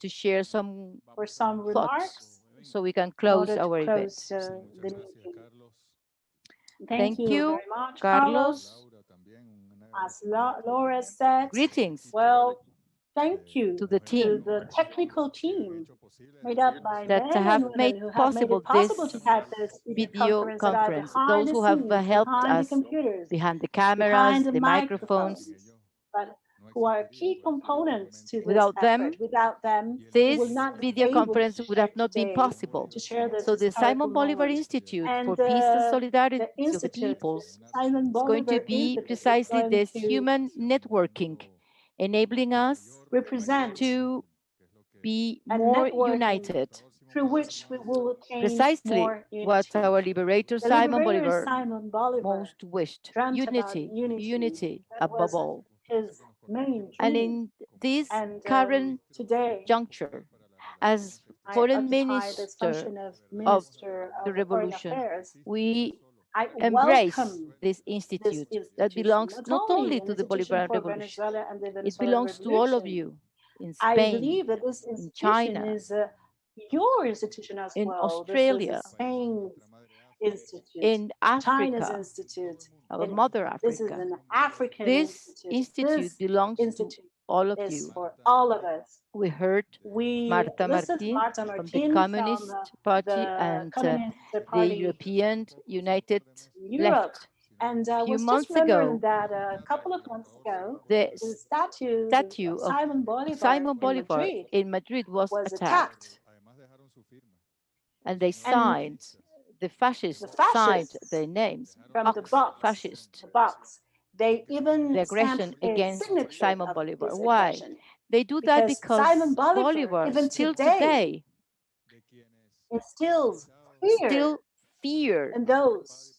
to share some for some thoughts remarks so we can in close order to our event. close the meeting. Thank Thank you you, very much, Carlos. As Laura said, Greetings well, thank you to the to team the technical team made up by that men have and made women who have made possible it possible this to have this video conference that are conference, behind those the who have scenes, helped behind the us computers, behind the behind cameras, the the microphones. microphones, but who are key components to this Without them, effort. Without them, we this will not be video able conference to would share have not been today, possible. to share this So the historical Simon Bolivar moment. Institute for And Peace and Solidarity of the Institute, Peoples Simon is going to Bolivar be Institute, is precisely going this to human networking, enabling us represent to be a more networking united. through which we will attain Precisely more what unity. our liberator The Simon liberator Bolivar Simon Bolivar most wished, dreamt about unity, unity. unity That above was all. his main And dream. in this And current today, juncture, as I foreign occupy this minister function of of Minister the of Foreign revolution, Affairs. we I embrace welcome this this institute that institution, belongs not not only only an to the institution Bolivarian for Revolution, Venezuela and the it Venezuelan belongs to all of Revolution. you in I Spain, believe that this in institution China, is your institution as in well. This is Australia, Spain's institute, in China's Africa, institute, our and mother this is Africa. an African This institute. institute This belongs to institute all of is you. for all of us. We heard We Marta listened to Martin Marta from the Martin Communist from Party the and Communist the Party European United Europe. Left. And I A few was just months remembering ago, that a couple of months ago, the the statue statue of of Simon Bolivar Simon in Bolivar Madrid in Madrid was was attacked, attacked. and they And signed, the fascists the signed fascists their names, from the Ox box, fascist, they the even aggression stamped a against signature Simon of Bolivar. this Why? aggression. They do that Because Simon because Bolivar, Bolivar even still today, today instills fear still fear in those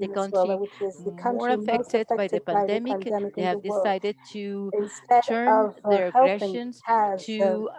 the Venezuela, country which is the more country most affected by the affected by the pandemic, pandemic they in the have world, decided to instead turn of their helping aggressions has to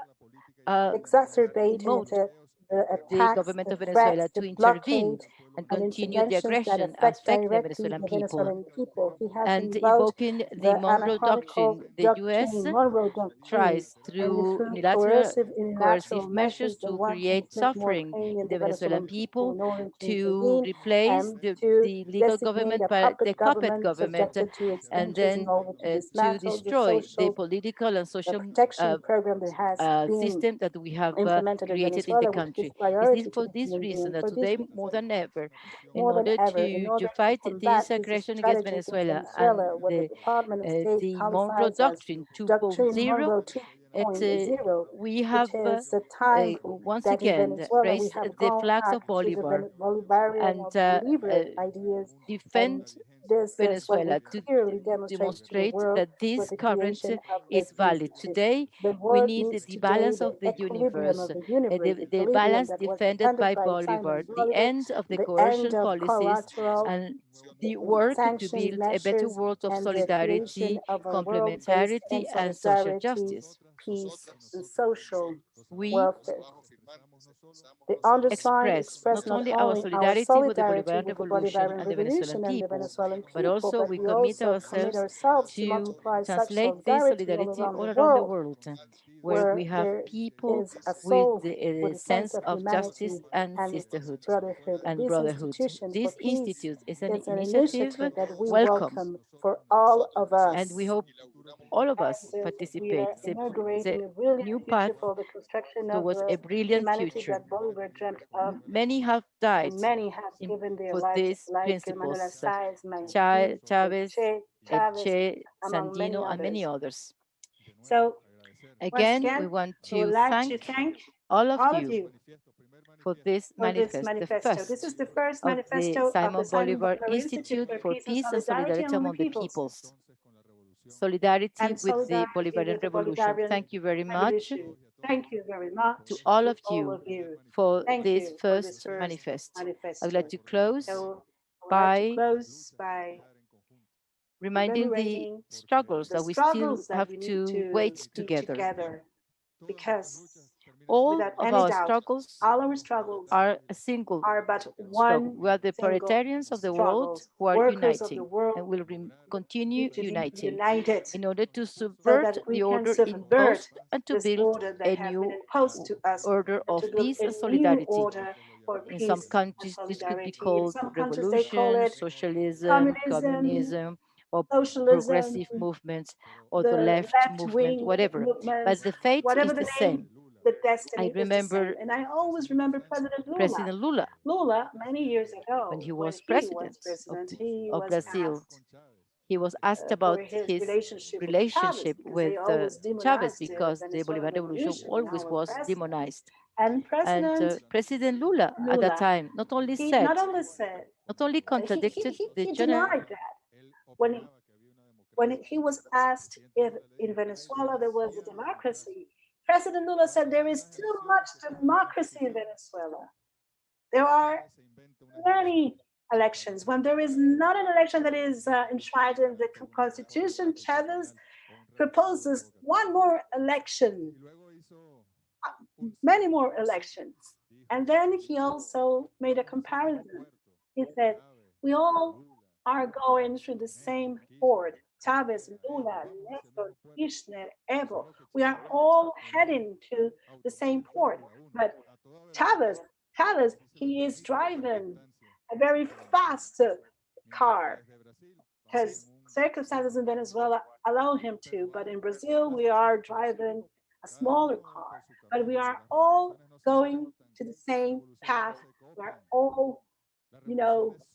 exacerbated promote the the attacks, government the of Venezuela threats, to the intervene blockade and and continue the interventions that aggression affect affect the directly Venezuelan the people. Venezuelan people. He has And invoked evoking the the Monroe anachronical Doctrine, the U.S. Monroe Doctrine, tries and through through coercive coercive unilateral measures measures that to want to create inflict more suffering pain in in the the Venezuelan Venezuelan people people, in order to to intervene replace and the to legal designate government a by the puppet puppet government government, subjected to its and interests in then order to to dismantle the destroy the social political and social protection program that has been system that we have implemented in created in the Venezuela, which gives country. It's priority to for the this human reason being. that For this today, more reason, than ever, in more than order ever, in to order to fight combat this this aggression against strategy against Venezuela and Venezuela, what the Department of State the Monroe qualifies as Doctrine Doctrine 2.0, Monroe it, 2.0, we which have is the time once that in again Venezuela we raised have the gone flags back of to the Bolivar Bolivarian and or Bolivar ideas, and defend this is what we Venezuela to clearly demonstrate to the demonstrate world that with this the current creation of is this valid. institute. Today, The we world need needs the today balance the of the equilibrium universe, of the universe, the the equilibrium balance that was defended defended by by Bolivar, Simon the Bolivar, end of the the end coercion of policies, collateral and the work to sanctions build a better measures, world of and the creation solidarity, of a world based complementarity, on and social solidarity, justice. peace, and social We welfare. The undersigned express express not not only our only our solidarity with the solidarity Bolivarian with the Revolution Bolivarian and the Venezuelan Revolution and the people, Venezuelan but people, also but we we commit also commit ourselves ourselves to to multiply such translate this solidarity all solidarity around all the around the world, world, where where we have there people is a with soul with the a sense sense of of justice humanity and and its sisterhood brotherhood. and This brotherhood. institution for This peace institute is an is an initiative initiative that we welcome, welcome for all of and we us. hope all of us And we participate. are It's a inaugurating a brilliant new future path for the construction of towards a the brilliant humanity future. that Bolivar dreamt of, Many have died and many have given their for lives, these like Manuel principles. Sáenz, Martí, Chavez, Chavez, Che, among many Sandino, and many others. others. So once Again, we again, want we would to like to thank thank all of all of you you for this for this manifest, the manifesto. This is first the first of the manifesto of the Simon Simon Bolivar Bolivar Institute Institute for for Peace and Peace and Solidarity Solidarity among the among the Peoples, peoples. Solidarity and with the solidarity Bolivarian with the Revolution. Bolivarian Thank you very much Revolution. Thank you very much to all to of all you of you. for Thank this you for this first first manifest. I manifesto. would like to close So I would like to by close by reminding the commemorating struggles the that we still struggles that have we need to to wait be together. together, because All without of any our doubt, struggles all our struggles are a single are but struggle. one We are the single proletarians of the world struggle. who are Workers of the uniting world and will continue need to be uniting united in order to so subvert that we the can order subvert imposed and to this build order that a has been new imposed to us, order and of to build peace a and new solidarity. order for In some peace and countries, this could be solidarity. In called some countries, they call revolution, it socialism, communism, communism, or socialism, progressive movements, or the the left left movement, wing whatever. But movements, the fate whatever is the the name, same. the I destiny is the same. remember And I always remember President Lula. President Lula Lula, many years when ago, he when was he was president president, he of was Brazil. asked He was asked for about his his relationship with with Chavez, because they always Chavez demonized the because the Venezuelan Bolivar Revolution revolution and always our was president. demonized. And And President President Lula at that Lula, time not only he said, not only said, not only he, contradicted he, the he general, denied that when he was asked if in Venezuela there was a democracy. President Lula said there is too much democracy in Venezuela. There are many elections. When there is not an election that is enshrined in the Constitution, Chavez proposes one more election, many more elections. And then he also made a comparison. He said, we all are going through the same board. Chavez, Lula, Nestor, Kirchner, Evo, we are all heading to the same port. But Chavez, he is driving a very fast car because circumstances in Venezuela allow him to. But in Brazil, we are driving a smaller car. But we are all going to the same path. We are all,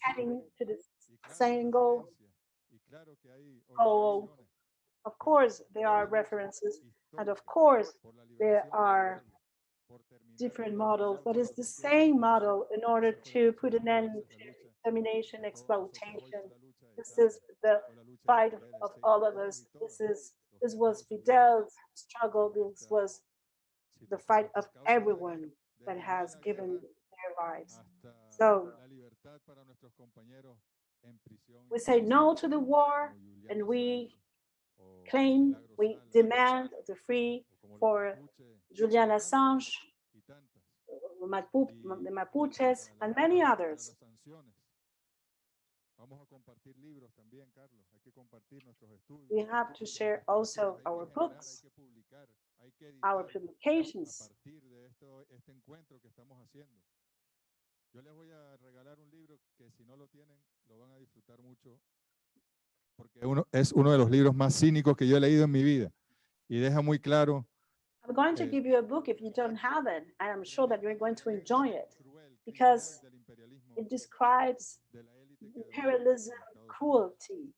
heading to the same goal. Oh, of course, there are references, and of course, there are different models, but it's the same model in order to put an end to domination, exploitation. This is the fight of all of us. This was Fidel's struggle. This was the fight of everyone that has given their lives. So we say no to the war, and we demand the free for Julian Assange, the Mapuches, and many others. We have to share also our books, our publications. Yo les voy a regalar un libro que si no lo tienen lo van a disfrutar mucho porque es uno de los libros más cínicos que yo he leído en mi vida y deja muy claro. I'm going to give you a book if you don't have it, and I'm sure that you're going to enjoy it because it describes imperialism, cruelty,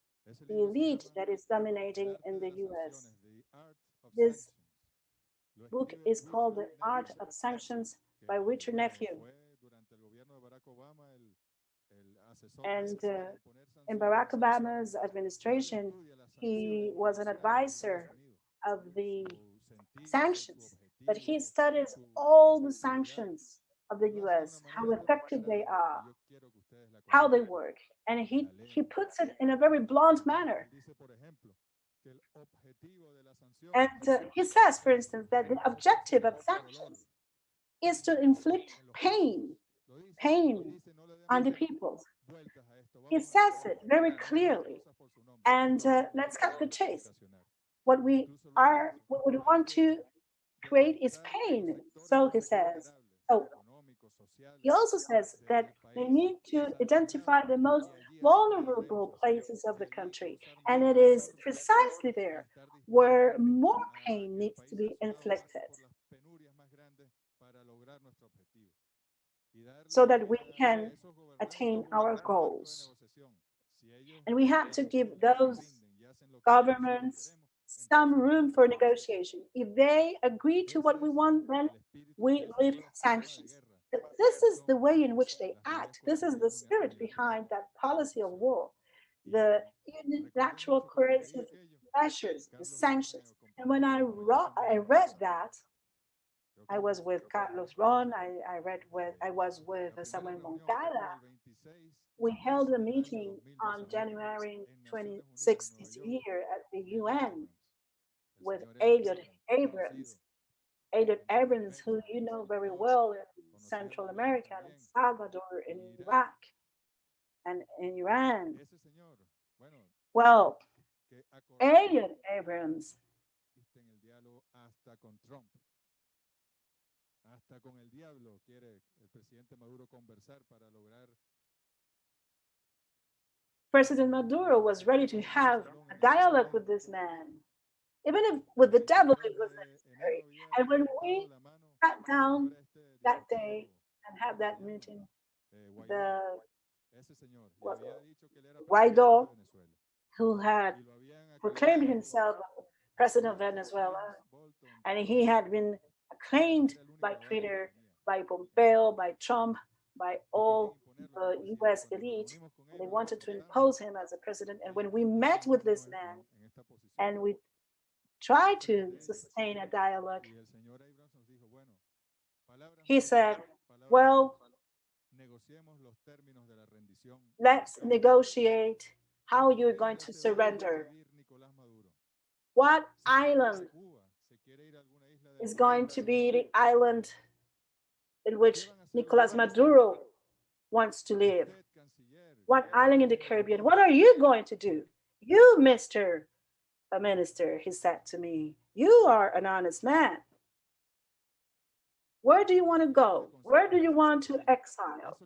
the elite that is dominating in the US. This book is called The Art of Sanctions by Richard Nephew. And in Barack Obama's administration, he was an advisor of the sanctions, but he studies all the sanctions of the US, how effective they are, how they work, and he puts it in a very blunt manner. And he says, for instance, that the objective of sanctions is to inflict pain on the people. He says it very clearly. And let's cut the chase. What we want to create is pain, so he says. Oh, he also says that they need to identify the most vulnerable places of the country, and it is precisely there where more pain needs to be inflicted so that we can attain our goals. And we have to give those governments some room for negotiation. If they agree to what we want, then we lift sanctions. But this is the way in which they act. This is the spirit behind that policy of war, the unilateral coercive measures, the sanctions. And when I read that, I was with Carlos Ron, I was with Samuel Moncada. We held a meeting on January 26th this year at the UN with Elliot Abrams, who you know very well in Central America, in Salvador, in Iraq, and in Iran. Well, Elliot Abrams hasta con el diablo quiere el presidente Maduro conversar para lograr. President Maduro was ready to have a dialogue with this man, even if with the devil it was necessary. And when we sat down that day and had that meeting, the Guaido, who had proclaimed himself president of Venezuela, and he had been acclaimed by Twitter, by Pompeo, by Trump, by all the US elite. They wanted to impose him as a president. And when we met with this man and we tried to sustain a dialogue, he said, well, let's negotiate how you're going to surrender. What island is going to be the island in which Nicolas Maduro wants to live? What island in the Caribbean? What are you going to do? You, Mr. Minister, he said to me, you are an honest man. Where do you want to go? Where do you want to exile?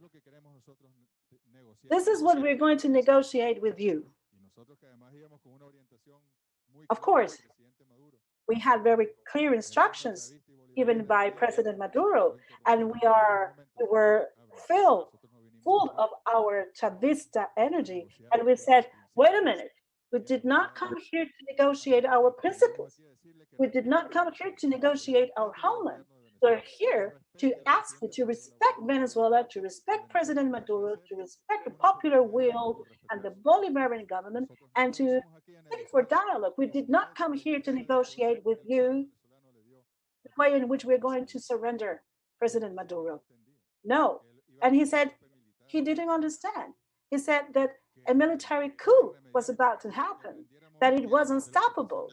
This is what we're going to negotiate with you. Of course, we had very clear instructions given by President Maduro, and we were full of our Chavista energy. And we said, wait a minute, we did not come here to negotiate our principles. We did not come here to negotiate our homeland. We're here to ask you to respect Venezuela, to respect President Maduro, to respect the popular will and the Bolivarian government, and to seek for dialogue. We did not come here to negotiate with you the way in which we're going to surrender President Maduro. No. And he said he didn't understand. He said that a military coup was about to happen, that it was unstoppable,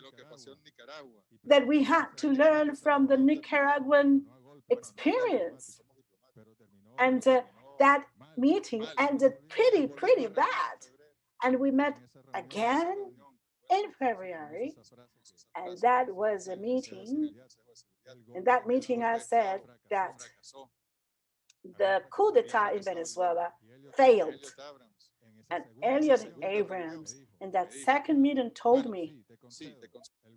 that we had to learn from the Nicaraguan experience. And that meeting ended pretty bad. And we met again in February. And that was a meeting. In that meeting, I said that the coup d'etat in Venezuela failed. And Elliot Abrams in that second meeting told me,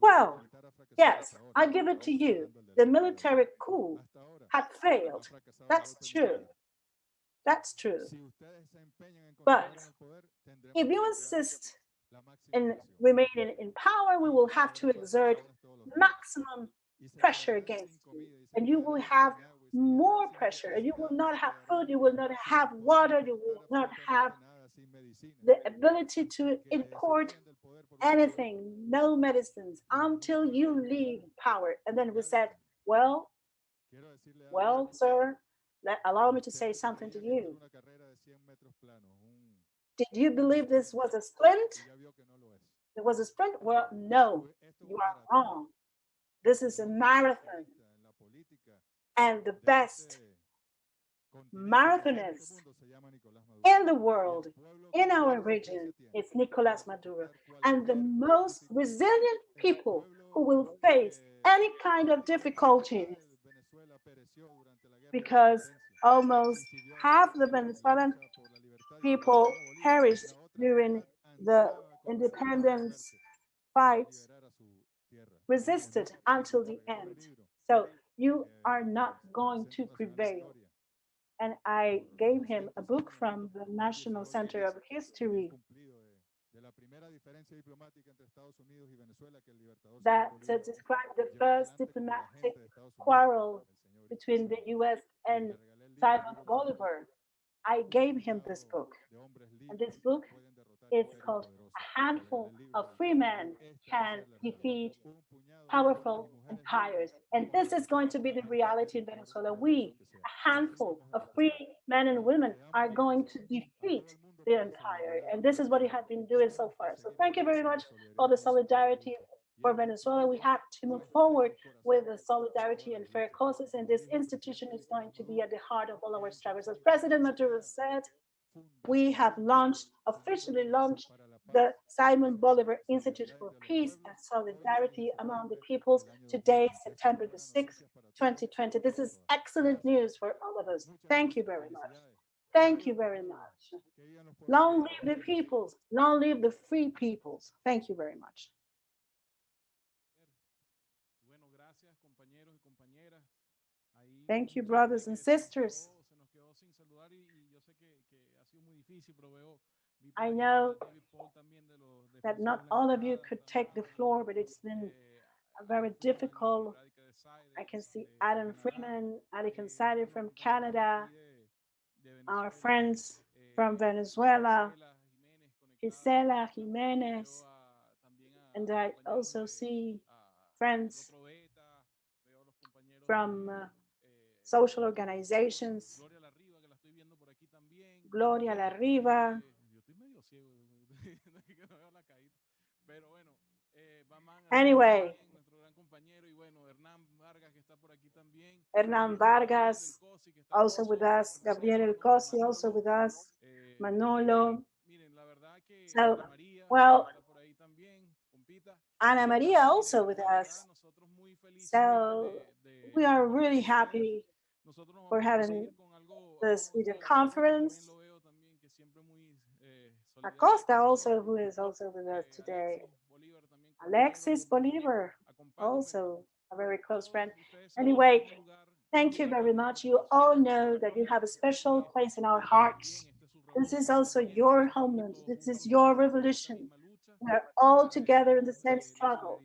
well, yes, I give it to you. The military coup had failed. That's true. That's true. But if you insist in remaining in power, we will have to exert maximum pressure against you. And you will have more pressure. And you will not have food, you will not have water, you will not have the ability to import anything, no medicines, until you leave power. And then we said, well, sir, allow me to say something to you. Did you believe this was a sprint? It was a sprint? Well, no, you are wrong. This is a marathon. And the best marathonist in the world, in our region, is Nicolas Maduro. And the most resilient people who will face any kind of difficulties, because almost half the Venezuelan people perished during the independence fights, resisted until the end. So you are not going to prevail. And I gave him a book from the National Center of History that described the first diplomatic quarrel between the US and Simon Bolivar. I gave him this book. And this book is called A Handful of Free Men Can Defeat Powerful Empires. And this is going to be the reality in Venezuela. We, a handful of free men and women, are going to defeat the empire. And this is what we have been doing so far. So thank you very much for the solidarity for Venezuela. We have to move forward with the solidarity and fair causes, and this institution is going to be at the heart of all our struggles. As President Maduro said, we have officially launched the Simon Bolivar Institute for Peace and Solidarity Among the Peoples today, September the 6th, 2020. This is excellent news for all of us. Thank you very much. Thank you very much. Long live the peoples. Long live the free peoples. Thank you very much. Thank you, brothers and sisters. I know that not all of you could take the floor, but it's been very difficult. I can see Adam Freeman, Ali Cansari from Canada, our friends from Venezuela, Gisela Jimenez, and I also see friends from social organizations, Gloria La Riva. Anyway, Hernán Vargas, also with us, Gabriel El Cosi, also with us, Manolo. So, well, Ana Maria also with us. So we are really happy for having this video conference. Acosta also, who is also with us today. Alexis Bolivar, also a very close friend. Anyway, thank you very much. You all know that you have a special place in our hearts. This is also your homeland. This is your revolution. We are all together in the same struggle.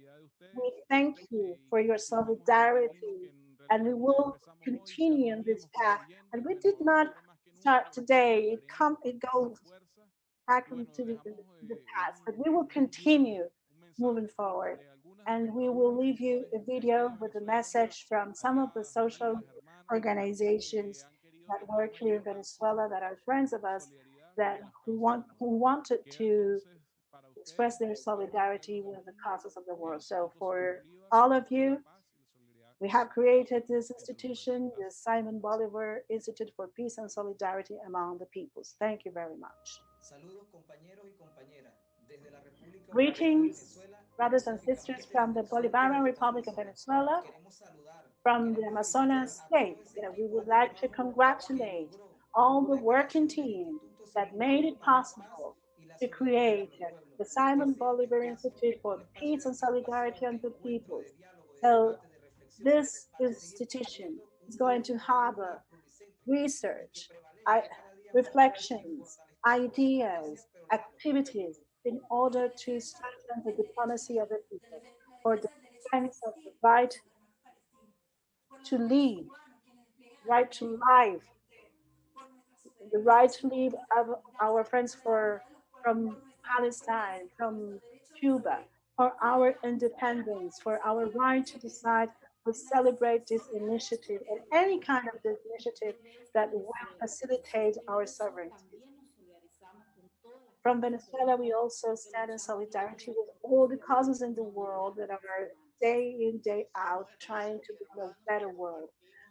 We thank you for your solidarity, and we will continue on this path. And we did not start today. It goes back into the past, but we will continue moving forward. And we will leave you a video with a message from some of the social organizations that work here in Venezuela, that are friends of us, that who wanted to express their solidarity with the causes of the world. So for all of you, We have created this institution, the Simon Bolivar Institute for Peace and Solidarity Among the Peoples. Thank you very much. Greetings, brothers and sisters from the Bolivarian Republic of Venezuela, from the Amazonas state. We would like to congratulate all the working team that made it possible to create the Simon Bolivar Institute for Peace and Solidarity of the Peoples. So this institution is going to have research, reflections, ideas, activities in order to strengthen the diplomacy of the people for the defense of the right to lead, right to life, the right to live of our friends from Palestine, from Cuba, for our independence, for our right to decide to celebrate this initiative and any kind of this initiative that will facilitate our sovereignty. From Venezuela, we also stand in solidarity with all the causes in the world that are day in, day out, trying to build a better world.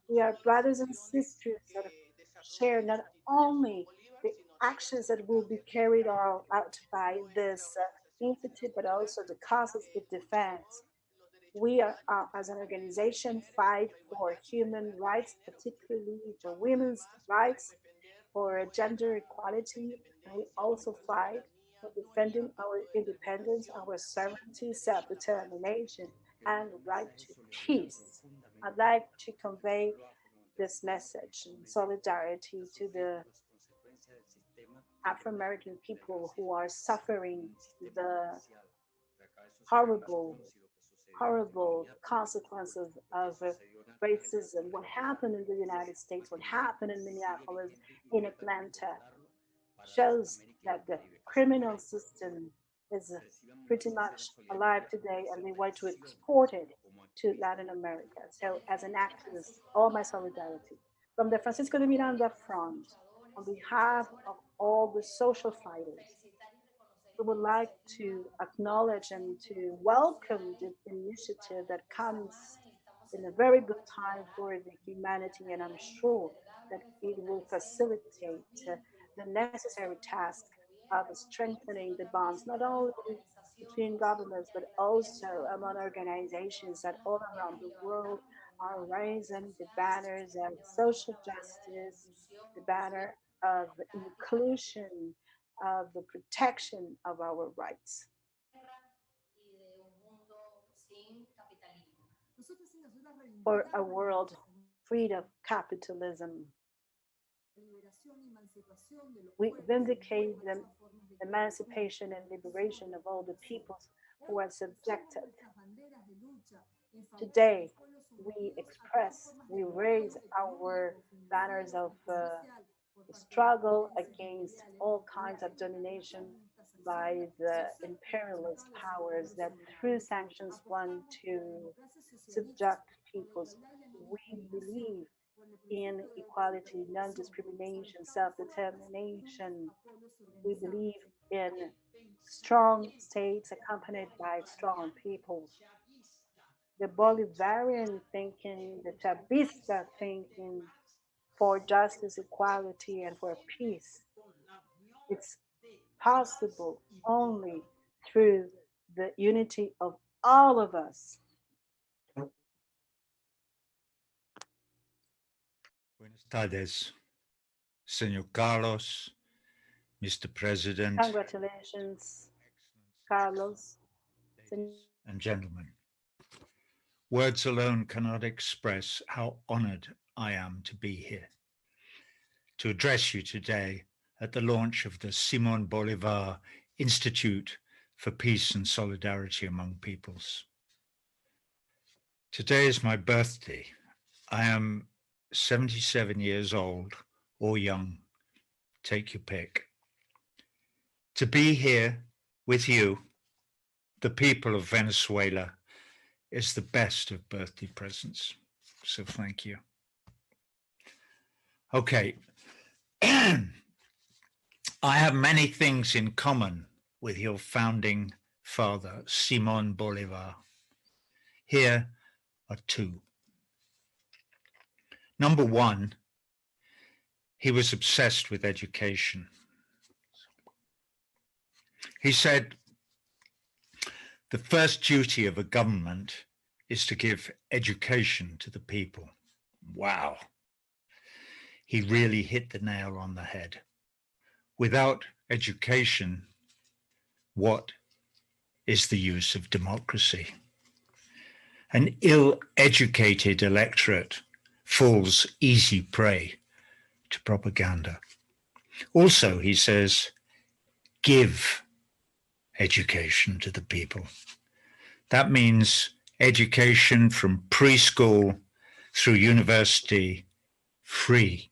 We are brothers and sisters that share not only the actions that will be carried out by this institute, but also the causes it defends. We are, as an organization, fight for human rights, particularly for women's rights, for gender equality, and we also fight for defending our independence, our sovereignty, self-determination, and right to peace. I'd like to convey this message in solidarity to the Afro-American people who are suffering the horrible consequences of racism. What happened in the United States, what happened in Minneapolis, in Atlanta, shows that the criminal system is pretty much alive today, and they want to export it to Latin America. So as an activist, all my solidarity. From the Francisco de Miranda front, on behalf of all the social fighters, we would like to acknowledge and to welcome this initiative that comes in a very good time for the humanity, and I'm sure that it will facilitate the necessary task of strengthening the bonds, not only between governments, but also among organizations that all around the world are raising the banners of social justice, the banner of inclusion, of the protection of our rights. For a world free of capitalism. We vindicate the emancipation and liberation of all the peoples who are subjected. Today, we express, we raise our banners of struggle against all kinds of domination by the imperialist powers that through sanctions want to subject peoples. We believe in equality, non-discrimination, self-determination. We believe in strong states accompanied by strong peoples. The Bolivarian thinking, the Chavista thinking for justice, equality, and for peace. It's possible only through the unity of all of us. Buenas tardes, Señor Carlos, Mr. President. Congratulations, Carlos. And gentlemen. Words alone cannot express how honored I am to be here, to address you today at the launch of the Simon Bolivar Institute for Peace and Solidarity Among Peoples. Today is my birthday. I am 77 years old or young, take your pick. To be here with you, the people of Venezuela, is the best of birthday presents. So thank you. Okay. I have many things in common with your founding father, Simon Bolivar. Here are two. Number one, he was obsessed with education. He said, the first duty of a government is to give education to the people. Wow. He really hit the nail on the head. Without education, what is the use of democracy? An ill-educated electorate falls easy prey to propaganda. Also, he says, give education to the people. That means education from preschool through university, free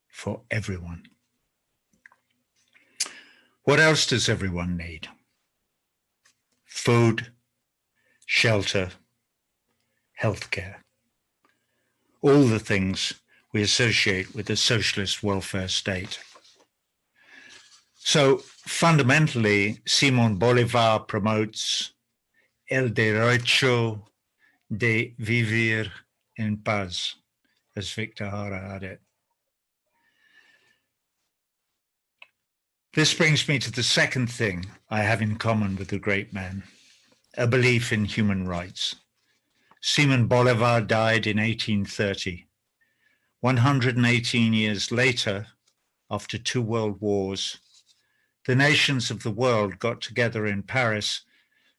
for everyone. What else does everyone need? Food, shelter, healthcare. All the things we associate with a socialist welfare state. So fundamentally, Simón Bolivar promotes el derecho de vivir en paz, as Victor Jara had it. This brings me to the second thing I have in common with the great man, a belief in human rights. Simón Bolivar died in 1830. 118 years later, after 2 world wars, the nations of the world got together in Paris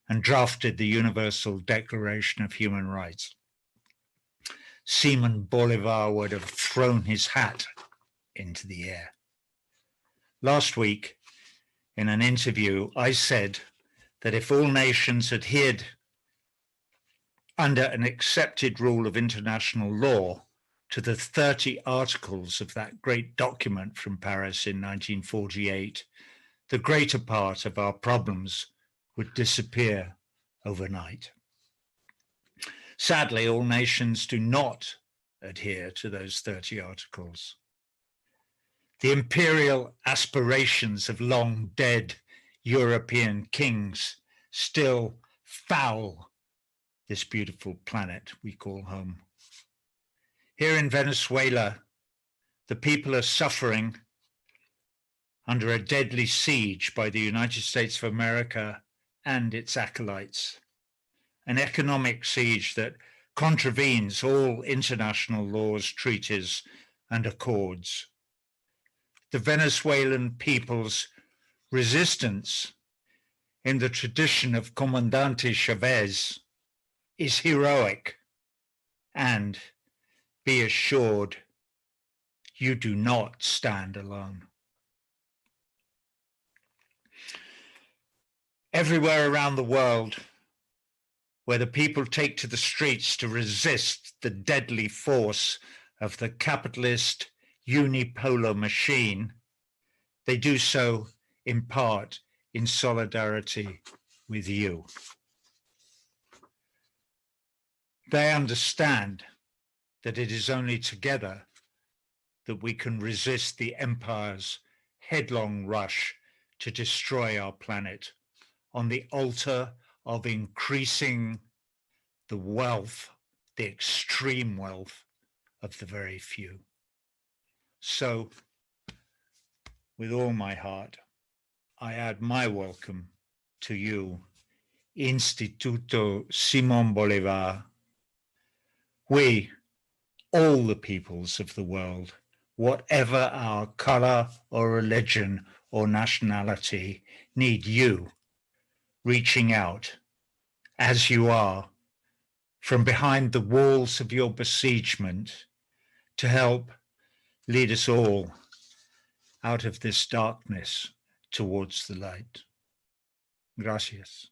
and drafted the Universal Declaration of Human Rights. Simón Bolivar would have thrown his hat into the air. Last week, in an interview, I said that if all nations adhered under an accepted rule of international law to the 30 articles of that great document from Paris in 1948, the greater part of our problems would disappear overnight. Sadly, all nations do not adhere to those 30 articles. The imperial aspirations of long dead European kings still foul this beautiful planet we call home. Here in Venezuela, the people are suffering under a deadly siege by the United States of America and its acolytes, an economic siege that contravenes all international laws, treaties, and accords. The Venezuelan people's resistance in the tradition of Comandante Chavez is heroic, and be assured you do not stand alone. Everywhere around the world where the people take to the streets to resist the deadly force of the capitalist unipolar machine, they do so in part in solidarity with you. They understand that it is only together that we can resist the empire's headlong rush to destroy our planet on the altar of increasing the wealth, the extreme wealth of the very few. So, with all my heart, I add my welcome to you, Instituto Simón Bolivar. We, all the peoples of the world, whatever our color or religion or nationality, need you reaching out as you are from behind the walls of your besiegement to help lead us all out of this darkness towards the light. Gracias.